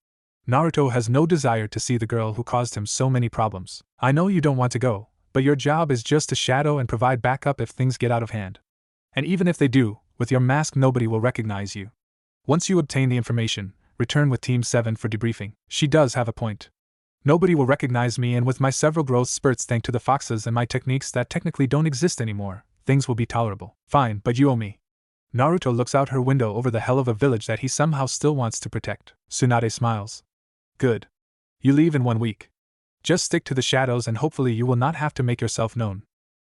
Naruto has no desire to see the girl who caused him so many problems. I know you don't want to go, but your job is just to shadow and provide backup if things get out of hand. And even if they do, with your mask nobody will recognize you. Once you obtain the information, return with Team 7 for debriefing. She does have a point. Nobody will recognize me, and with my several growth spurts thanks to the foxes and my techniques that technically don't exist anymore, things will be tolerable. Fine, but you owe me. Naruto looks out her window over the hell of a village that he somehow still wants to protect. Tsunade smiles. Good. You leave in 1 week. Just stick to the shadows and hopefully you will not have to make yourself known.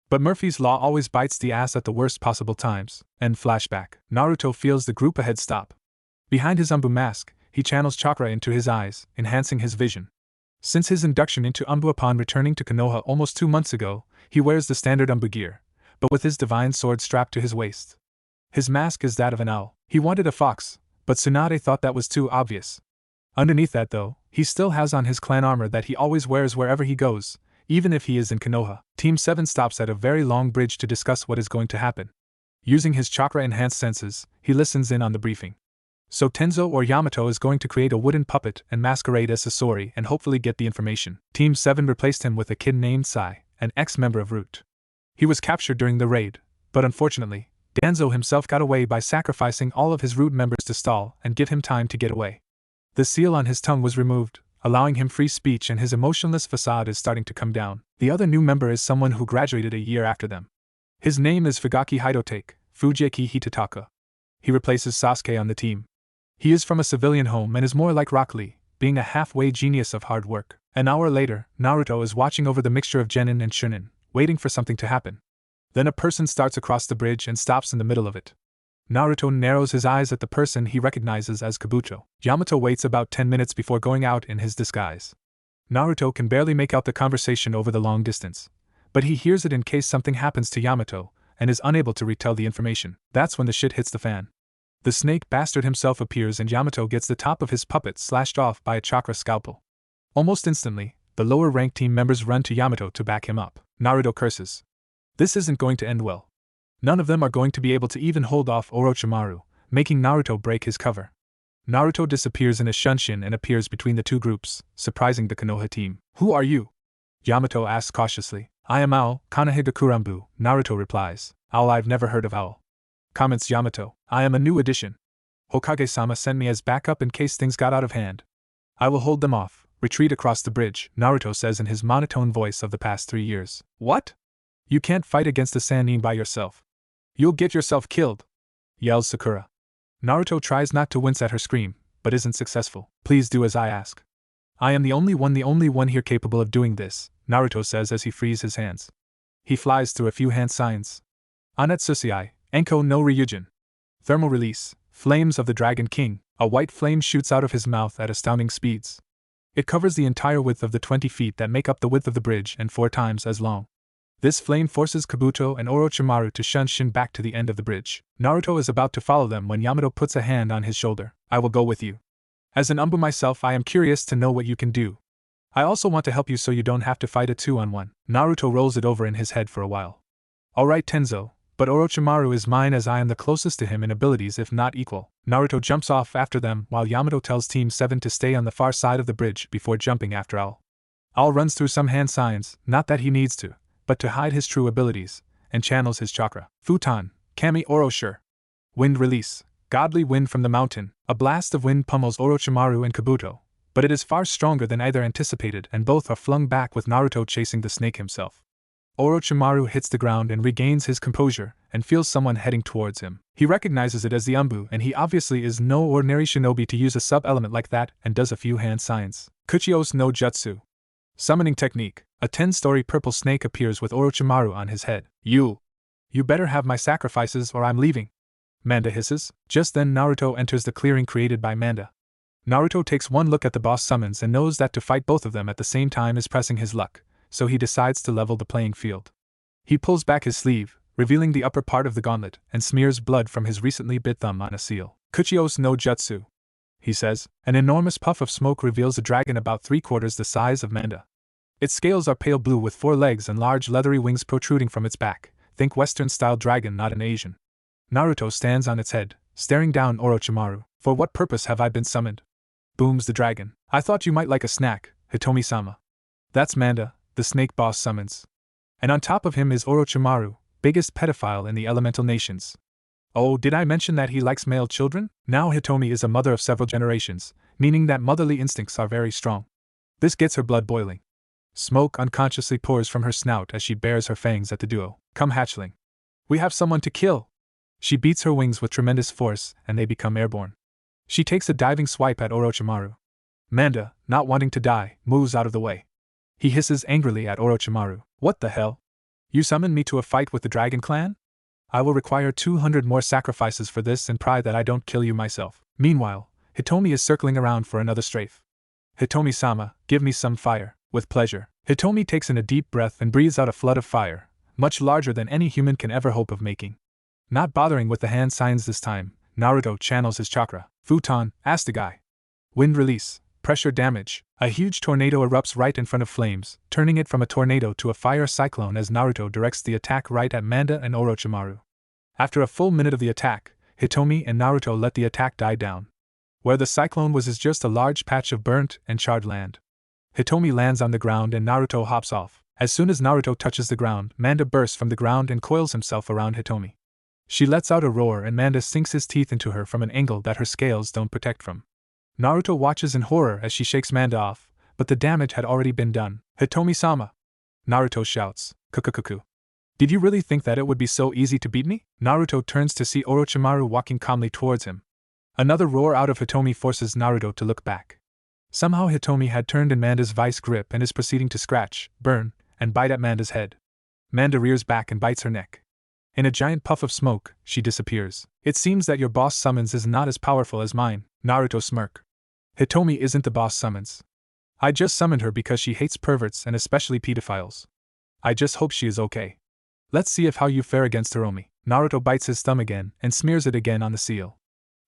But Murphy's Law always bites the ass at the worst possible times. End flashback. Naruto feels the group ahead stop. Behind his Umbu mask, he channels chakra into his eyes, enhancing his vision. Since his induction into Umbu upon returning to Konoha almost 2 months ago, he wears the standard Umbu gear, but with his divine sword strapped to his waist. His mask is that of an owl. He wanted a fox, but Tsunade thought that was too obvious. Underneath that though, he still has on his clan armor that he always wears wherever he goes, even if he is in Konoha. Team 7 stops at a very long bridge to discuss what is going to happen. Using his chakra-enhanced senses, he listens in on the briefing. So Tenzo or Yamato is going to create a wooden puppet and masquerade as Sasori and hopefully get the information. Team 7 replaced him with a kid named Sai, an ex-member of Root. He was captured during the raid, but unfortunately, Danzo himself got away by sacrificing all of his Root members to stall and give him time to get away. The seal on his tongue was removed, allowing him free speech, and his emotionless facade is starting to come down. The other new member is someone who graduated a year after them. His name is Fugaki Hidotake, Fujiki Hitataka. He replaces Sasuke on the team. He is from a civilian home and is more like Rock Lee, being a halfway genius of hard work. An hour later, Naruto is watching over the mixture of Genin and Shunin, waiting for something to happen. Then a person starts across the bridge and stops in the middle of it. Naruto narrows his eyes at the person he recognizes as Kabuto. Yamato waits about 10 minutes before going out in his disguise. Naruto can barely make out the conversation over the long distance, but he hears it in case something happens to Yamato, and is unable to retell the information. That's when the shit hits the fan. The snake bastard himself appears and Yamato gets the top of his puppet slashed off by a chakra scalpel. Almost instantly, The lower-ranked team members run to Yamato to back him up. Naruto curses. This isn't going to end well. None of them are going to be able to even hold off Orochimaru, making Naruto break his cover. Naruto disappears in a shunshin and appears between the two groups, surprising the Konoha team. Who are you? Yamato asks cautiously. I am Owl, Kanahigakurambu, Naruto replies. Owl, I've never heard of Owl. Comments Yamato. I am a new addition. Hokage-sama sent me as backup in case things got out of hand. I will hold them off. Retreat across the bridge, Naruto says in his monotone voice of the past 3 years. What? You can't fight against the Sannin by yourself. You'll get yourself killed, yells Sakura. Naruto tries not to wince at her scream, but isn't successful. Please do as I ask. I am the only one here capable of doing this, Naruto says as he frees his hands. He flies through a few hand signs. Anetsusiai, Enko no Ryujin. Thermal release, Flames of the Dragon King. A white flame shoots out of his mouth at astounding speeds. It covers the entire width of the 20 feet that make up the width of the bridge and 4 times as long. This flame forces Kabuto and Orochimaru to shunshin back to the end of the bridge. Naruto is about to follow them when Yamato puts a hand on his shoulder. I will go with you. As an Umbu myself, I am curious to know what you can do. I also want to help you so you don't have to fight a 2-on-1. Naruto rolls it over in his head for a while. Alright Tenzo, but Orochimaru is mine as I am the closest to him in abilities if not equal. Naruto jumps off after them while Yamato tells Team 7 to stay on the far side of the bridge before jumping after Owl. Owl runs through some hand signs, not that he needs to, but to hide his true abilities, and channels his chakra. Futon, Kami Oroshur. Wind release, Godly wind from the mountain. A blast of wind pummels Orochimaru and Kabuto, but it is far stronger than either anticipated and both are flung back with Naruto chasing the snake himself. Orochimaru hits the ground and regains his composure, and feels someone heading towards him. He recognizes it as the Umbu and he obviously is no ordinary shinobi to use a sub-element like that and does a few hand signs. Kuchios no Jutsu. Summoning technique. A 10-story purple snake appears with Orochimaru on his head. You better have my sacrifices or I'm leaving. Manda hisses. Just then Naruto enters the clearing created by Manda. Naruto takes one look at the boss summons and knows that to fight both of them at the same time is pressing his luck, so he decides to level the playing field. He pulls back his sleeve, revealing the upper part of the gauntlet, and smears blood from his recently bit thumb on a seal. Kuchios no Jutsu, he says. An enormous puff of smoke reveals a dragon about 3/4 the size of Manda. Its scales are pale blue with 4 legs and large leathery wings protruding from its back. Think Western-style dragon, not an Asian. Naruto stands on its head, staring down Orochimaru. For what purpose have I been summoned? Booms the dragon. I thought you might like a snack, Hitomi-sama. That's Manda, the snake boss summons. And on top of him is Orochimaru, biggest pedophile in the elemental nations. Oh, did I mention that he likes male children? Now Hitomi is a mother of several generations, meaning that motherly instincts are very strong. This gets her blood boiling. Smoke unconsciously pours from her snout as she bares her fangs at the duo. Come hatchling. We have someone to kill. She beats her wings with tremendous force and they become airborne. She takes a diving swipe at Orochimaru. Manda, not wanting to die, moves out of the way. He hisses angrily at Orochimaru. What the hell? You summoned me to a fight with the Dragon Clan? I will require 200 more sacrifices for this and pray that I don't kill you myself. Meanwhile, Hitomi is circling around for another strafe. Hitomi-sama, give me some fire. With pleasure. Hitomi takes in a deep breath and breathes out a flood of fire, much larger than any human can ever hope of making. Not bothering with the hand signs this time, Naruto channels his chakra. Futon, Astagai. Wind release, pressure damage. A huge tornado erupts right in front of Flames, turning it from a tornado to a fire cyclone as Naruto directs the attack right at Manda and Orochimaru. After a full minute of the attack, Hitomi and Naruto let the attack die down. Where the cyclone was is just a large patch of burnt and charred land. Hitomi lands on the ground and Naruto hops off. As soon as Naruto touches the ground, Manda bursts from the ground and coils himself around Hitomi. She lets out a roar and Manda sinks his teeth into her from an angle that her scales don't protect from. Naruto watches in horror as she shakes Manda off, but the damage had already been done. Hitomi-sama! Naruto shouts. Kukukuku. Did you really think that it would be so easy to beat me? Naruto turns to see Orochimaru walking calmly towards him. Another roar out of Hitomi forces Naruto to look back. Somehow Hitomi had turned in Manda's vice grip and is proceeding to scratch, burn, and bite at Manda's head. Manda rears back and bites her neck. In a giant puff of smoke, she disappears. It seems that your boss summons is not as powerful as mine. Naruto smirk. Hitomi isn't the boss summons. I just summoned her because she hates perverts and especially pedophiles. I just hope she is okay. Let's see how you fare against Hiromi. Naruto bites his thumb again and smears it again on the seal.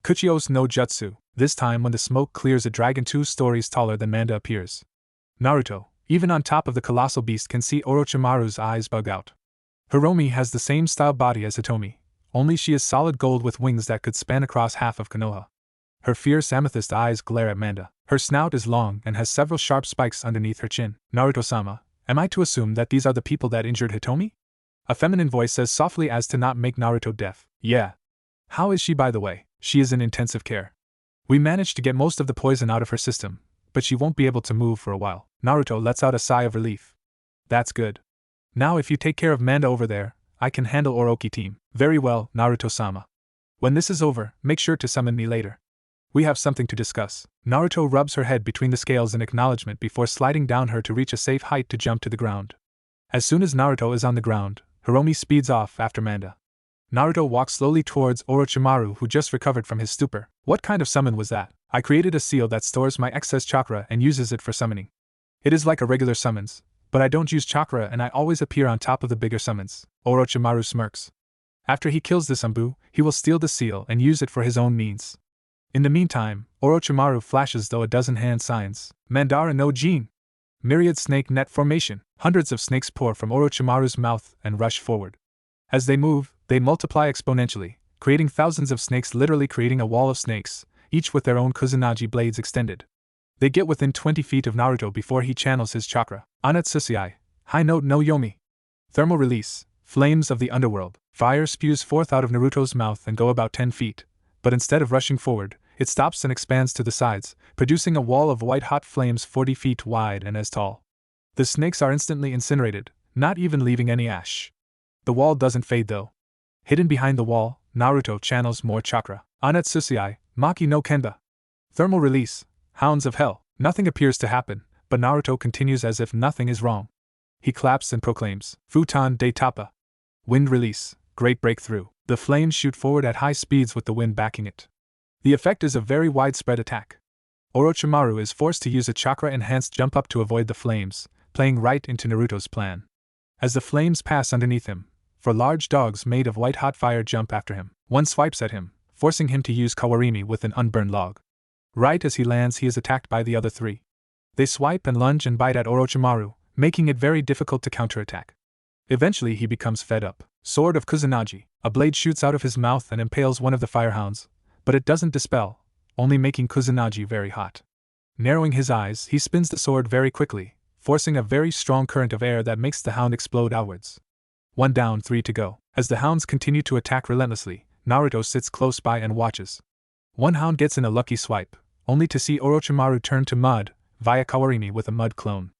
Kuchios no Jutsu. This time when the smoke clears, a dragon 2 stories taller than Manda appears. Naruto, Even on top of the colossal beast can see Orochimaru's eyes bug out. Hiromi has the same style body as Hitomi, only she is solid gold with wings that could span across half of Konoha. Her fierce amethyst eyes glare at Manda. Her snout is long and has several sharp spikes underneath her chin. Naruto-sama, am I to assume that these are the people that injured Hitomi? A feminine voice says softly as to not make Naruto deaf. Yeah. How is she, by the way? She is in intensive care. We managed to get most of the poison out of her system, but she won't be able to move for a while. Naruto lets out a sigh of relief. That's good. Now if you take care of Manda over there, I can handle Orochi team. Very well, Naruto-sama. When this is over, make sure to summon me later. We have something to discuss. Naruto rubs her head between the scales in acknowledgement before sliding down her to reach a safe height to jump to the ground. As soon as Naruto is on the ground, Hiromi speeds off after Manda. Naruto walks slowly towards Orochimaru, who just recovered from his stupor. What kind of summon was that? I created a seal that stores my excess chakra and uses it for summoning. It is like a regular summons, but I don't use chakra and I always appear on top of the bigger summons. Orochimaru smirks. After he kills this Anbu, he will steal the seal and use it for his own means. In the meantime, Orochimaru flashes though a dozen hand signs. Mandara no Jin. Myriad snake net formation. Hundreds of snakes pour from Orochimaru's mouth and rush forward. As they move, they multiply exponentially, creating thousands of snakes, literally creating a wall of snakes, each with their own Kusanagi blades extended. They get within 20 feet of Naruto before he channels his chakra. Anatsusiai. High note no Yomi. Thermal release. Flames of the underworld. Fire spews forth out of Naruto's mouth and go about 10 feet, but instead of rushing forward, it stops and expands to the sides, producing a wall of white-hot flames 40 feet wide and as tall. The snakes are instantly incinerated, not even leaving any ash. The wall doesn't fade though. Hidden behind the wall, Naruto channels more chakra. Anatsusiai, Maki no Kenba. Thermal release. Hounds of hell. Nothing appears to happen, but Naruto continues as if nothing is wrong. He claps and proclaims, Futon de Tapa. Wind release. Great breakthrough. The flames shoot forward at high speeds with the wind backing it. The effect is a very widespread attack. Orochimaru is forced to use a chakra-enhanced jump up to avoid the flames, playing right into Naruto's plan. As the flames pass underneath him, 4 large dogs made of white-hot fire jump after him. One swipes at him, forcing him to use Kawarimi with an unburned log. Right as he lands, he is attacked by the other 3. They swipe and lunge and bite at Orochimaru, making it very difficult to counterattack. Eventually he becomes fed up. Sword of Kusanagi. A blade shoots out of his mouth and impales one of the firehounds, but it doesn't dispel, only making Kusanagi very hot. Narrowing his eyes, he spins the sword very quickly, forcing a very strong current of air that makes the hound explode outwards. 1 down, 3 to go. As the hounds continue to attack relentlessly, Naruto sits close by and watches. One hound gets in a lucky swipe, only to see Orochimaru turn to mud, via Kawarimi with a mud clone.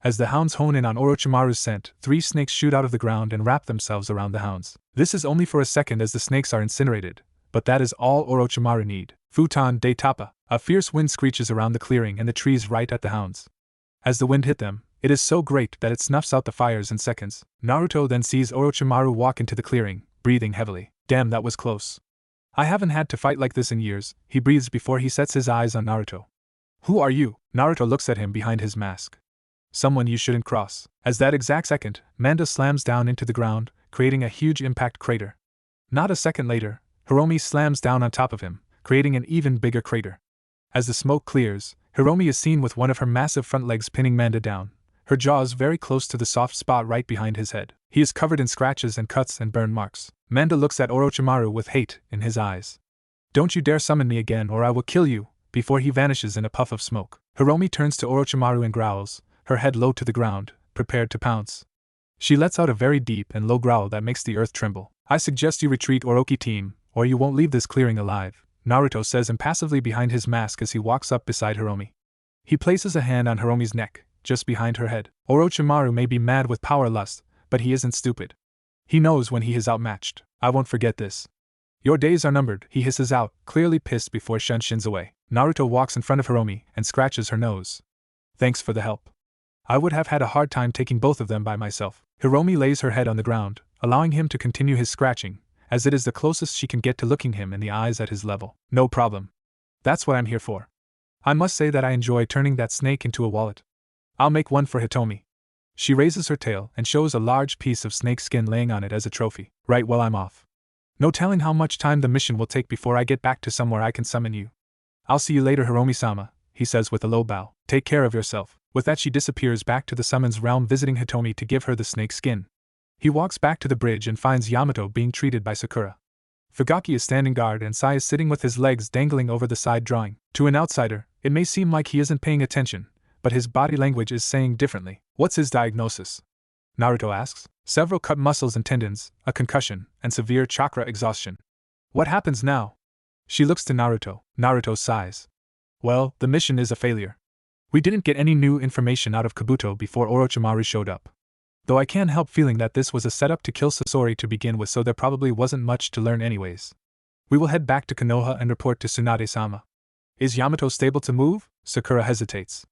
As the hounds hone in on Orochimaru's scent, 3 snakes shoot out of the ground and wrap themselves around the hounds. This is only for a second as the snakes are incinerated, but that is all Orochimaru need. Futon de Tapa. A fierce wind screeches around the clearing and the trees right at the hounds. As the wind hit them, it is so great that it snuffs out the fires in seconds. Naruto then sees Orochimaru walk into the clearing, breathing heavily. Damn, that was close. I haven't had to fight like this in years, he breathes before he sets his eyes on Naruto. Who are you? Naruto looks at him behind his mask. Someone you shouldn't cross. As that exact second, Manda slams down into the ground, creating a huge impact crater. Not a second later, Hiromi slams down on top of him, creating an even bigger crater. As the smoke clears, Hiromi is seen with one of her massive front legs pinning Manda down, her jaws very close to the soft spot right behind his head. He is covered in scratches and cuts and burn marks. Manda looks at Orochimaru with hate in his eyes. Don't you dare summon me again or I will kill you, before he vanishes in a puff of smoke. Hiromi turns to Orochimaru and growls, her head low to the ground, prepared to pounce. She lets out a very deep and low growl that makes the earth tremble. I suggest you retreat, Orochi team, or you won't leave this clearing alive, Naruto says impassively behind his mask as he walks up beside Hiromi. He places a hand on Hiromi's neck, just behind her head. Orochimaru may be mad with power lust, but he isn't stupid. He knows when he is outmatched. I won't forget this. Your days are numbered, he hisses out, clearly pissed before shins away. Naruto walks in front of Hiromi and scratches her nose. Thanks for the help. I would have had a hard time taking both of them by myself. Hiromi lays her head on the ground, allowing him to continue his scratching, as it is the closest she can get to looking him in the eyes at his level. No problem. That's what I'm here for. I must say that I enjoy turning that snake into a wallet. I'll make one for Hitomi. She raises her tail and shows a large piece of snake skin laying on it as a trophy. Right, well, I'm off. No telling how much time the mission will take before I get back to somewhere I can summon you. I'll see you later, Hiromi-sama, he says with a low bow. Take care of yourself. With that, she disappears back to the summons realm, visiting Hitomi to give her the snake skin. He walks back to the bridge and finds Yamato being treated by Sakura. Fugaki is standing guard and Sai is sitting with his legs dangling over the side, drawing. To an outsider, it may seem like he isn't paying attention, but his body language is saying differently. What's his diagnosis? Naruto asks. Several cut muscles and tendons, a concussion, and severe chakra exhaustion. What happens now? She looks to Naruto. Naruto sighs. Well, the mission is a failure. We didn't get any new information out of Kabuto before Orochimaru showed up. Though I can't help feeling that this was a setup to kill Sasori to begin with, so there probably wasn't much to learn anyways. We will head back to Konoha and report to Tsunade-sama. Is Yamato stable to move? Sakura hesitates.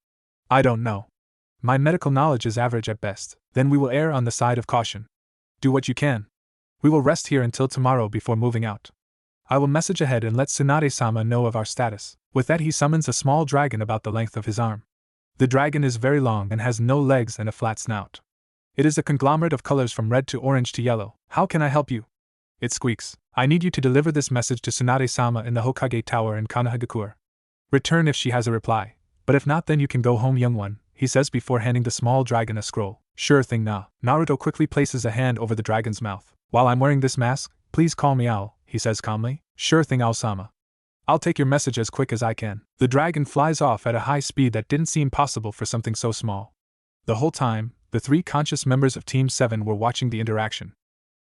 I don't know. My medical knowledge is average at best. Then we will err on the side of caution. Do what you can. We will rest here until tomorrow before moving out. I will message ahead and let Tsunade-sama know of our status. With that, he summons a small dragon about the length of his arm. The dragon is very long and has no legs and a flat snout. It is a conglomerate of colors from red to orange to yellow. How can I help you? It squeaks. I need you to deliver this message to Tsunade-sama in the Hokage Tower in Konohagakure. Return if she has a reply, but if not, then you can go home, young one, he says before handing the small dragon a scroll. Sure thing, Na. Naruto quickly places a hand over the dragon's mouth. While I'm wearing this mask, please call me Owl, he says calmly. Sure thing, Owl-sama. I'll take your message as quick as I can. The dragon flies off at a high speed that didn't seem possible for something so small. The whole time, the three conscious members of Team 7 were watching the interaction.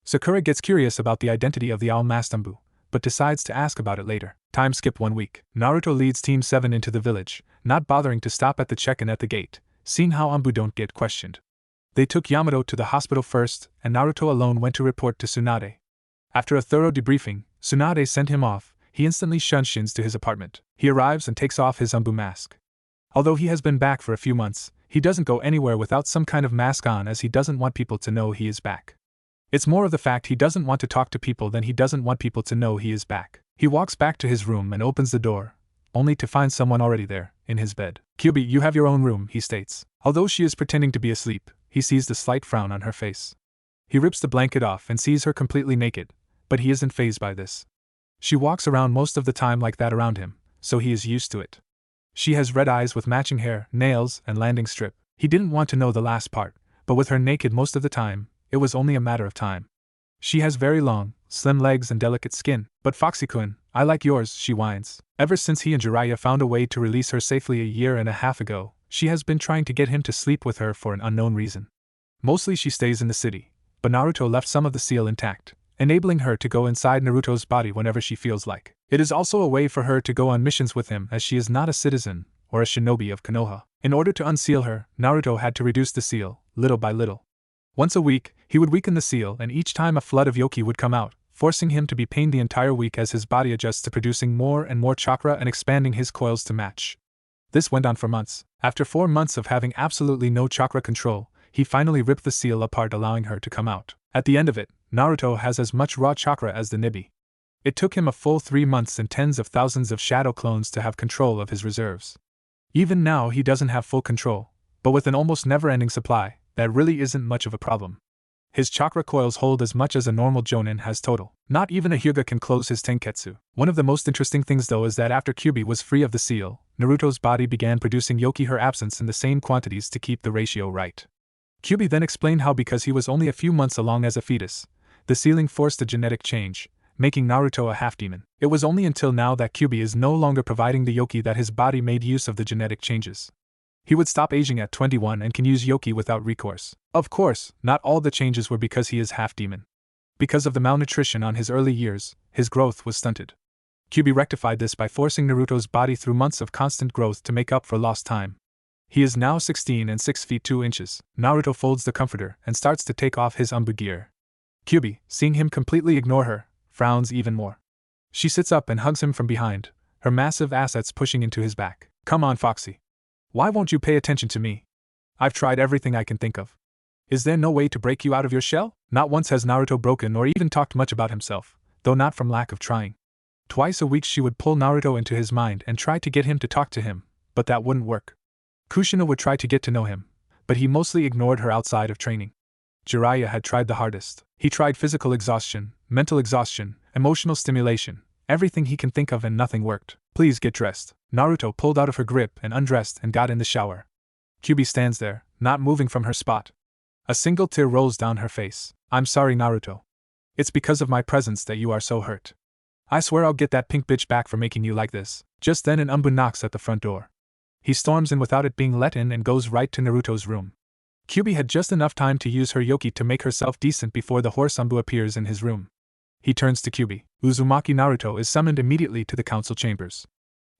Sakura gets curious about the identity of the owl-masked Anbu, but decides to ask about it later. Time skip 1 week. Naruto leads Team 7 into the village, not bothering to stop at the check-in at the gate, seeing how Anbu don't get questioned. They took Yamato to the hospital first, and Naruto alone went to report to Tsunade. After a thorough debriefing, Tsunade sent him off. He instantly shins to his apartment. He arrives and takes off his Anbu mask. Although he has been back for a few months, he doesn't go anywhere without some kind of mask on, as he doesn't want people to know he is back. It's more of the fact he doesn't want to talk to people than he doesn't want people to know he is back. He walks back to his room and opens the door, only to find someone already there, in his bed. Kyubi, you have your own room, he states. Although she is pretending to be asleep, he sees the slight frown on her face. He rips the blanket off and sees her completely naked, but he isn't fazed by this. She walks around most of the time like that around him, so he is used to it. She has red eyes with matching hair, nails, and landing strip. He didn't want to know the last part, but with her naked most of the time, it was only a matter of time. She has very long, slim legs and delicate skin. But Foxy-kun, I like yours, she whines. Ever since he and Jiraiya found a way to release her safely a year and a half ago, she has been trying to get him to sleep with her for an unknown reason. Mostly she stays in the city, but Naruto left some of the seal intact, enabling her to go inside Naruto's body whenever she feels like. It is also a way for her to go on missions with him, as she is not a citizen or a shinobi of Konoha. In order to unseal her, Naruto had to reduce the seal, little by little. Once a week, he would weaken the seal, and each time a flood of yoki would come out, forcing him to be pained the entire week as his body adjusts to producing more and more chakra and expanding his coils to match. This went on for months. After 4 months of having absolutely no chakra control, he finally ripped the seal apart, allowing her to come out. At the end of it, Naruto has as much raw chakra as the Nibi. It took him a full 3 months and tens of thousands of shadow clones to have control of his reserves. Even now he doesn't have full control, but with an almost never-ending supply, that really isn't much of a problem. His chakra coils hold as much as a normal Jonin has total. Not even a Hyuga can close his Tenketsu. One of the most interesting things though is that after Kyubi was free of the seal, Naruto's body began producing yoki her absence in the same quantities to keep the ratio right. Kyubi then explained how because he was only a few months along as a fetus, the sealing forced a genetic change, making Naruto a half-demon. It was only until now that Kyubi is no longer providing the yoki that his body made use of the genetic changes. He would stop aging at 21 and can use yoki without recourse. Of course, not all the changes were because he is half-demon. Because of the malnutrition on his early years, his growth was stunted. Kyubi rectified this by forcing Naruto's body through months of constant growth to make up for lost time. He is now 16 and 6 feet 2 inches. Naruto folds the comforter and starts to take off his Anbu gear. Kyubi, seeing him completely ignore her, frowns even more. She sits up and hugs him from behind, her massive assets pushing into his back. Come on, Foxy. Why won't you pay attention to me? I've tried everything I can think of. Is there no way to break you out of your shell? Not once has Naruto broken or even talked much about himself, though not from lack of trying. Twice a week she would pull Naruto into his mind and try to get him to talk to him, but that wouldn't work. Kushina would try to get to know him, but he mostly ignored her outside of training. Jiraiya had tried the hardest. He tried physical exhaustion, mental exhaustion, emotional stimulation, everything he can think of, and nothing worked. Please get dressed. Naruto pulled out of her grip and undressed and got in the shower. Kyubi stands there, not moving from her spot. A single tear rolls down her face. I'm sorry, Naruto. It's because of my presence that you are so hurt. I swear I'll get that pink bitch back for making you like this. Just then an Umbu knocks at the front door. He storms in without it being let in and goes right to Naruto's room. Kyubi had just enough time to use her yoki to make herself decent before the horse Umbu appears in his room. He turns to Kyubi. Uzumaki Naruto is summoned immediately to the council chambers.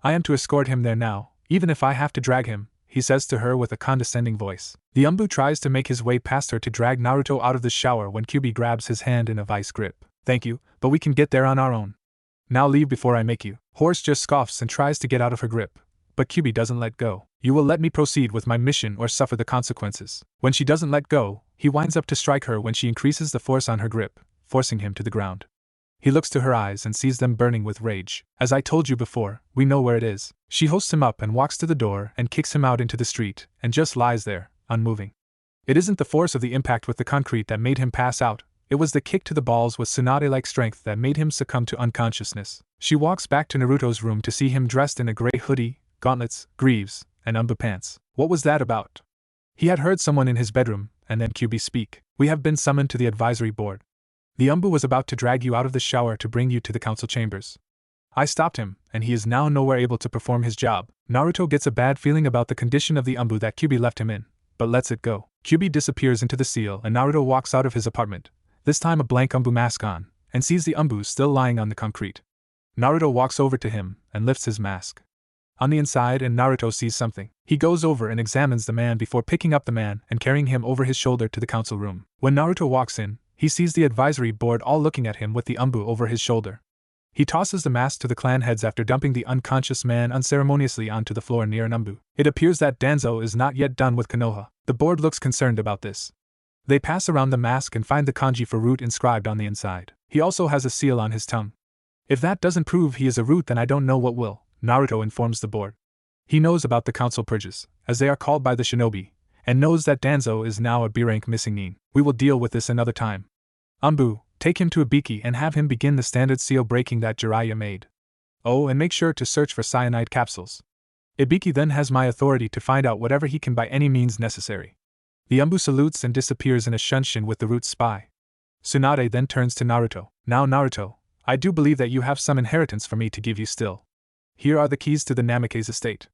I am to escort him there now, even if I have to drag him, he says to her with a condescending voice. The Umbu tries to make his way past her to drag Naruto out of the shower when Kyubi grabs his hand in a vice grip. Thank you, but we can get there on our own. Now leave before I make you. Horse just scoffs and tries to get out of her grip. But Kyubi doesn't let go. You will let me proceed with my mission or suffer the consequences. When she doesn't let go, he winds up to strike her when she increases the force on her grip, forcing him to the ground. He looks to her eyes and sees them burning with rage. As I told you before, we know where it is. She hoists him up and walks to the door and kicks him out into the street, and just lies there, unmoving. It isn't the force of the impact with the concrete that made him pass out, it was the kick to the balls with Tsunade-like strength that made him succumb to unconsciousness. She walks back to Naruto's room to see him dressed in a gray hoodie, gauntlets, greaves, and Umbu pants. What was that about? He had heard someone in his bedroom, and then Kyubi speak. We have been summoned to the advisory board. The Umbu was about to drag you out of the shower to bring you to the council chambers. I stopped him, and he is now nowhere able to perform his job. Naruto gets a bad feeling about the condition of the Umbu that Kyubi left him in, but lets it go. Kyubi disappears into the seal and Naruto walks out of his apartment, this time a blank Umbu mask on, and sees the Umbu still lying on the concrete. Naruto walks over to him and lifts his mask. On the inside, and Naruto sees something. He goes over and examines the man before picking up the man and carrying him over his shoulder to the council room. When Naruto walks in, he sees the advisory board all looking at him with the Umbu over his shoulder. He tosses the mask to the clan heads after dumping the unconscious man unceremoniously onto the floor near an Umbu. It appears that Danzo is not yet done with Konoha. The board looks concerned about this. They pass around the mask and find the kanji for root inscribed on the inside. He also has a seal on his tongue. If that doesn't prove he is a root, then I don't know what will, Naruto informs the board. He knows about the council purges, as they are called by the shinobi, and knows that Danzo is now a B-rank missing nin. We will deal with this another time. Umbu, take him to Ibiki and have him begin the standard seal breaking that Jiraiya made. Oh, and make sure to search for cyanide capsules. Ibiki then has my authority to find out whatever he can by any means necessary. The Umbu salutes and disappears in a shunshin with the root spy. Tsunade then turns to Naruto. Now Naruto, I do believe that you have some inheritance for me to give you still. Here are the keys to the Namikaze estate.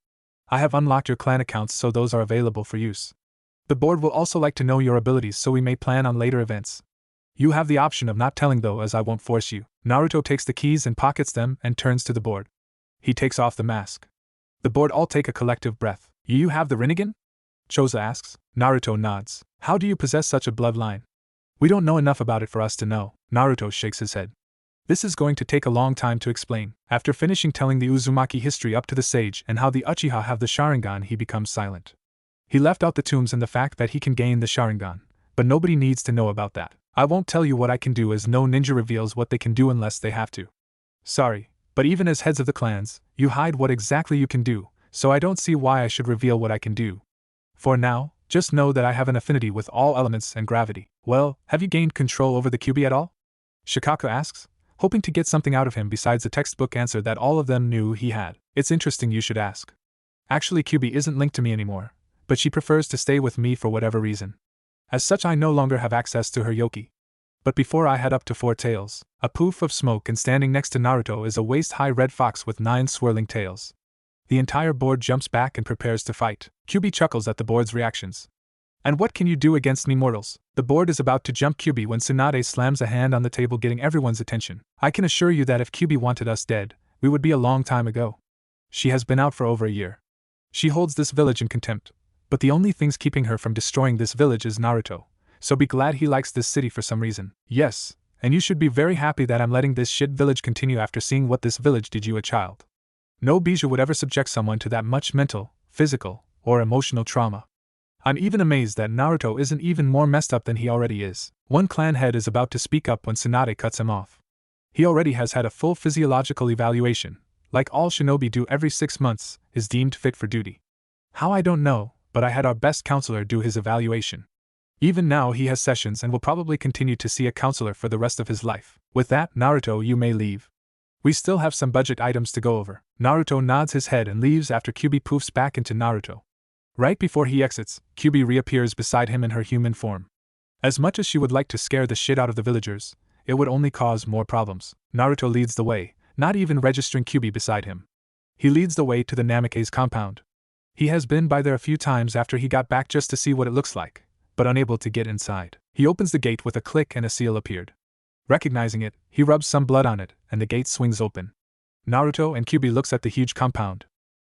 I have unlocked your clan accounts so those are available for use. The board will also like to know your abilities so we may plan on later events. You have the option of not telling though, as I won't force you. Naruto takes the keys and pockets them and turns to the board. He takes off the mask. The board all take a collective breath. You have the Rinnegan? Choza asks. Naruto nods. How do you possess such a bloodline? We don't know enough about it for us to know. Naruto shakes his head. This is going to take a long time to explain. After finishing telling the Uzumaki history up to the sage and how the Uchiha have the Sharingan, he becomes silent. He left out the tombs and the fact that he can gain the Sharingan, but nobody needs to know about that. I won't tell you what I can do, as no ninja reveals what they can do unless they have to. Sorry, but even as heads of the clans, you hide what exactly you can do, so I don't see why I should reveal what I can do. For now, just know that I have an affinity with all elements and gravity. Well, have you gained control over the Kyubi at all? Shikako asks, hoping to get something out of him besides the textbook answer that all of them knew he had. It's interesting you should ask. Actually, Kyubi isn't linked to me anymore, but she prefers to stay with me for whatever reason. As such, I no longer have access to her yoki. But before I head up to Four Tails, a poof of smoke, and standing next to Naruto is a waist-high red fox with 9 swirling tails. The entire board jumps back and prepares to fight. Kyubi chuckles at the board's reactions. And what can you do against me mortals? The board is about to jump Kyubi when Tsunade slams a hand on the table, getting everyone's attention. I can assure you that if Kyubi wanted us dead, we would be a long time ago. She has been out for over a year. She holds this village in contempt, but the only things keeping her from destroying this village is Naruto, so be glad he likes this city for some reason. Yes, and you should be very happy that I'm letting this shit village continue after seeing what this village did you a child. No bijou would ever subject someone to that much mental, physical, or emotional trauma. I'm even amazed that Naruto isn't even more messed up than he already is. One clan head is about to speak up when Tsunade cuts him off. He already has had a full physiological evaluation, like all shinobi do every 6 months, is deemed fit for duty. How I don't know, but I had our best counselor do his evaluation. Even now he has sessions and will probably continue to see a counselor for the rest of his life. With that, Naruto, you may leave. We still have some budget items to go over. Naruto nods his head and leaves after Kyubi poofs back into Naruto. Right before he exits, Kyubi reappears beside him in her human form. As much as she would like to scare the shit out of the villagers, it would only cause more problems. Naruto leads the way, not even registering Kyubi beside him. He leads the way to the Namikaze compound. He has been by there a few times after he got back just to see what it looks like, but unable to get inside. He opens the gate with a click and a seal appeared. Recognizing it, he rubs some blood on it, and the gate swings open. Naruto and Kyubi looks at the huge compound.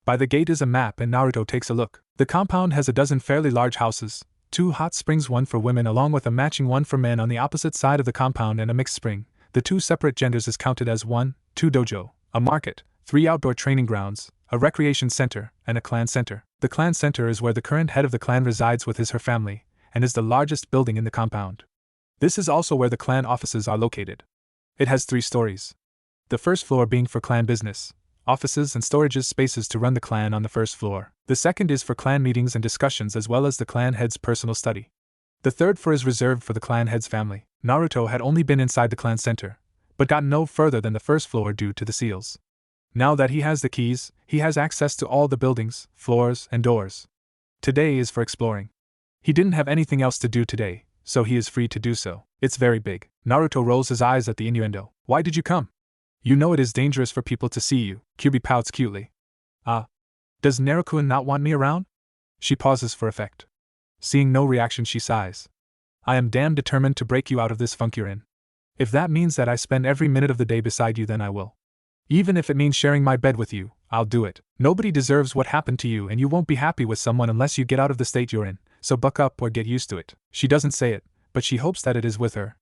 By the gate is a map and Naruto takes a look. The compound has a dozen fairly large houses, 2 hot springs, one for women along with a matching one for men on the opposite side of the compound, and a mixed spring. The 2 separate genders is counted as 1, 2 dojo, a market, 3 outdoor training grounds, a recreation center, and a clan center. The clan center is where the current head of the clan resides with her family, and is the largest building in the compound. This is also where the clan offices are located. It has 3 stories. The first floor being for clan business, offices and storage spaces to run the clan on the first floor. The second is for clan meetings and discussions as well as the clan head's personal study. The third floor is reserved for the clan head's family. Naruto had only been inside the clan center, but got no further than the first floor due to the seals. Now that he has the keys, he has access to all the buildings, floors, and doors. Today is for exploring. He didn't have anything else to do today, so he is free to do so. It's very big. Naruto rolls his eyes at the innuendo. Why did you come? You know it is dangerous for people to see you. Kyubi pouts cutely. Does Naruto not want me around? She pauses for effect. Seeing no reaction, she sighs. I am damn determined to break you out of this funk you're in. If that means that I spend every minute of the day beside you, then I will. Even if it means sharing my bed with you, I'll do it. Nobody deserves what happened to you, and you won't be happy with someone unless you get out of the state you're in, so buck up or get used to it. She doesn't say it, but she hopes that it is with her.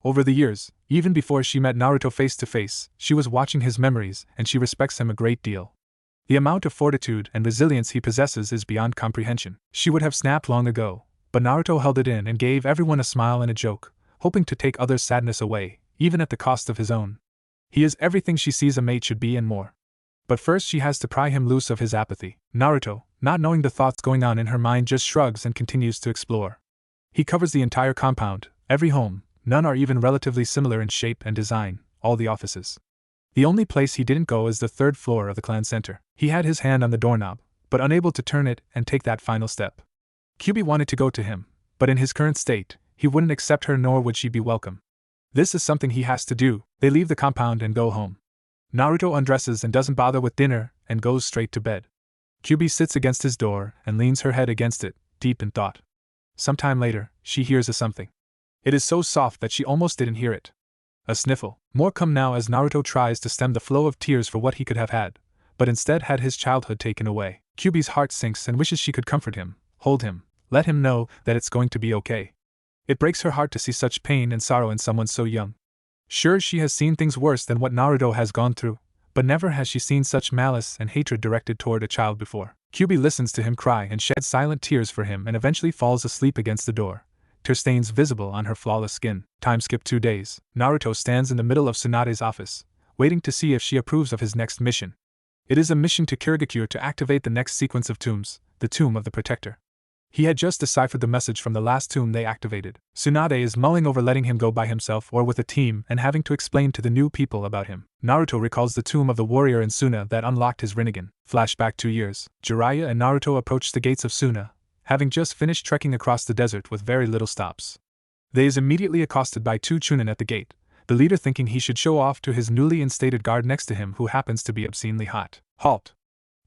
Over the years, even before she met Naruto face to face, she was watching his memories, and she respects him a great deal. The amount of fortitude and resilience he possesses is beyond comprehension. She would have snapped long ago, but Naruto held it in and gave everyone a smile and a joke, hoping to take others' sadness away, even at the cost of his own. He is everything she sees a mate should be and more. But first she has to pry him loose of his apathy. Naruto, not knowing the thoughts going on in her mind, just shrugs and continues to explore. He covers the entire compound, every home, none are even relatively similar in shape and design, all the offices. The only place he didn't go is the 3rd floor of the clan center. He had his hand on the doorknob, but unable to turn it and take that final step. Kyubi wanted to go to him, but in his current state, he wouldn't accept her nor would she be welcome. This is something he has to do. They leave the compound and go home. Naruto undresses and doesn't bother with dinner and goes straight to bed. Kyubi sits against his door and leans her head against it, deep in thought. Sometime later, she hears a something. It is so soft that she almost didn't hear it. A sniffle. More come now as Naruto tries to stem the flow of tears for what he could have had, but instead had his childhood taken away. Kyubi's heart sinks and wishes she could comfort him, hold him, let him know that it's going to be okay. It breaks her heart to see such pain and sorrow in someone so young. Sure, she has seen things worse than what Naruto has gone through, but never has she seen such malice and hatred directed toward a child before. Kyubi listens to him cry and sheds silent tears for him and eventually falls asleep against the door, tear stains visible on her flawless skin. Time skip 2 days. Naruto stands in the middle of Tsunade's office, waiting to see if she approves of his next mission. It is a mission to Kirigakure to activate the next sequence of tombs, the Tomb of the Protector. He had just deciphered the message from the last tomb they activated. Tsunade is mulling over letting him go by himself or with a team and having to explain to the new people about him. Naruto recalls the tomb of the warrior in Suna that unlocked his Rinnegan. Flashback 2 years. Jiraiya and Naruto approach the gates of Suna, having just finished trekking across the desert with very little stops. They is immediately accosted by 2 Chunin at the gate, the leader thinking he should show off to his newly instated guard next to him who happens to be obscenely hot. Halt!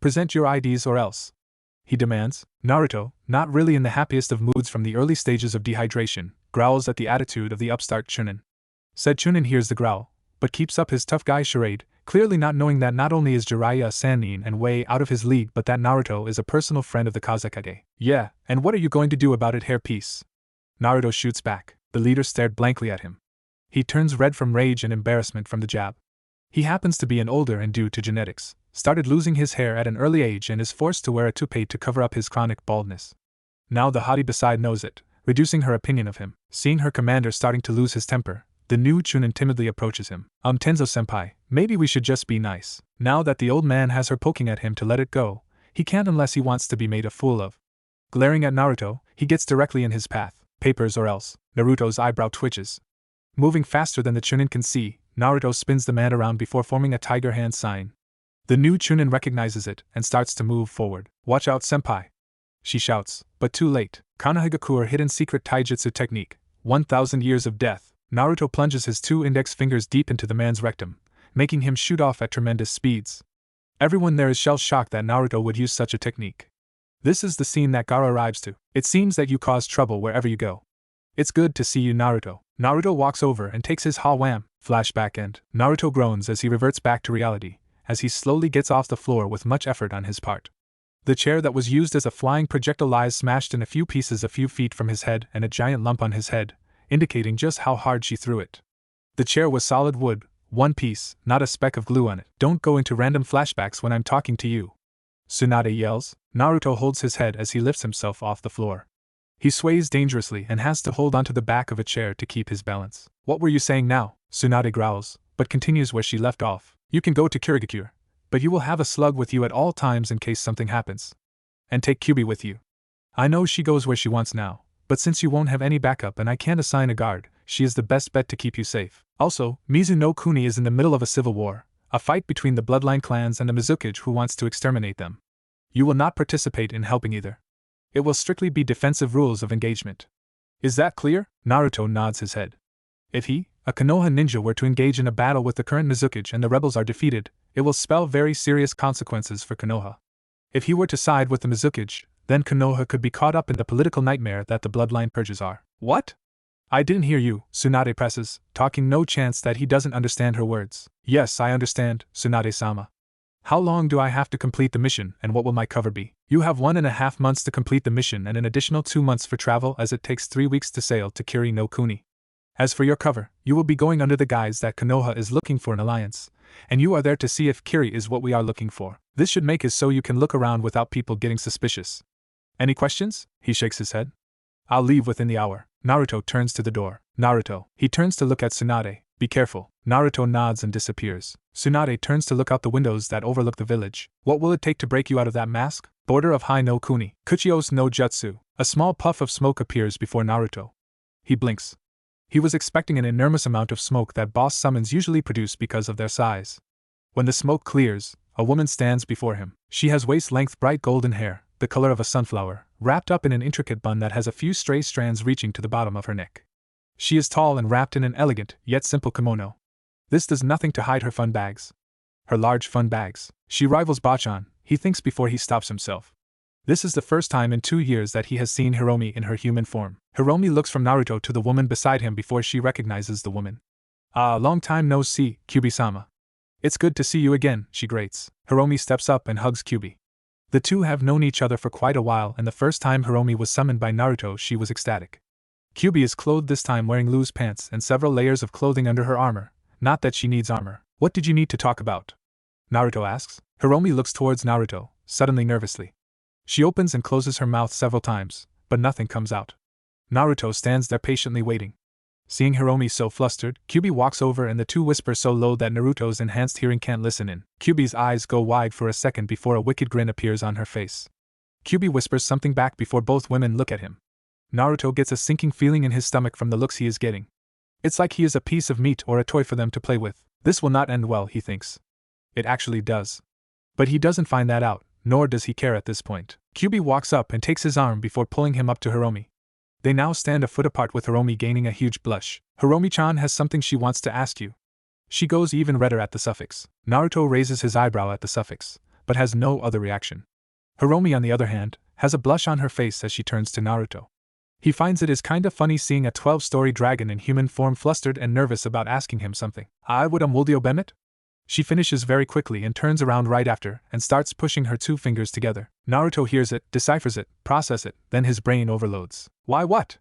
Present your IDs or else, he demands. Naruto, not really in the happiest of moods from the early stages of dehydration, growls at the attitude of the upstart Chunin. Said Chunin hears the growl, but keeps up his tough guy charade, clearly not knowing that not only is Jiraiya a Sannin and way out of his league but that Naruto is a personal friend of the Kazekage. Yeah, and what are you going to do about it, hairpiece? Naruto shoots back. The leader stared blankly at him. He turns red from rage and embarrassment from the jab. He happens to be an older and due to genetics, started losing his hair at an early age and is forced to wear a toupee to cover up his chronic baldness. Now the hottie beside knows it, reducing her opinion of him. Seeing her commander starting to lose his temper, the new Chunin timidly approaches him. Tenzo-senpai, maybe we should just be nice. Now that the old man has her poking at him to let it go, he can't unless he wants to be made a fool of. Glaring at Naruto, he gets directly in his path. Papers or else. Naruto's eyebrow twitches. Moving faster than the Chunin can see, Naruto spins the man around before forming a tiger hand sign. The new Chunin recognizes it and starts to move forward. Watch out, senpai. she shouts, but too late. Konohagakure hidden secret taijutsu technique, 1000 years of death. Naruto plunges his 2 index fingers deep into the man's rectum, making him shoot off at tremendous speeds. Everyone there is shell-shocked that Naruto would use such a technique. This is the scene that Gaara arrives to. It seems that you cause trouble wherever you go. It's good to see you, Naruto. Naruto walks over and takes his ha-wham. Flashback end. Naruto groans as he reverts back to reality, as he slowly gets off the floor with much effort on his part. The chair that was used as a flying projectile lies smashed in a few pieces a few feet from his head and a giant lump on his head, indicating just how hard she threw it. The chair was solid wood, one piece, not a speck of glue on it. Don't go into random flashbacks when I'm talking to you, Tsunade yells. Naruto holds his head as he lifts himself off the floor. He sways dangerously and has to hold onto the back of a chair to keep his balance. What were you saying now? Tsunade growls, but continues where she left off. You can go to Kirigakure, but you will have a slug with you at all times in case something happens. And take Kyubi with you. I know she goes where she wants now, but since you won't have any backup and I can't assign a guard, she is the best bet to keep you safe. Also, Mizuno Kuni is in the middle of a civil war, a fight between the bloodline clans and the Mizukage who wants to exterminate them. You will not participate in helping either. It will strictly be defensive rules of engagement. Is that clear? Naruto nods his head. If he, a Konoha ninja, were to engage in a battle with the current Mizukage and the rebels are defeated, it will spell very serious consequences for Konoha. If he were to side with the Mizukage, then Konoha could be caught up in the political nightmare that the bloodline purges are. What? I didn't hear you, Tsunade presses, talking no chance that he doesn't understand her words. Yes, I understand, Tsunade-sama. How long do I have to complete the mission, and what will my cover be? You have 1.5 months to complete the mission and an additional 2 months for travel, as it takes 3 weeks to sail to Kiri no Kuni. As for your cover, you will be going under the guise that Konoha is looking for an alliance, and you are there to see if Kiri is what we are looking for. This should make it so you can look around without people getting suspicious. Any questions? He shakes his head. I'll leave within the hour. Naruto turns to the door. Naruto. He turns to look at Tsunade. Be careful. Naruto nods and disappears. Tsunade turns to look out the windows that overlook the village. What will it take to break you out of that mask? Border of Hai no Kuni. Kuchios no Jutsu. A small puff of smoke appears before Naruto. He blinks. He was expecting an enormous amount of smoke that boss summons usually produce because of their size. When the smoke clears, a woman stands before him. She has waist-length bright golden hair, the color of a sunflower, wrapped up in an intricate bun that has a few stray strands reaching to the bottom of her neck. She is tall and wrapped in an elegant, yet simple kimono. This does nothing to hide her fun bags. Her large fun bags. She rivals Bachan, he thinks before he stops himself. This is the first time in 2 years that he has seen Hiromi in her human form. Hiromi looks from Naruto to the woman beside him before she recognizes the woman. Ah, long time no see, Kyubi-sama. It's good to see you again, she grates. Hiromi steps up and hugs Kyubi. The two have known each other for quite a while, and the first time Hiromi was summoned by Naruto she was ecstatic. Kyubi is clothed this time, wearing loose pants and several layers of clothing under her armor. Not that she needs armor. What did you need to talk about? Naruto asks. Hiromi looks towards Naruto, suddenly nervously. She opens and closes her mouth several times, but nothing comes out. Naruto stands there patiently waiting. Seeing Hiromi so flustered, Kyubi walks over and the two whisper so low that Naruto's enhanced hearing can't listen in. Kyubi's eyes go wide for a second before a wicked grin appears on her face. Kyubi whispers something back before both women look at him. Naruto gets a sinking feeling in his stomach from the looks he is getting. It's like he is a piece of meat or a toy for them to play with. This will not end well, he thinks. It actually does. But he doesn't find that out, nor does he care at this point. Kyubi walks up and takes his arm before pulling him up to Hiromi. They now stand a foot apart with Hiromi gaining a huge blush. Hiromi-chan has something she wants to ask you. She goes even redder at the suffix. Naruto raises his eyebrow at the suffix, but has no other reaction. Hiromi, on the other hand, has a blush on her face as she turns to Naruto. He finds it is kinda funny seeing a 12-story dragon in human form flustered and nervous about asking him something. I would Muldio Bemet? She finishes very quickly and turns around right after and starts pushing her 2 fingers together. Naruto hears it, deciphers it, processes it, then his brain overloads. Why what?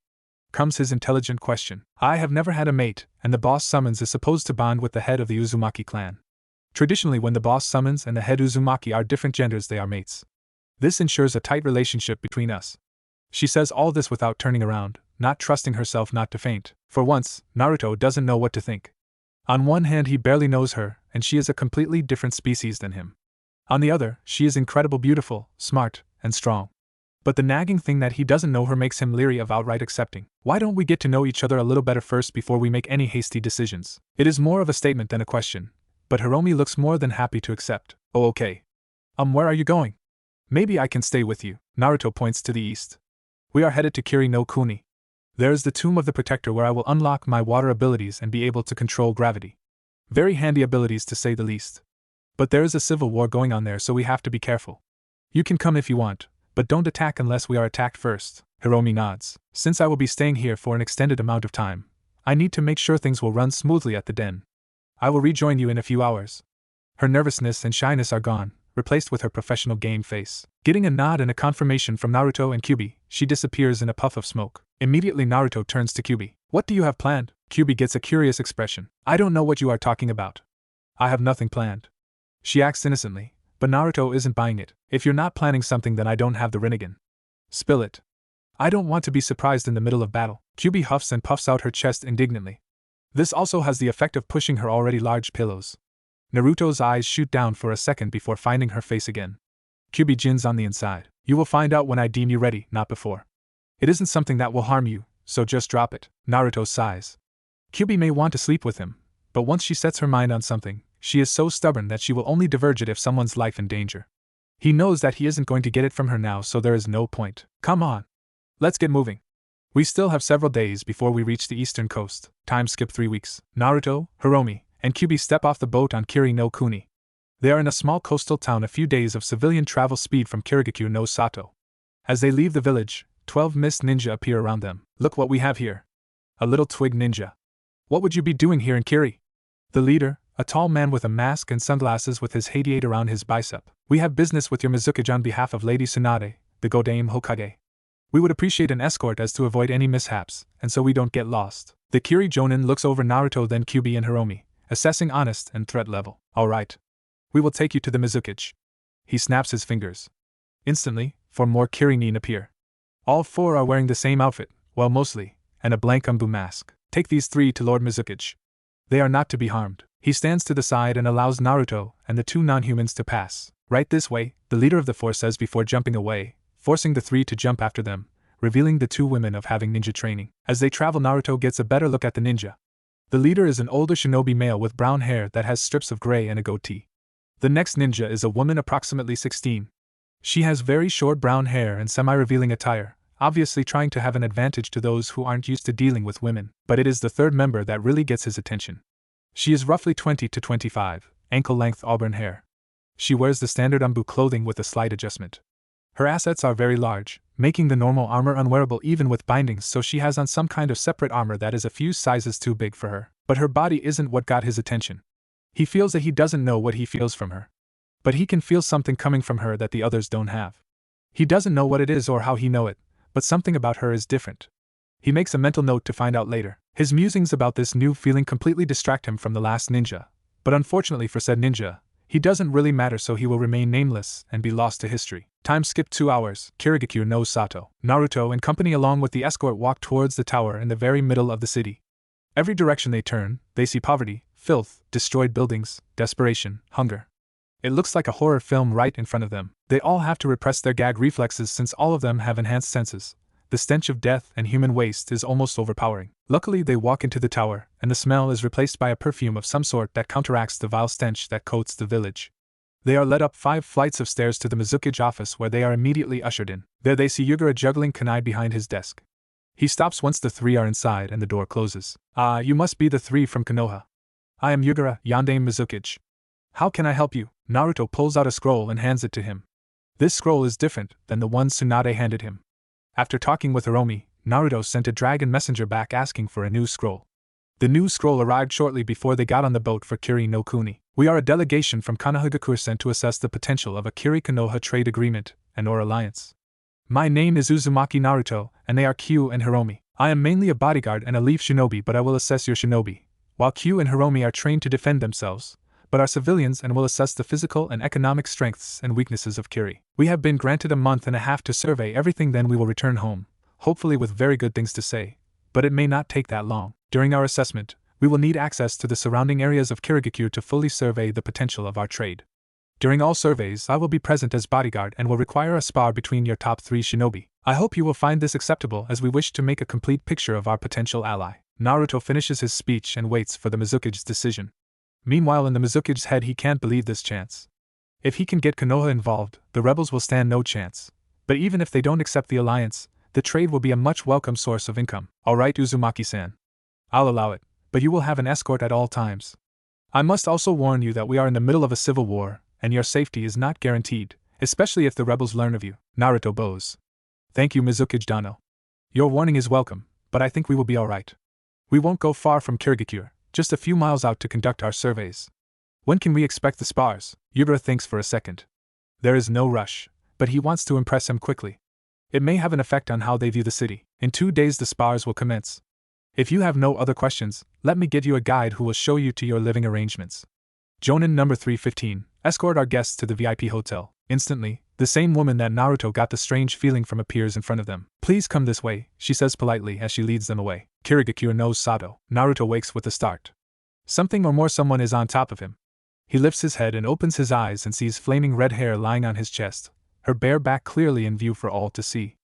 Comes his intelligent question. I have never had a mate, and the boss summons is supposed to bond with the head of the Uzumaki clan. Traditionally, when the boss summons and the head Uzumaki are different genders, they are mates. This ensures a tight relationship between us. She says all this without turning around, not trusting herself not to faint. For once, Naruto doesn't know what to think. On one hand, he barely knows her, and she is a completely different species than him. On the other, she is incredible, beautiful, smart, and strong. But the nagging thing that he doesn't know her makes him leery of outright accepting. Why don't we get to know each other a little better first before we make any hasty decisions? It is more of a statement than a question, but Hiromi looks more than happy to accept. Oh, okay. Where are you going? Maybe I can stay with you. Naruto points to the east. We are headed to Kiri no Kuni. There is the tomb of the protector where I will unlock my water abilities and be able to control gravity. Very handy abilities to say the least. But there is a civil war going on there, so we have to be careful. You can come if you want, but don't attack unless we are attacked first. Hiromi nods. Since I will be staying here for an extended amount of time, I need to make sure things will run smoothly at the den. I will rejoin you in a few hours. Her nervousness and shyness are gone, replaced with her professional game face. Getting a nod and a confirmation from Naruto and Kyubi, she disappears in a puff of smoke. Immediately Naruto turns to Kyubi. What do you have planned? Kyubi gets a curious expression. I don't know what you are talking about. I have nothing planned. She acts innocently, but Naruto isn't buying it. If you're not planning something, then I don't have the Rinnegan. Spill it. I don't want to be surprised in the middle of battle. Kyubi huffs and puffs out her chest indignantly. This also has the effect of pushing her already large pillows. Naruto's eyes shoot down for a second before finding her face again. Kyubi gins on the inside. You will find out when I deem you ready, not before. It isn't something that will harm you, so just drop it. Naruto sighs. Kyubi may want to sleep with him, but once she sets her mind on something, she is so stubborn that she will only diverge it if someone's life in danger. He knows that he isn't going to get it from her now, so there is no point. Come on. Let's get moving. We still have several days before we reach the eastern coast. Time skip 3 weeks. Naruto, Hiromi, and Kyubi step off the boat on Kiri no Kuni. They are in a small coastal town a few days of civilian travel speed from Kirigakure no Sato. As they leave the village, 12 mist ninja appear around them. Look what we have here. A little twig ninja. What would you be doing here in Kiri? The leader, a tall man with a mask and sunglasses with his Hadiate around his bicep. We have business with your Mizukage on behalf of Lady Tsunade, the Godame Hokage. We would appreciate an escort as to avoid any mishaps, and so we don't get lost. The Kiri Jonin looks over Naruto, then Kyubi and Hiromi, assessing honest and threat level. Alright. We will take you to the Mizukage. He snaps his fingers. Instantly, 4 more Kiri nin appear. All 4 are wearing the same outfit, well mostly, and a blank umbu mask. Take these 3 to Lord Mizukage. They are not to be harmed. He stands to the side and allows Naruto and the 2 non-humans to pass. Right this way, the leader of the 4 says before jumping away, forcing the 3 to jump after them, revealing the 2 women of having ninja training. As they travel, Naruto gets a better look at the ninja. The leader is an older shinobi male with brown hair that has strips of gray and a goatee. The next ninja is a woman approximately 16. She has very short brown hair and semi-revealing attire, obviously trying to have an advantage to those who aren't used to dealing with women, but it is the 3rd member that really gets his attention. She is roughly 20 to 25, ankle-length auburn hair. She wears the standard umbu clothing with a slight adjustment. Her assets are very large, making the normal armor unwearable even with bindings, so she has on some kind of separate armor that is a few sizes too big for her. But her body isn't what got his attention. He feels that he doesn't know what he feels from her. But he can feel something coming from her that the others don't have. He doesn't know what it is or how he know it, but something about her is different. He makes a mental note to find out later. His musings about this new feeling completely distract him from the last ninja, but unfortunately for said ninja, he doesn't really matter, so he will remain nameless and be lost to history. Time skip 2 hours. Kirigakure no Sato. Naruto and company along with the escort walk towards the tower in the very middle of the city. Every direction they turn, they see poverty, filth, destroyed buildings, desperation, hunger. It looks like a horror film right in front of them. They all have to repress their gag reflexes since all of them have enhanced senses. The stench of death and human waste is almost overpowering. Luckily, they walk into the tower, and the smell is replaced by a perfume of some sort that counteracts the vile stench that coats the village. They are led up 5 flights of stairs to the Mizukage office, where they are immediately ushered in. There they see Yugura juggling kunai behind his desk. He stops once the 3 are inside and the door closes. Ah, you must be the 3 from Konoha. I am Yugura, Yandame Mizukage. How can I help you? Naruto pulls out a scroll and hands it to him. This scroll is different than the one Tsunade handed him. After talking with Hiromi, Naruto sent a dragon messenger back asking for a new scroll. The new scroll arrived shortly before they got on the boat for Kiri no Kuni. We are a delegation from Konohagakure sent to assess the potential of a Kiri-Konoha trade agreement and/or alliance. My name is Uzumaki Naruto, and they are Kyu and Hiromi. I am mainly a bodyguard and a leaf shinobi, but I will assess your shinobi, while Kyu and Hiromi are trained to defend themselves, but are civilians and will assess the physical and economic strengths and weaknesses of Kiri. We have been granted a month and a half to survey everything, then we will return home, hopefully with very good things to say, but it may not take that long. During our assessment, we will need access to the surrounding areas of Kirigakure to fully survey the potential of our trade. During all surveys, I will be present as bodyguard and will require a spar between your top 3 shinobi. I hope you will find this acceptable, as we wish to make a complete picture of our potential ally. Naruto finishes his speech and waits for the Mizukage's decision. Meanwhile, in the Mizukage's head, he can't believe this chance. If he can get Konoha involved, the rebels will stand no chance. But even if they don't accept the alliance, the trade will be a much welcome source of income. Alright, Uzumaki-san. I'll allow it, but you will have an escort at all times. I must also warn you that we are in the middle of a civil war, and your safety is not guaranteed, especially if the rebels learn of you. Naruto bows. Thank you, Mizukage Dano. Your warning is welcome, but I think we will be alright. We won't go far from Kirigakure, just a few miles out to conduct our surveys. When can we expect the spars? Yubara thinks for a second. There is no rush, but he wants to impress him quickly. It may have an effect on how they view the city. In 2 days the spars will commence. If you have no other questions, let me get you a guide who will show you to your living arrangements. Jonin number 315, escort our guests to the VIP hotel. Instantly, the same woman that Naruto got the strange feeling from appears in front of them. Please come this way, she says politely as she leads them away. Kirigakure knows Sato. Naruto wakes with a start. Something or more someone is on top of him. He lifts his head and opens his eyes and sees flaming red hair lying on his chest, her bare back clearly in view for all to see.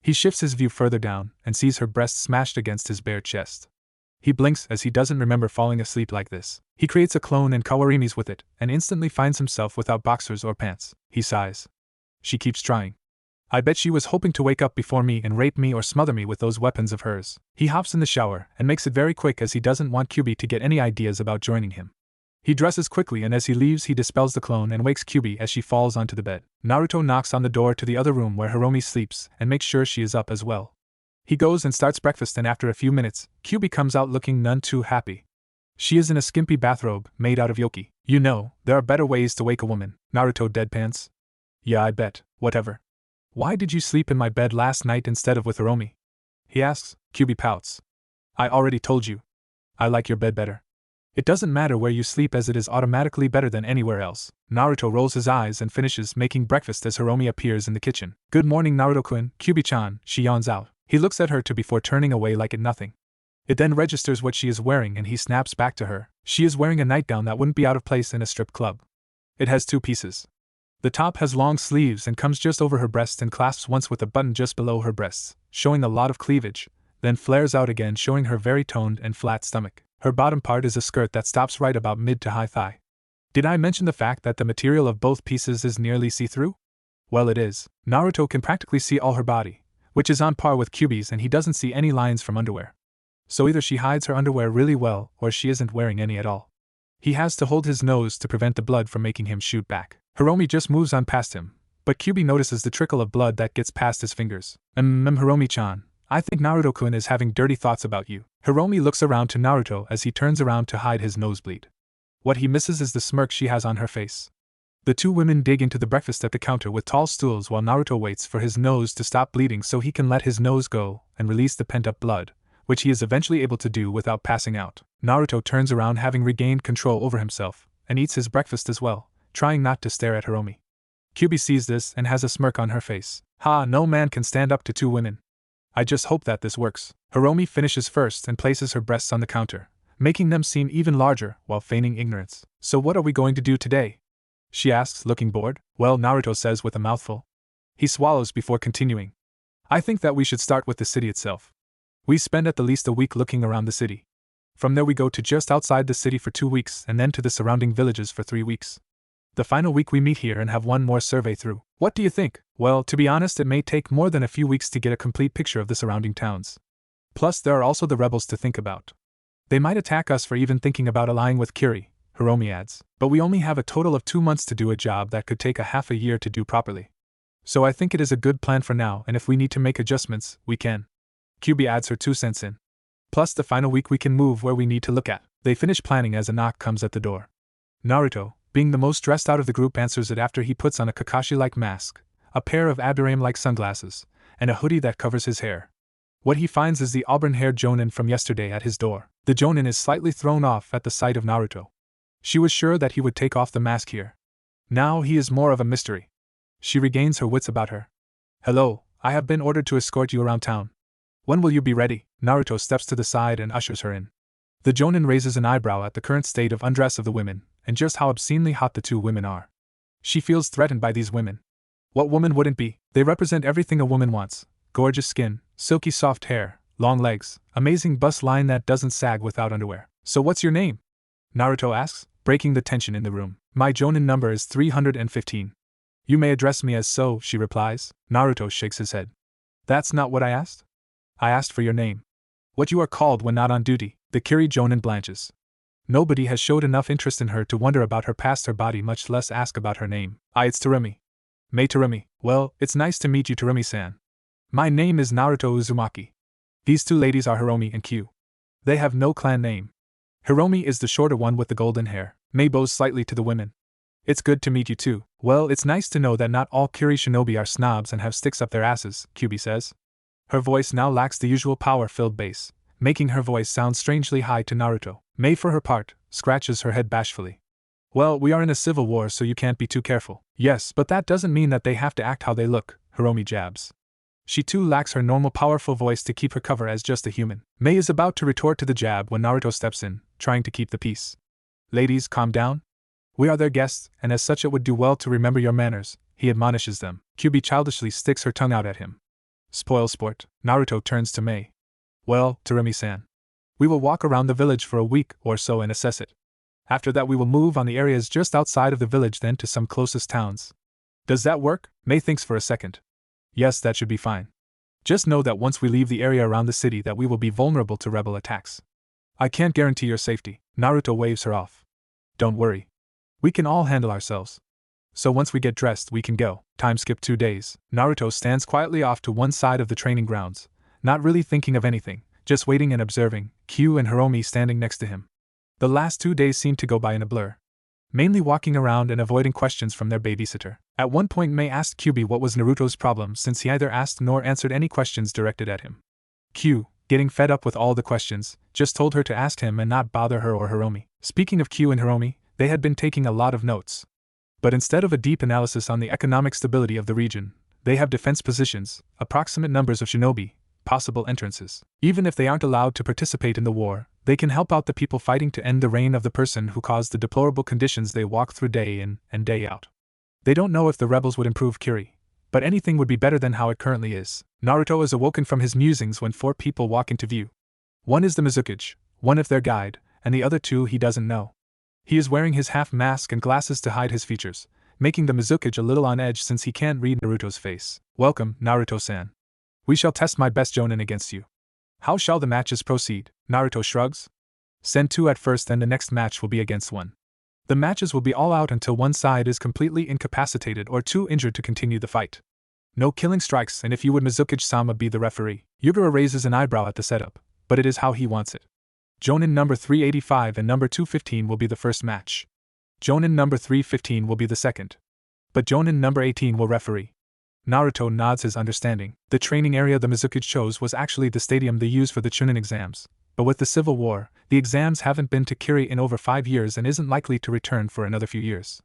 He shifts his view further down and sees her breast smashed against his bare chest. He blinks as he doesn't remember falling asleep like this. He creates a clone and kawarimis with it and instantly finds himself without boxers or pants. He sighs. She keeps trying. I bet she was hoping to wake up before me and rape me or smother me with those weapons of hers. He hops in the shower and makes it very quick as he doesn't want Kyubi to get any ideas about joining him. He dresses quickly and as he leaves he dispels the clone and wakes Kyubi as she falls onto the bed. Naruto knocks on the door to the other room where Hiromi sleeps and makes sure she is up as well. He goes and starts breakfast and after a few minutes, Kyubi comes out looking none too happy. She is in a skimpy bathrobe made out of yoki. You know, there are better ways to wake a woman. Naruto deadpans. Yeah, I bet. Whatever. Why did you sleep in my bed last night instead of with Hiromi? He asks. Kyubi pouts. I already told you. I like your bed better. It doesn't matter where you sleep as it is automatically better than anywhere else. Naruto rolls his eyes and finishes making breakfast as Hiromi appears in the kitchen. Good morning, Naruto-kun, Kyubi-chan, she yawns out. He looks at her before turning away like it nothing. It then registers what she is wearing and he snaps back to her. She is wearing a nightgown that wouldn't be out of place in a strip club. It has 2 pieces. The top has long sleeves and comes just over her breast and clasps once with a button just below her breasts, showing a lot of cleavage, then flares out again showing her very toned and flat stomach. Her bottom part is a skirt that stops right about mid to high thigh. Did I mention the fact that the material of both pieces is nearly see-through? Well, it is. Naruto can practically see all her body, which is on par with Kyubi's and he doesn't see any lines from underwear. So either she hides her underwear really well or she isn't wearing any at all. He has to hold his nose to prevent the blood from making him shoot back. Hiromi just moves on past him, but Kyubi notices the trickle of blood that gets past his fingers. Hiromi-chan, I think Naruto-kun is having dirty thoughts about you. Hiromi looks around to Naruto as he turns around to hide his nosebleed. What he misses is the smirk she has on her face. The 2 women dig into the breakfast at the counter with tall stools while Naruto waits for his nose to stop bleeding so he can let his nose go and release the pent-up blood, which he is eventually able to do without passing out. Naruto turns around having regained control over himself, and eats his breakfast as well, trying not to stare at Hiromi. Kyubi sees this and has a smirk on her face. Ha, no man can stand up to 2 women. I just hope that this works. Hiromi finishes first and places her breasts on the counter, making them seem even larger while feigning ignorance. So what are we going to do today? She asks, looking bored. Well, Naruto says with a mouthful. He swallows before continuing. I think that we should start with the city itself. We spend at the least a week looking around the city. From there we go to just outside the city for 2 weeks and then to the surrounding villages for 3 weeks. The final week we meet here and have one more survey through. What do you think? Well, to be honest, it may take more than a few weeks to get a complete picture of the surrounding towns. Plus, there are also the rebels to think about. They might attack us for even thinking about allying with Kiri, Hiromi adds. But we only have a total of 2 months to do a job that could take a half a year to do properly. So I think it is a good plan for now, and if we need to make adjustments, we can. Kyubi adds her 2 cents in. Plus, the final week we can move where we need to look at. They finish planning as a knock comes at the door. Naruto, being the most dressed out of the group, answers it after he puts on a Kakashi-like mask, a pair of Abdurrahim-like sunglasses, and a hoodie that covers his hair. What he finds is the auburn-haired Jonin from yesterday at his door. The Jonin is slightly thrown off at the sight of Naruto. She was sure that he would take off the mask here. Now he is more of a mystery. She regains her wits about her. Hello, I have been ordered to escort you around town. When will you be ready? Naruto steps to the side and ushers her in. The Jonin raises an eyebrow at the current state of undress of the women, and just how obscenely hot the 2 women are. She feels threatened by these women. What woman wouldn't be? They represent everything a woman wants. Gorgeous skin, silky soft hair, long legs, amazing bust line that doesn't sag without underwear. So what's your name? Naruto asks, breaking the tension in the room. My Jonin number is 315. You may address me as so, she replies. Naruto shakes his head. That's not what I asked? I asked for your name. What you are called when not on duty. The Kiri Jonin blanches. Nobody has showed enough interest in her to wonder about her past or body, much less ask about her name. It's Terumi. Mei Terumi. Well, it's nice to meet you, Terumi-san. My name is Naruto Uzumaki. These two ladies are Hiromi and Q. They have no clan name. Hiromi is the shorter one with the golden hair. Mei bows slightly to the women. It's good to meet you too. Well, it's nice to know that not all Kiri shinobi are snobs and have sticks up their asses, Kyubi says. Her voice now lacks the usual power-filled bass, making her voice sound strangely high to Naruto. Mei, for her part, scratches her head bashfully. Well, we are in a civil war, so you can't be too careful. Yes, but that doesn't mean that they have to act how they look, Hiromi jabs. She too lacks her normal powerful voice to keep her cover as just a human. Mei is about to retort to the jab when Naruto steps in, trying to keep the peace. Ladies, calm down. We are their guests, and as such it would do well to remember your manners, he admonishes them. Kyubi childishly sticks her tongue out at him. Spoil sport. Naruto turns to Mei. Well, Terumi-san. We will walk around the village for a week or so and assess it. After that we will move on the areas just outside of the village, then to some closest towns. Does that work? Mei thinks for a second. Yes, that should be fine. Just know that once we leave the area around the city that we will be vulnerable to rebel attacks. I can't guarantee your safety. Naruto waves her off. Don't worry. We can all handle ourselves. So once we get dressed we can go. Time skip 2 days. Naruto stands quietly off to one side of the training grounds, not really thinking of anything, just waiting and observing, Q and Hiromi standing next to him. The last 2 days seem to go by in a blur. Mainly walking around and avoiding questions from their babysitter. At one point Mei asked Kyubi what was Naruto's problem, since he either asked nor answered any questions directed at him. Q, getting fed up with all the questions, just told her to ask him and not bother her or Hiromi. Speaking of Q and Hiromi, they had been taking a lot of notes. But instead of a deep analysis on the economic stability of the region, they have defense positions, approximate numbers of shinobi, possible entrances. Even if they aren't allowed to participate in the war, they can help out the people fighting to end the reign of the person who caused the deplorable conditions they walk through day in and day out. They don't know if the rebels would improve Kiri, but anything would be better than how it currently is. Naruto is awoken from his musings when 4 people walk into view. One is the Mizukage, one of their guide, and the other 2 he doesn't know. He is wearing his half mask and glasses to hide his features, making the Mizukage a little on edge since he can't read Naruto's face. Welcome, Naruto-san. We shall test my best Jonin against you. How shall the matches proceed? Naruto shrugs. Send 2 at first, and the next match will be against 1. The matches will be all out until one side is completely incapacitated or too injured to continue the fight. No killing strikes, and if you would Mizukage-sama be the referee. Yugura raises an eyebrow at the setup, but it is how he wants it. Jonin number 385 and number 215 will be the first match. Jonin number 315 will be the second. But Jonin number 18 will referee. Naruto nods his understanding. The training area the Mizukage chose was actually the stadium they use for the Chunin exams, but with the Civil War, the exams haven't been to Kiri in over 5 years and isn't likely to return for another few years.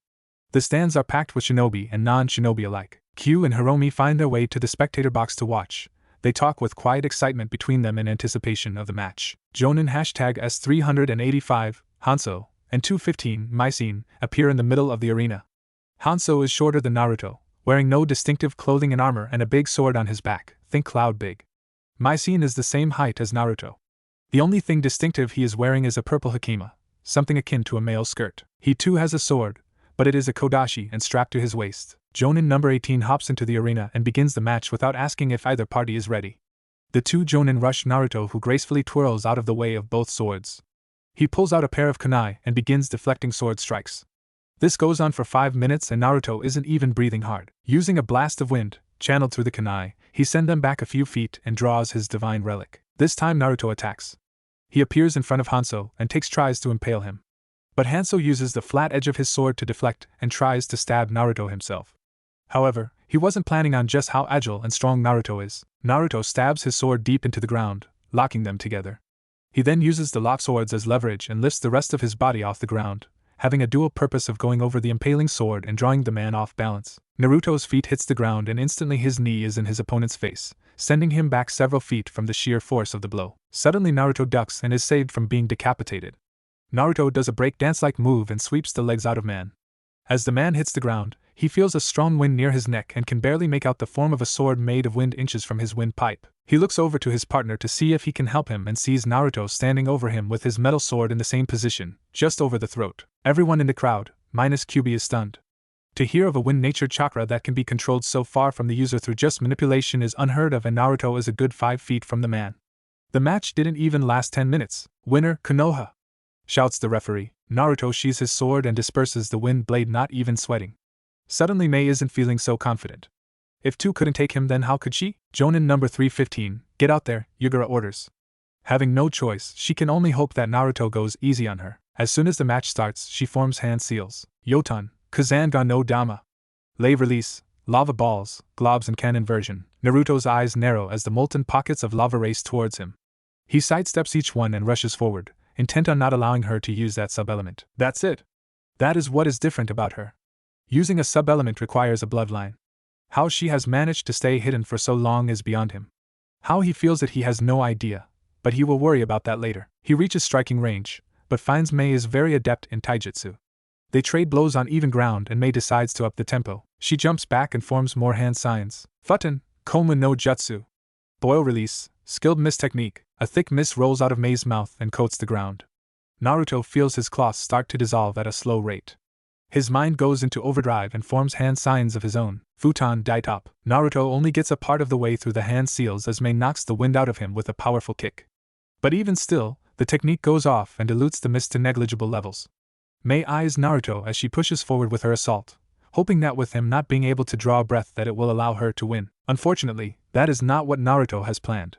The stands are packed with shinobi and non-shinobi alike. Q and Hiromi find their way to the spectator box to watch. They talk with quiet excitement between them in anticipation of the match. Jonin #S385, Hanzo, and 215, Mycene, appear in the middle of the arena. Hanzo is shorter than Naruto, wearing no distinctive clothing and armor and a big sword on his back, think Cloud big. Mycene is the same height as Naruto. The only thing distinctive he is wearing is a purple hakama, something akin to a male skirt. He too has a sword, but it is a kodashi and strapped to his waist. Jonin number 18 hops into the arena and begins the match without asking if either party is ready. The 2 Jonin rush Naruto, who gracefully twirls out of the way of both swords. He pulls out a pair of kunai and begins deflecting sword strikes. This goes on for 5 minutes and Naruto isn't even breathing hard. Using a blast of wind, channeled through the kunai, he sends them back a few feet and draws his divine relic. This time Naruto attacks. He appears in front of Hanzo and tries to impale him. But Hanzo uses the flat edge of his sword to deflect and tries to stab Naruto himself. However, he wasn't planning on just how agile and strong Naruto is. Naruto stabs his sword deep into the ground, locking them together. He then uses the locked swords as leverage and lifts the rest of his body off the ground, having a dual purpose of going over the impaling sword and drawing the man off balance. Naruto's feet hits the ground and instantly his knee is in his opponent's face, sending him back several feet from the sheer force of the blow. Suddenly Naruto ducks and is saved from being decapitated. Naruto does a break-dance-like move and sweeps the legs out of man. As the man hits the ground, he feels a strong wind near his neck and can barely make out the form of a sword made of wind inches from his windpipe. He looks over to his partner to see if he can help him and sees Naruto standing over him with his metal sword in the same position, just over the throat. Everyone in the crowd, minus Kyubi, is stunned. To hear of a wind-nature chakra that can be controlled so far from the user through just manipulation is unheard of, and Naruto is a good 5 feet from the man. The match didn't even last 10 minutes. Winner, Konoha! Shouts the referee. Naruto sheathes his sword and disperses the wind blade, not even sweating. Suddenly Mei isn't feeling so confident. If 2 couldn't take him, then how could she? Jonin number 315, get out there, Yugura orders. Having no choice, she can only hope that Naruto goes easy on her. As soon as the match starts, she forms hand seals. Yotan, Kazan ga no Dama. Lave release, lava balls, globs and cannon version. Naruto's eyes narrow as the molten pockets of lava race towards him. He sidesteps each one and rushes forward, intent on not allowing her to use that sub-element. That's it. That is what is different about her. Using a sub-element requires a bloodline. How she has managed to stay hidden for so long is beyond him. How he feels it, he has no idea, but he will worry about that later. He reaches striking range, but finds Mei is very adept in taijutsu. They trade blows on even ground and Mei decides to up the tempo. She jumps back and forms more hand signs. Futon, Koma no Jutsu. Boil release, skilled mist technique. A thick mist rolls out of Mei's mouth and coats the ground. Naruto feels his cloth start to dissolve at a slow rate. His mind goes into overdrive and forms hand signs of his own. Futon Daitop. Naruto only gets a part of the way through the hand seals as Mei knocks the wind out of him with a powerful kick. But even still, the technique goes off and dilutes the mist to negligible levels. Mei eyes Naruto as she pushes forward with her assault, hoping that with him not being able to draw a breath that it will allow her to win. Unfortunately, that is not what Naruto has planned.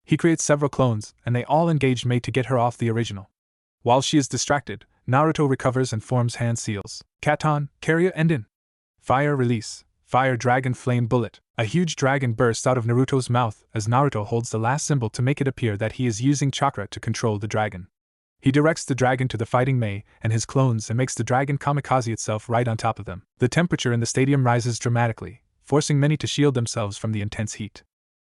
He creates several clones, and they all engage Mei to get her off the original. While she is distracted, Naruto recovers and forms hand seals. Katon, Karya Enden. Fire release, fire dragon flame bullet. A huge dragon bursts out of Naruto's mouth as Naruto holds the last symbol to make it appear that he is using chakra to control the dragon. He directs the dragon to the fighting Mei and his clones and makes the dragon kamikaze itself right on top of them. The temperature in the stadium rises dramatically, forcing many to shield themselves from the intense heat.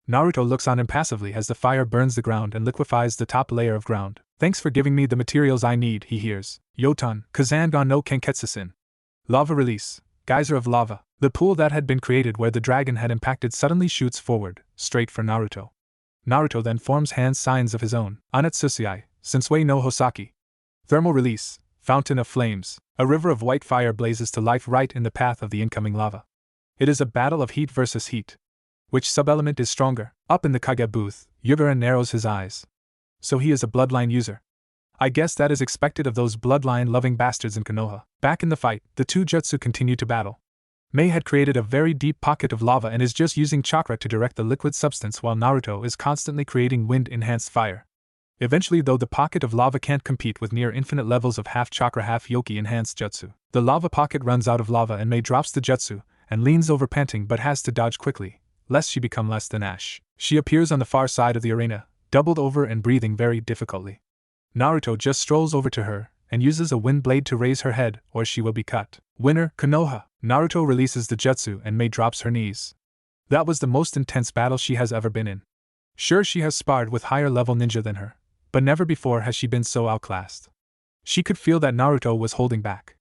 Naruto looks on impassively as the fire burns the ground and liquefies the top layer of ground. Thanks for giving me the materials I need, he hears. Yotan, Kazan ga no Kenketsusin. Lava release, geyser of lava. The pool that had been created where the dragon had impacted suddenly shoots forward, straight for Naruto. Naruto then forms hand signs of his own. Anatsusiai, Sensui no Hosaki. Thermal release, fountain of flames. A river of white fire blazes to life right in the path of the incoming lava. It is a battle of heat versus heat. Which sub-element is stronger? Up in the Kage booth, Yugura narrows his eyes. So he is a bloodline user. I guess that is expected of those bloodline-loving bastards in Konoha. Back in the fight, the two jutsu continue to battle. Mei had created a very deep pocket of lava and is just using chakra to direct the liquid substance while Naruto is constantly creating wind-enhanced fire. Eventually, though, the pocket of lava can't compete with near infinite levels of half chakra half yoki enhanced jutsu. The lava pocket runs out of lava and Mei drops the jutsu and leans over panting but has to dodge quickly, lest she become less than ash. She appears on the far side of the arena, doubled over and breathing very difficultly. Naruto just strolls over to her and uses a wind blade to raise her head or she will be cut. Winner, Konoha. Naruto releases the jutsu and Mei drops her knees. That was the most intense battle she has ever been in. Sure, she has sparred with higher level ninja than her, but never before has she been so outclassed. She could feel that Naruto was holding back.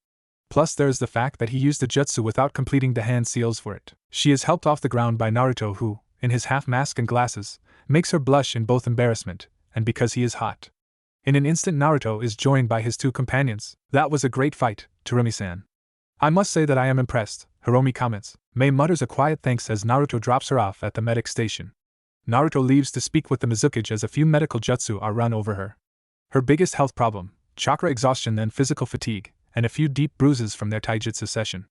Plus there's the fact that he used the jutsu without completing the hand seals for it. She is helped off the ground by Naruto who, in his half mask and glasses, makes her blush in both embarrassment and because he is hot. In an instant Naruto is joined by his two companions. That was a great fight, Terumi-san. I must say that I am impressed, Hiromi comments. Mei mutters a quiet thanks as Naruto drops her off at the medic station. Naruto leaves to speak with the Mizukage as a few medical jutsu are run over her. Her biggest health problem, chakra exhaustion and physical fatigue, and a few deep bruises from their taijutsu session.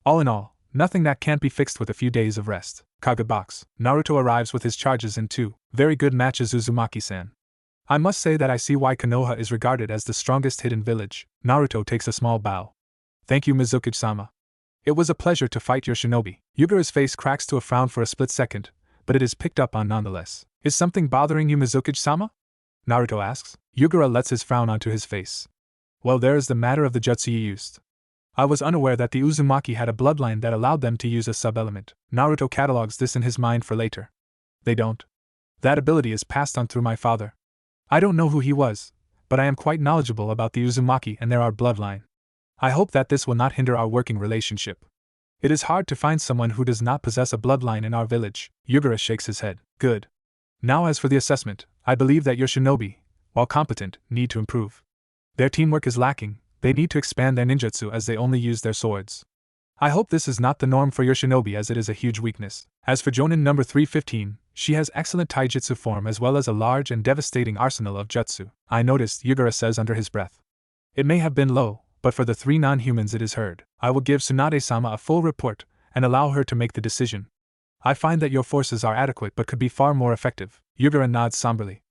All in all, nothing that can't be fixed with a few days of rest. Kage box. Naruto arrives with his charges in 2 very good matches. Uzumaki-san. I must say that I see why Konoha is regarded as the strongest hidden village. Naruto takes a small bow. Thank you, Mizukage-sama. It was a pleasure to fight your shinobi. Yugura's face cracks to a frown for a split second, but it is picked up on nonetheless. Is something bothering you, Mizukage-sama? Naruto asks. Yugura lets his frown onto his face. Well, there is the matter of the jutsu you used. I was unaware that the Uzumaki had a bloodline that allowed them to use a sub-element. Naruto catalogs this in his mind for later. They don't. That ability is passed on through my father. I don't know who he was, but I am quite knowledgeable about the Uzumaki and their bloodline. I hope that this will not hinder our working relationship. It is hard to find someone who does not possess a bloodline in our village. Yugura shakes his head. Good. Now as for the assessment, I believe that your shinobi, while competent, need to improve. Their teamwork is lacking, they need to expand their ninjutsu as they only use their swords. I hope this is not the norm for your shinobi, as it is a huge weakness. As for Jonin number 315, she has excellent taijutsu form as well as a large and devastating arsenal of jutsu. I noticed, Yugura says under his breath. It may have been low, but for the 3 non-humans it is heard. I will give Tsunade-sama a full report and allow her to make the decision. I find that your forces are adequate but could be far more effective. Yugura nods somberly.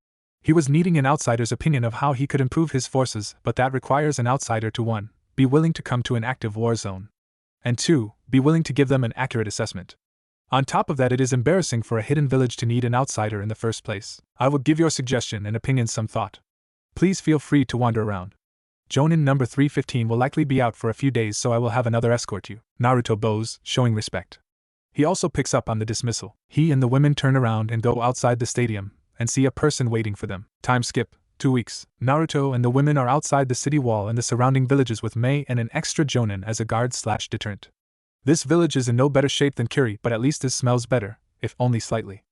He was needing an outsider's opinion of how he could improve his forces, but that requires an outsider to 1. Be willing to come to an active war zone. And 2. Be willing to give them an accurate assessment. On top of that, it is embarrassing for a hidden village to need an outsider in the first place. I will give your suggestion and opinion some thought. Please feel free to wander around. Jonin number 315 will likely be out for a few days, so I will have another escort you. Naruto bows, showing respect. He also picks up on the dismissal. He and the women turn around and go outside the stadium and see a person waiting for them. Time skip, 2 weeks. Naruto and the women are outside the city wall and the surrounding villages with Mei and an extra Jonin as a guard/deterrent. This village is in no better shape than Kiri, but at least it smells better, if only slightly.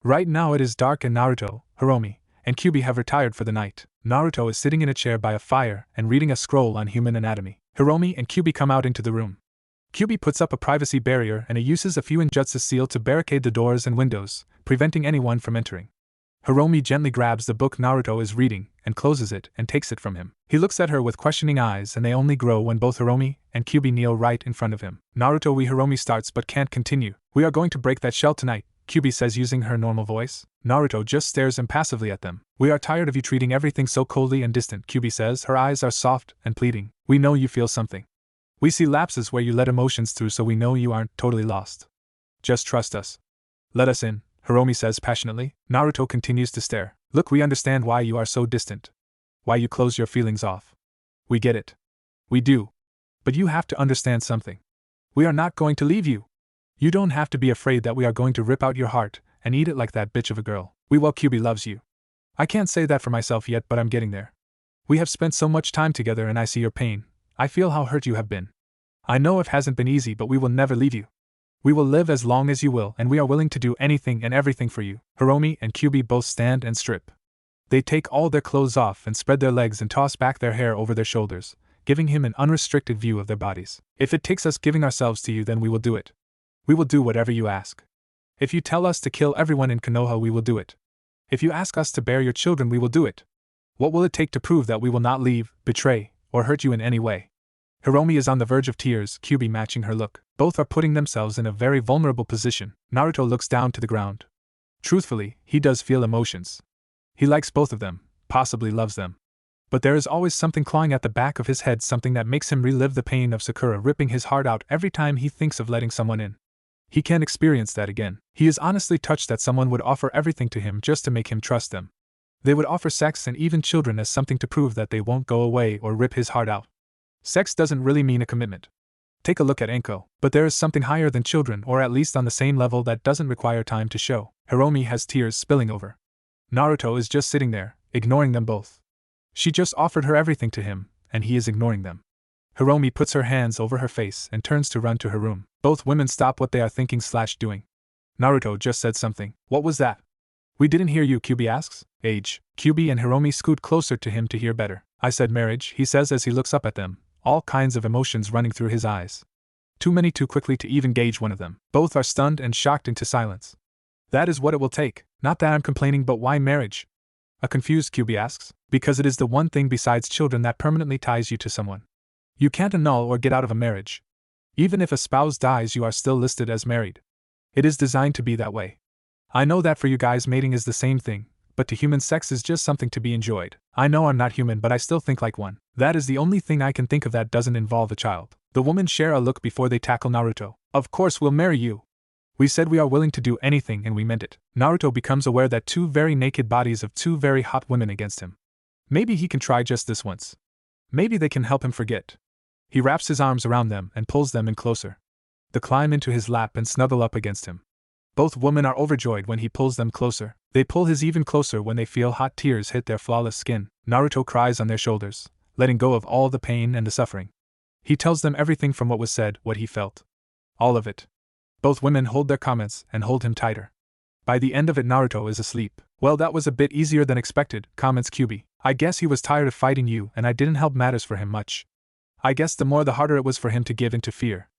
Right now it is dark and Naruto, Hiromi, and Kyubi have retired for the night. Naruto is sitting in a chair by a fire and reading a scroll on human anatomy. Hiromi and Kyubi come out into the room. Kyubi puts up a privacy barrier and uses a few injutsu seal to barricade the doors and windows, preventing anyone from entering. Hiromi gently grabs the book Naruto is reading and closes it and takes it from him. He looks at her with questioning eyes, and they only grow when both Hiromi and Kyubi kneel right in front of him. Naruto, Hiromi starts but can't continue. We are going to break that shell tonight, Kyubi says using her normal voice. Naruto just stares impassively at them. We are tired of you treating everything so coldly and distant, Kyubi says. Her eyes are soft and pleading. We know you feel something. We see lapses where you let emotions through, so we know you aren't totally lost. Just trust us. Let us in, Hiromi says passionately. Naruto continues to stare. Look, we understand why you are so distant. Why you close your feelings off. We get it. We do. But you have to understand something. We are not going to leave you. You don't have to be afraid that we are going to rip out your heart and eat it like that bitch of a girl. Kyubi loves you. I can't say that for myself yet, but I'm getting there. We have spent so much time together and I see your pain. I feel how hurt you have been. I know it hasn't been easy, but we will never leave you. We will live as long as you will, and we are willing to do anything and everything for you. Hiromi and Kyubi both stand and strip. They take all their clothes off and spread their legs and toss back their hair over their shoulders, giving him an unrestricted view of their bodies. If it takes us giving ourselves to you, then we will do it. We will do whatever you ask. If you tell us to kill everyone in Konoha, we will do it. If you ask us to bear your children, we will do it. What will it take to prove that we will not leave, betray, or hurt you in any way? Hiromi is on the verge of tears, Kyubi matching her look. Both are putting themselves in a very vulnerable position. Naruto looks down to the ground. Truthfully, he does feel emotions. He likes both of them, possibly loves them. But there is always something clawing at the back of his head, something that makes him relive the pain of Sakura ripping his heart out every time he thinks of letting someone in. He can't experience that again. He is honestly touched that someone would offer everything to him just to make him trust them. They would offer sex and even children as something to prove that they won't go away or rip his heart out. Sex doesn't really mean a commitment. Take a look at Enko. But there is something higher than children, or at least on the same level, that doesn't require time to show. Hiromi has tears spilling over. Naruto is just sitting there, ignoring them both. She just offered her everything to him, and he is ignoring them. Hiromi puts her hands over her face and turns to run to her room. Both women stop what they are thinking/doing. Naruto just said something. What was that? We didn't hear you, Kyubi asks. Age. Kyubi and Hiromi scoot closer to him to hear better. I said marriage, he says as he looks up at them, all kinds of emotions running through his eyes. Too many too quickly to even gauge one of them. Both are stunned and shocked into silence. That is what it will take. Not that I'm complaining, but why marriage? A confused Kyubi asks. Because it is the one thing besides children that permanently ties you to someone. You can't annul or get out of a marriage. Even if a spouse dies, you are still listed as married. It is designed to be that way. I know that for you guys mating is the same thing, but to humans sex is just something to be enjoyed. I know I'm not human, but I still think like one. That is the only thing I can think of that doesn't involve a child. The women share a look before they tackle Naruto. Of course we'll marry you. We said we are willing to do anything and we meant it. Naruto becomes aware that 2 very naked bodies of 2 very hot women against him. Maybe he can try just this once. Maybe they can help him forget. He wraps his arms around them and pulls them in closer. They climb into his lap and snuggle up against him. Both women are overjoyed when he pulls them closer. They pull his even closer when they feel hot tears hit their flawless skin. Naruto cries on their shoulders, letting go of all the pain and the suffering. He tells them everything from what was said, what he felt. All of it. Both women hold their comments and hold him tighter. By the end of it, Naruto is asleep. Well, that was a bit easier than expected, comments Kyubi. I guess he was tired of fighting you and I didn't help matters for him much. I guess the more the harder it was for him to give in to fear.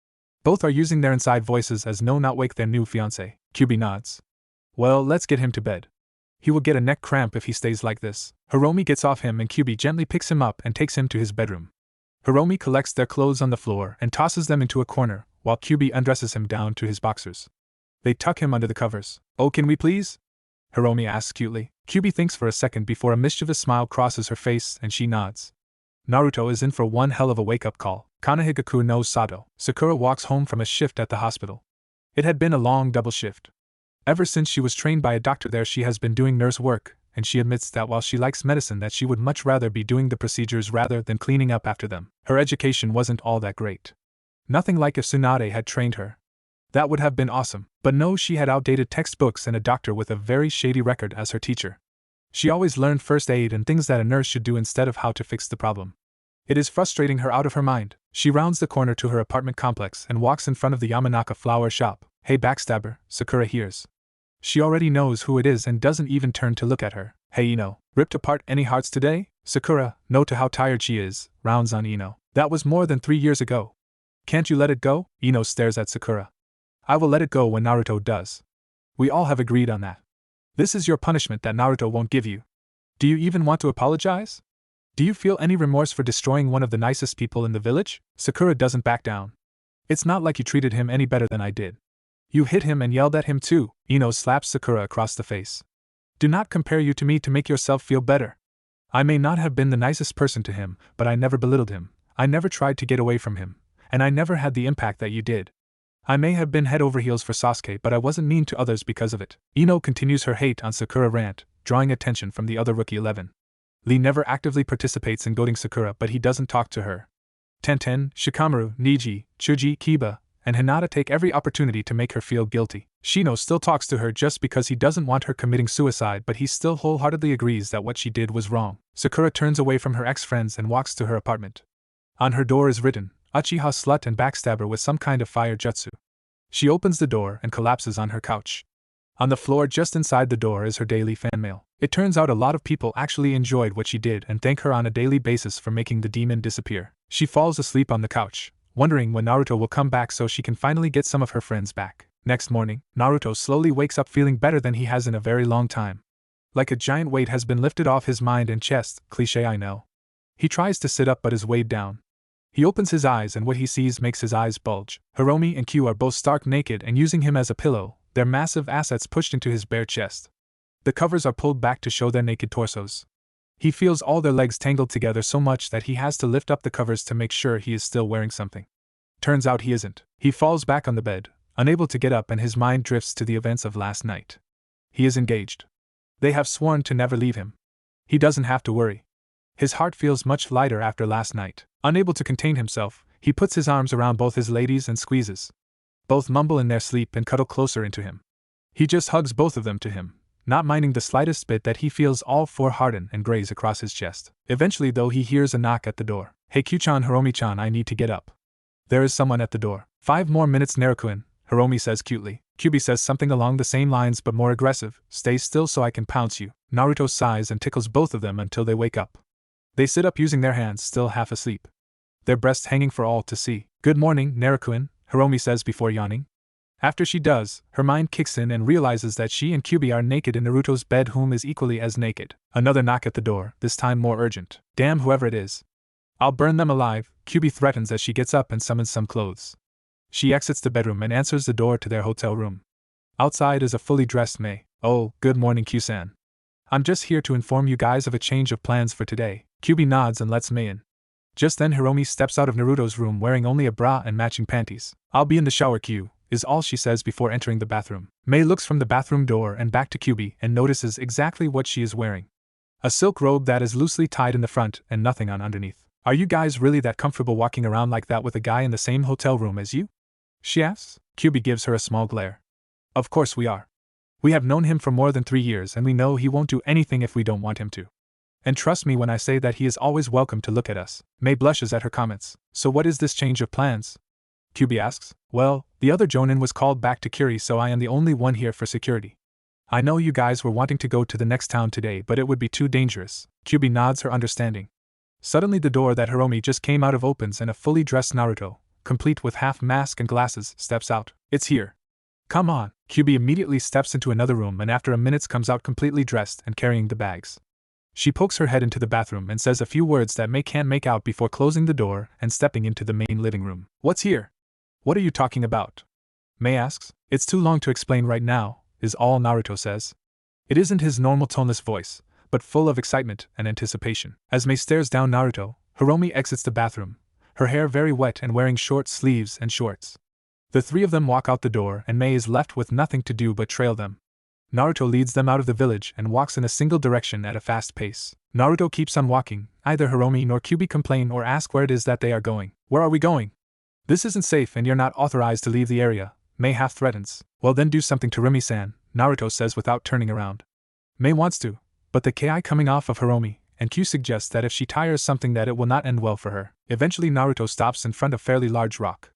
Both are using their inside voices as no not wake their new fiancé. Kyubi nods. Well, let's get him to bed. He will get a neck cramp if he stays like this. Hiromi gets off him and Kyubi gently picks him up and takes him to his bedroom. Hiromi collects their clothes on the floor and tosses them into a corner, while Kyubi undresses him down to his boxers. They tuck him under the covers. Oh, can we please? Hiromi asks cutely. Kyubi thinks for a second before a mischievous smile crosses her face and she nods. Naruto is in for one hell of a wake-up call. Kanahigaku no Sato. Sakura walks home from a shift at the hospital. It had been a long double shift. Ever since she was trained by a doctor there she has been doing nurse work, and she admits that while she likes medicine that she would much rather be doing the procedures rather than cleaning up after them. Her education wasn't all that great. Nothing like if Tsunade had trained her. That would have been awesome, but no, she had outdated textbooks and a doctor with a very shady record as her teacher. She always learned first aid and things that a nurse should do instead of how to fix the problem. It is frustrating her out of her mind. She rounds the corner to her apartment complex and walks in front of the Yamanaka flower shop. Hey backstabber, Sakura hears. She already knows who it is and doesn't even turn to look at her. Hey Ino, ripped apart any hearts today? Sakura, no to how tired she is, rounds on Ino. That was more than 3 years ago. Can't you let it go? Ino stares at Sakura. I will let it go when Naruto does. We all have agreed on that. This is your punishment that Naruto won't give you. Do you even want to apologize? Do you feel any remorse for destroying one of the nicest people in the village? Sakura doesn't back down. It's not like you treated him any better than I did. You hit him and yelled at him too. Ino slaps Sakura across the face. Do not compare you to me to make yourself feel better. I may not have been the nicest person to him, but I never belittled him. I never tried to get away from him. And I never had the impact that you did. I may have been head over heels for Sasuke, but I wasn't mean to others because of it. Ino continues her hate on Sakura rant, drawing attention from the other Rookie 11. Lee never actively participates in goading Sakura, but he doesn't talk to her. Tenten, Shikamaru, Niji, Chuji, Kiba, and Hinata take every opportunity to make her feel guilty. Shino still talks to her just because he doesn't want her committing suicide, but he still wholeheartedly agrees that what she did was wrong. Sakura turns away from her ex-friends and walks to her apartment. On her door is written, Uchiha slut and backstabber with some kind of fire jutsu. She opens the door and collapses on her couch. On the floor just inside the door is her daily fan mail. It turns out a lot of people actually enjoyed what she did and thank her on a daily basis for making the demon disappear. She falls asleep on the couch, wondering when Naruto will come back so she can finally get some of her friends back. Next morning, Naruto slowly wakes up feeling better than he has in a very long time. Like a giant weight has been lifted off his mind and chest, cliché I know. He tries to sit up but is weighed down. He opens his eyes and what he sees makes his eyes bulge. Hiromi and Q are both stark naked and using him as a pillow, their massive assets pushed into his bare chest. The covers are pulled back to show their naked torsos. He feels all their legs tangled together so much that he has to lift up the covers to make sure he is still wearing something. Turns out he isn't. He falls back on the bed, unable to get up, and his mind drifts to the events of last night. He is engaged. They have sworn to never leave him. He doesn't have to worry. His heart feels much lighter after last night. Unable to contain himself, he puts his arms around both his ladies and squeezes. Both mumble in their sleep and cuddle closer into him. He just hugs both of them to him, not minding the slightest bit that he feels all four harden and graze across his chest. Eventually though he hears a knock at the door. Hey Q-chan, Hiromi-chan, I need to get up. There is someone at the door. 5 more minutes Naruto-kun, Hiromi says cutely. Kyubi says something along the same lines but more aggressive. Stay still so I can pounce you. Naruto sighs and tickles both of them until they wake up. They sit up using their hands, still half asleep. Their breasts hanging for all to see. Good morning, Naruto-kun, Hiromi says before yawning. After she does, her mind kicks in and realizes that she and Kyubi are naked in Naruto's bed, whom is equally as naked. Another knock at the door, this time more urgent. Damn whoever it is. I'll burn them alive, Kyubi threatens as she gets up and summons some clothes. She exits the bedroom and answers the door to their hotel room. Outside is a fully dressed Mei. Oh, good morning Q-san. I'm just here to inform you guys of a change of plans for today. Kyubi nods and lets Mei in. Just then Hiromi steps out of Naruto's room wearing only a bra and matching panties. I'll be in the shower, Q, is all she says before entering the bathroom. Mei looks from the bathroom door and back to Kyubi and notices exactly what she is wearing. A silk robe that is loosely tied in the front and nothing on underneath. Are you guys really that comfortable walking around like that with a guy in the same hotel room as you? She asks. Kyubi gives her a small glare. Of course we are. We have known him for more than 3 years and we know he won't do anything if we don't want him to. And trust me when I say that he is always welcome to look at us. Mei blushes at her comments. So what is this change of plans? Kyubi asks. Well, the other Jonin was called back to Kiri, so I am the only one here for security. I know you guys were wanting to go to the next town today, but it would be too dangerous. Kyubi nods her understanding. Suddenly the door that Hiromi just came out of opens and a fully dressed Naruto, complete with half mask and glasses, steps out. It's here. Come on. QB immediately steps into another room and after a minute comes out completely dressed and carrying the bags. She pokes her head into the bathroom and says a few words that May can't make out before closing the door and stepping into the main living room. What's here? What are you talking about? May asks. It's too long to explain right now, is all Naruto says. It isn't his normal toneless voice, but full of excitement and anticipation. As May stares down Naruto, Hiromi exits the bathroom, her hair very wet and wearing short sleeves and shorts. The three of them walk out the door and May is left with nothing to do but trail them. Naruto leads them out of the village and walks in a single direction at a fast pace. Naruto keeps on walking, neither Hiromi nor Kyubi complain or ask where it is that they are going. Where are we going? This isn't safe and you're not authorized to leave the area, May half threatens. Well then do something to Rumi-san, Naruto says without turning around. May wants to, but the ki coming off of Hiromi and Q suggests that if she tires something that it will not end well for her. Eventually Naruto stops in front of a fairly large rock.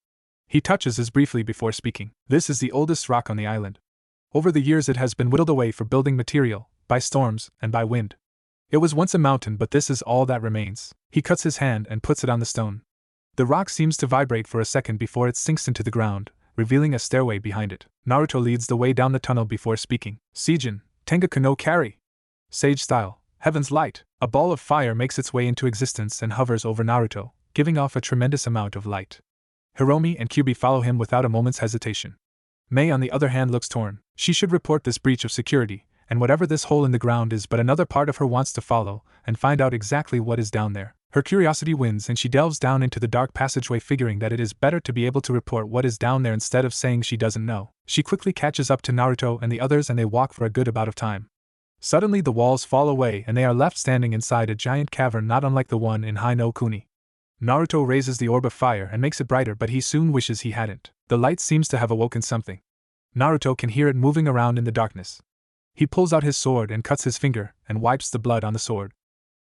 He touches it briefly before speaking. This is the oldest rock on the island. Over the years it has been whittled away for building material, by storms, and by wind. It was once a mountain but this is all that remains. He cuts his hand and puts it on the stone. The rock seems to vibrate for a second before it sinks into the ground, revealing a stairway behind it. Naruto leads the way down the tunnel before speaking. Seijin, Tengaku no Kari. Sage style, heaven's light. A ball of fire makes its way into existence and hovers over Naruto, giving off a tremendous amount of light. Hiromi and Kyubi follow him without a moment's hesitation. May on the other hand looks torn. She should report this breach of security, and whatever this hole in the ground is, but another part of her wants to follow and find out exactly what is down there. Her curiosity wins and she delves down into the dark passageway figuring that it is better to be able to report what is down there instead of saying she doesn't know. She quickly catches up to Naruto and the others and they walk for a good amount of time. Suddenly the walls fall away and they are left standing inside a giant cavern not unlike the one in Hai no Kuni. Naruto raises the orb of fire and makes it brighter but he soon wishes he hadn't. The light seems to have awoken something. Naruto can hear it moving around in the darkness. He pulls out his sword and cuts his finger and wipes the blood on the sword.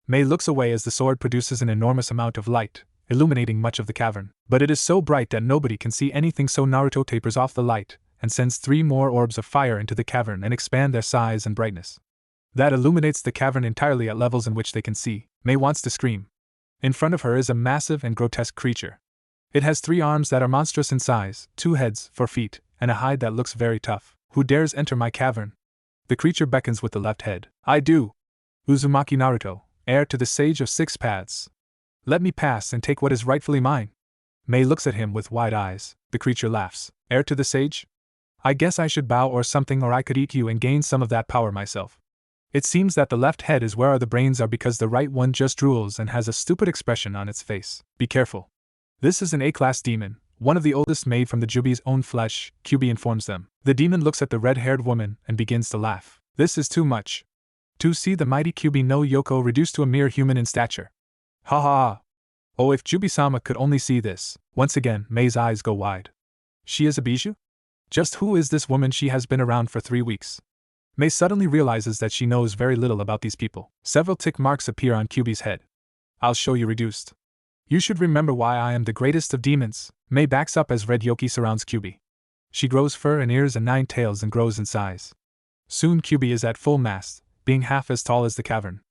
May looks away as the sword produces an enormous amount of light, illuminating much of the cavern. But it is so bright that nobody can see anything, so Naruto tapers off the light and sends 3 more orbs of fire into the cavern and expand their size and brightness. That illuminates the cavern entirely at levels in which they can see. May wants to scream. In front of her is a massive and grotesque creature. It has 3 arms that are monstrous in size, 2 heads, 4 feet, and a hide that looks very tough. Who dares enter my cavern? The creature beckons with the left head. I do. Uzumaki Naruto, heir to the Sage of 6 Paths. Let me pass and take what is rightfully mine. May looks at him with wide eyes. The creature laughs. Heir to the Sage? I guess I should bow or something, or I could eat you and gain some of that power myself. It seems that the left head is where the brains are because the right one just drools and has a stupid expression on its face. Be careful. This is an A-class demon, one of the oldest made from the Jubi's own flesh, Kyubi informs them. The demon looks at the red-haired woman and begins to laugh. This is too much. To see the mighty Kyubi no Yoko reduced to a mere human in stature. Ha ha ha. Oh, if Jubi-sama could only see this. Once again, May's eyes go wide. She is a bijou? Just who is this woman? She has been around for 3 weeks. May suddenly realizes that she knows very little about these people. Several tick marks appear on Kyubi's head. I'll show you reduced. You should remember why I am the greatest of demons. May backs up as red Yoki surrounds Kyubi. She grows fur and ears and 9 tails and grows in size. Soon Kyubi is at full mast, being half as tall as the cavern.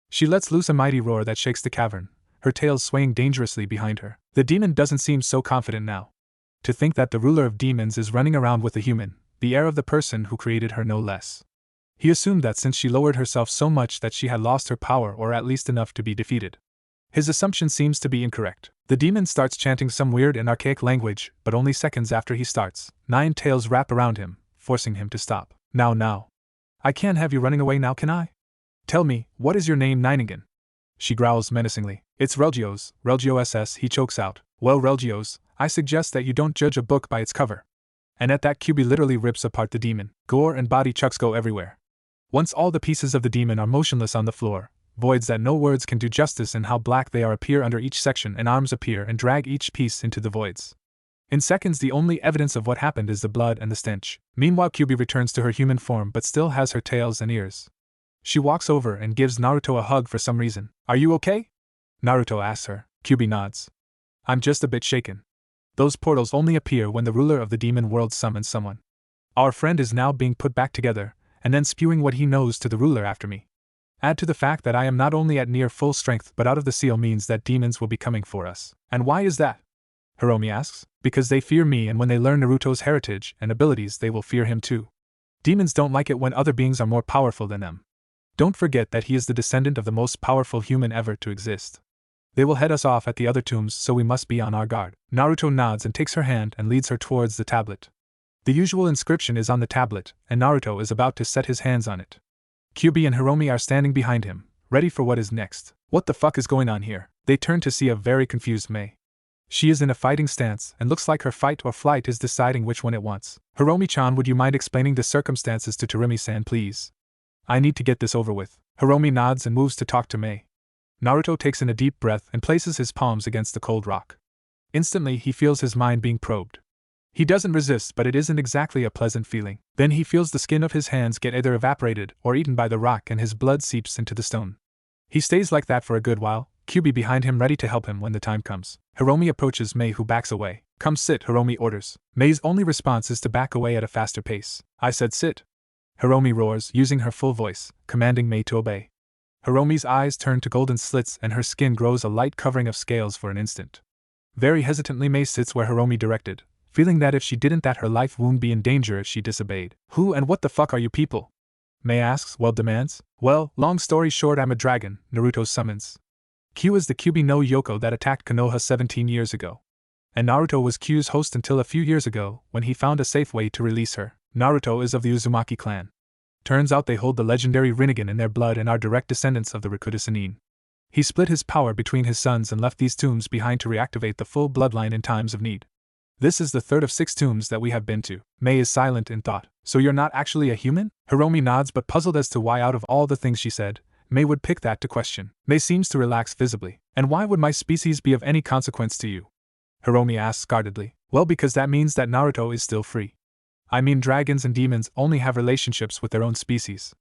She lets loose a mighty roar that shakes the cavern, her tail swaying dangerously behind her. The demon doesn't seem so confident now. To think that the ruler of demons is running around with a human, the heir of the person who created her no less. He assumed that since she lowered herself so much that she had lost her power, or at least enough to be defeated. His assumption seems to be incorrect. The demon starts chanting some weird and archaic language, but only seconds after he starts, 9 tails wrap around him, forcing him to stop. Now. I can't have you running away now, can I? Tell me, what is your name, Niningen? She growls menacingly. It's Relgios, Relgio SS, he chokes out. Well, Relgios, I suggest that you don't judge a book by its cover. And at that, Kyubi literally rips apart the demon. Gore and body chucks go everywhere. Once all the pieces of the demon are motionless on the floor, voids that no words can do justice in how black they are appear under each section, and arms appear and drag each piece into the voids. In seconds, the only evidence of what happened is the blood and the stench. Meanwhile, Kyubi returns to her human form but still has her tails and ears. She walks over and gives Naruto a hug for some reason. Are you okay? Naruto asks her. Kyubi nods. I'm just a bit shaken. Those portals only appear when the ruler of the demon world summons someone. Our friend is now being put back together, and then spewing what he knows to the ruler after me. Add to the fact that I am not only at near full strength but out of the seal means that demons will be coming for us. And why is that? Hiromi asks. Because they fear me, and when they learn Naruto's heritage and abilities they will fear him too. Demons don't like it when other beings are more powerful than them. Don't forget that he is the descendant of the most powerful human ever to exist. They will head us off at the other tombs, so we must be on our guard. Naruto nods and takes her hand and leads her towards the tablet. The usual inscription is on the tablet, and Naruto is about to set his hands on it. Kyubi and Hiromi are standing behind him, ready for what is next. What the fuck is going on here? They turn to see a very confused Mei. She is in a fighting stance and looks like her fight or flight is deciding which one it wants. Hiromi-chan, would you mind explaining the circumstances to Terumi-san, please? I need to get this over with. Hiromi nods and moves to talk to Mei. Naruto takes in a deep breath and places his palms against the cold rock. Instantly he feels his mind being probed. He doesn't resist, but it isn't exactly a pleasant feeling. Then he feels the skin of his hands get either evaporated or eaten by the rock and his blood seeps into the stone. He stays like that for a good while, Kyubi behind him ready to help him when the time comes. Hiromi approaches Mei, who backs away. Come sit, Hiromi orders. Mei's only response is to back away at a faster pace. I said sit. Hiromi roars, using her full voice, commanding Mei to obey. Hiromi's eyes turn to golden slits and her skin grows a light covering of scales for an instant. Very hesitantly Mei sits where Hiromi directed, feeling that if she didn't that her life would be in danger if she disobeyed. Who and what the fuck are you people? Mei asks, demands. Well, long story short, I'm a dragon, Naruto summons. Q is the Kyubi no Yoko that attacked Konoha 17 years ago. And Naruto was Q's host until a few years ago, when he found a safe way to release her. Naruto is of the Uzumaki clan. Turns out they hold the legendary Rinnegan in their blood and are direct descendants of the Rakuta Sannin. He split his power between his sons and left these tombs behind to reactivate the full bloodline in times of need. This is the third of 6 tombs that we have been to. Mei is silent in thought. So you're not actually a human? Hiromi nods, but puzzled as to why out of all the things she said, Mei would pick that to question. Mei seems to relax visibly. And why would my species be of any consequence to you? Hiromi asks guardedly. Well, because that means that Naruto is still free. I mean, dragons and demons only have relationships with their own species.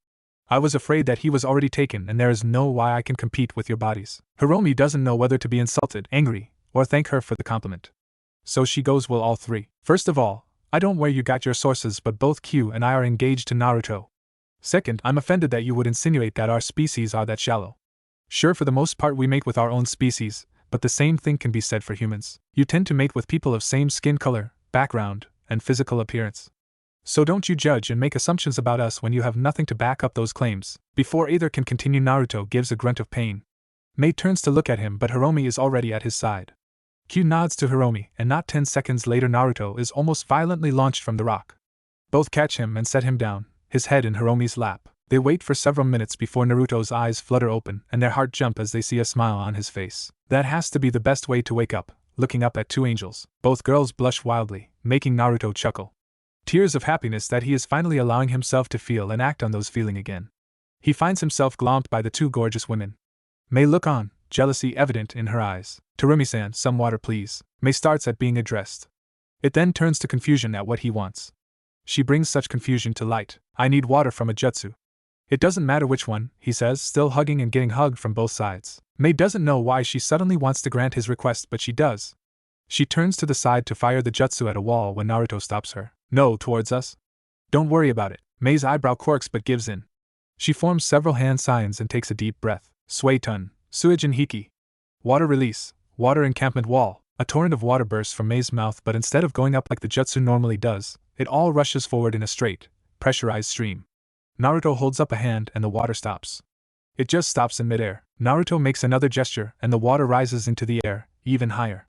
I was afraid that he was already taken and there is no way I can compete with your bodies. Hiromi doesn't know whether to be insulted, angry, or thank her for the compliment. So she goes, well, all three. First of all, I don't know where you got your sources, but both Q and I are engaged to Naruto. Second, I'm offended that you would insinuate that our species are that shallow. Sure, for the most part we mate with our own species, but the same thing can be said for humans. You tend to mate with people of same skin color, background, and physical appearance. So don't you judge and make assumptions about us when you have nothing to back up those claims. Before either can continue, Naruto gives a grunt of pain. Mei turns to look at him, but Hiromi is already at his side. Q nods to Hiromi, and not 10 seconds later Naruto is almost violently launched from the rock. Both catch him and set him down, his head in Hiromi's lap. They wait for several minutes before Naruto's eyes flutter open and their heart jump as they see a smile on his face. That has to be the best way to wake up, looking up at 2 angels. Both girls blush wildly, making Naruto chuckle. Tears of happiness that he is finally allowing himself to feel and act on those feeling again. He finds himself glommed by the 2 gorgeous women. Mei look on, jealousy evident in her eyes. Terumi-san, some water please. Mei starts at being addressed. It then turns to confusion at what he wants. She brings such confusion to light. I need water from a jutsu. It doesn't matter which one, he says, still hugging and getting hugged from both sides. Mei doesn't know why she suddenly wants to grant his request, but she does. She turns to the side to fire the jutsu at a wall when Naruto stops her. No, towards us. Don't worry about it. Mei's eyebrow quirks but gives in. She forms several hand signs and takes a deep breath. Suetun, Suijin Hiki. Water release, water encampment wall. A torrent of water bursts from Mei's mouth, but instead of going up like the jutsu normally does, it all rushes forward in a straight, pressurized stream. Naruto holds up a hand and the water stops. It just stops in midair. Naruto makes another gesture and the water rises into the air, even higher.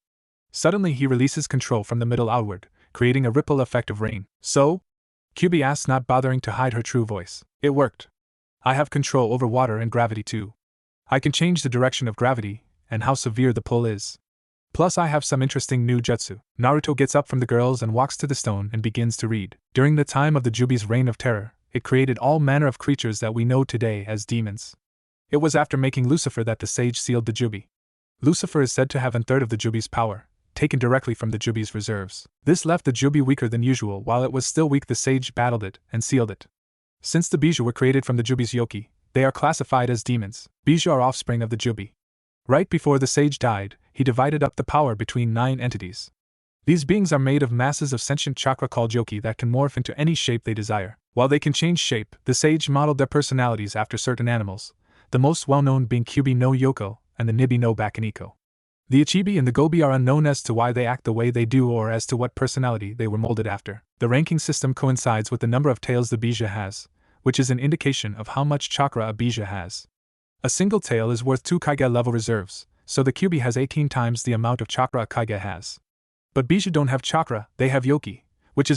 Suddenly he releases control from the middle outward, creating a ripple effect of rain. So? Kyubi asks, not bothering to hide her true voice. It worked. I have control over water and gravity too. I can change the direction of gravity, and how severe the pull is. Plus I have some interesting new jutsu. Naruto gets up from the girls and walks to the stone and begins to read. During the time of the Jubi's reign of terror, it created all manner of creatures that we know today as demons. It was after making Lucifer that the sage sealed the Jubi. Lucifer is said to have 1/3 of the Jubi's power, taken directly from the Jubi's reserves. This left the Jubi weaker than usual. While it was still weak, the sage battled it and sealed it. Since the Bijou were created from the Jubi's yoki, they are classified as demons. Bijou are offspring of the Jubi. Right before the sage died, he divided up the power between 9 entities. These beings are made of masses of sentient chakra called yoki that can morph into any shape they desire. While they can change shape, the sage modeled their personalities after certain animals, the most well-known being Kyubi no Yoko and the Nibi no Bakaniko. The Ichibi and the Gobi are unknown as to why they act the way they do or as to what personality they were molded after. The ranking system coincides with the number of tails the Bija has, which is an indication of how much chakra a Bija has. A single tail is worth 2 Kage level reserves, so the Kyuubi has 18 times the amount of chakra a Kage has. But Bija don't have chakra, they have Yoki, which is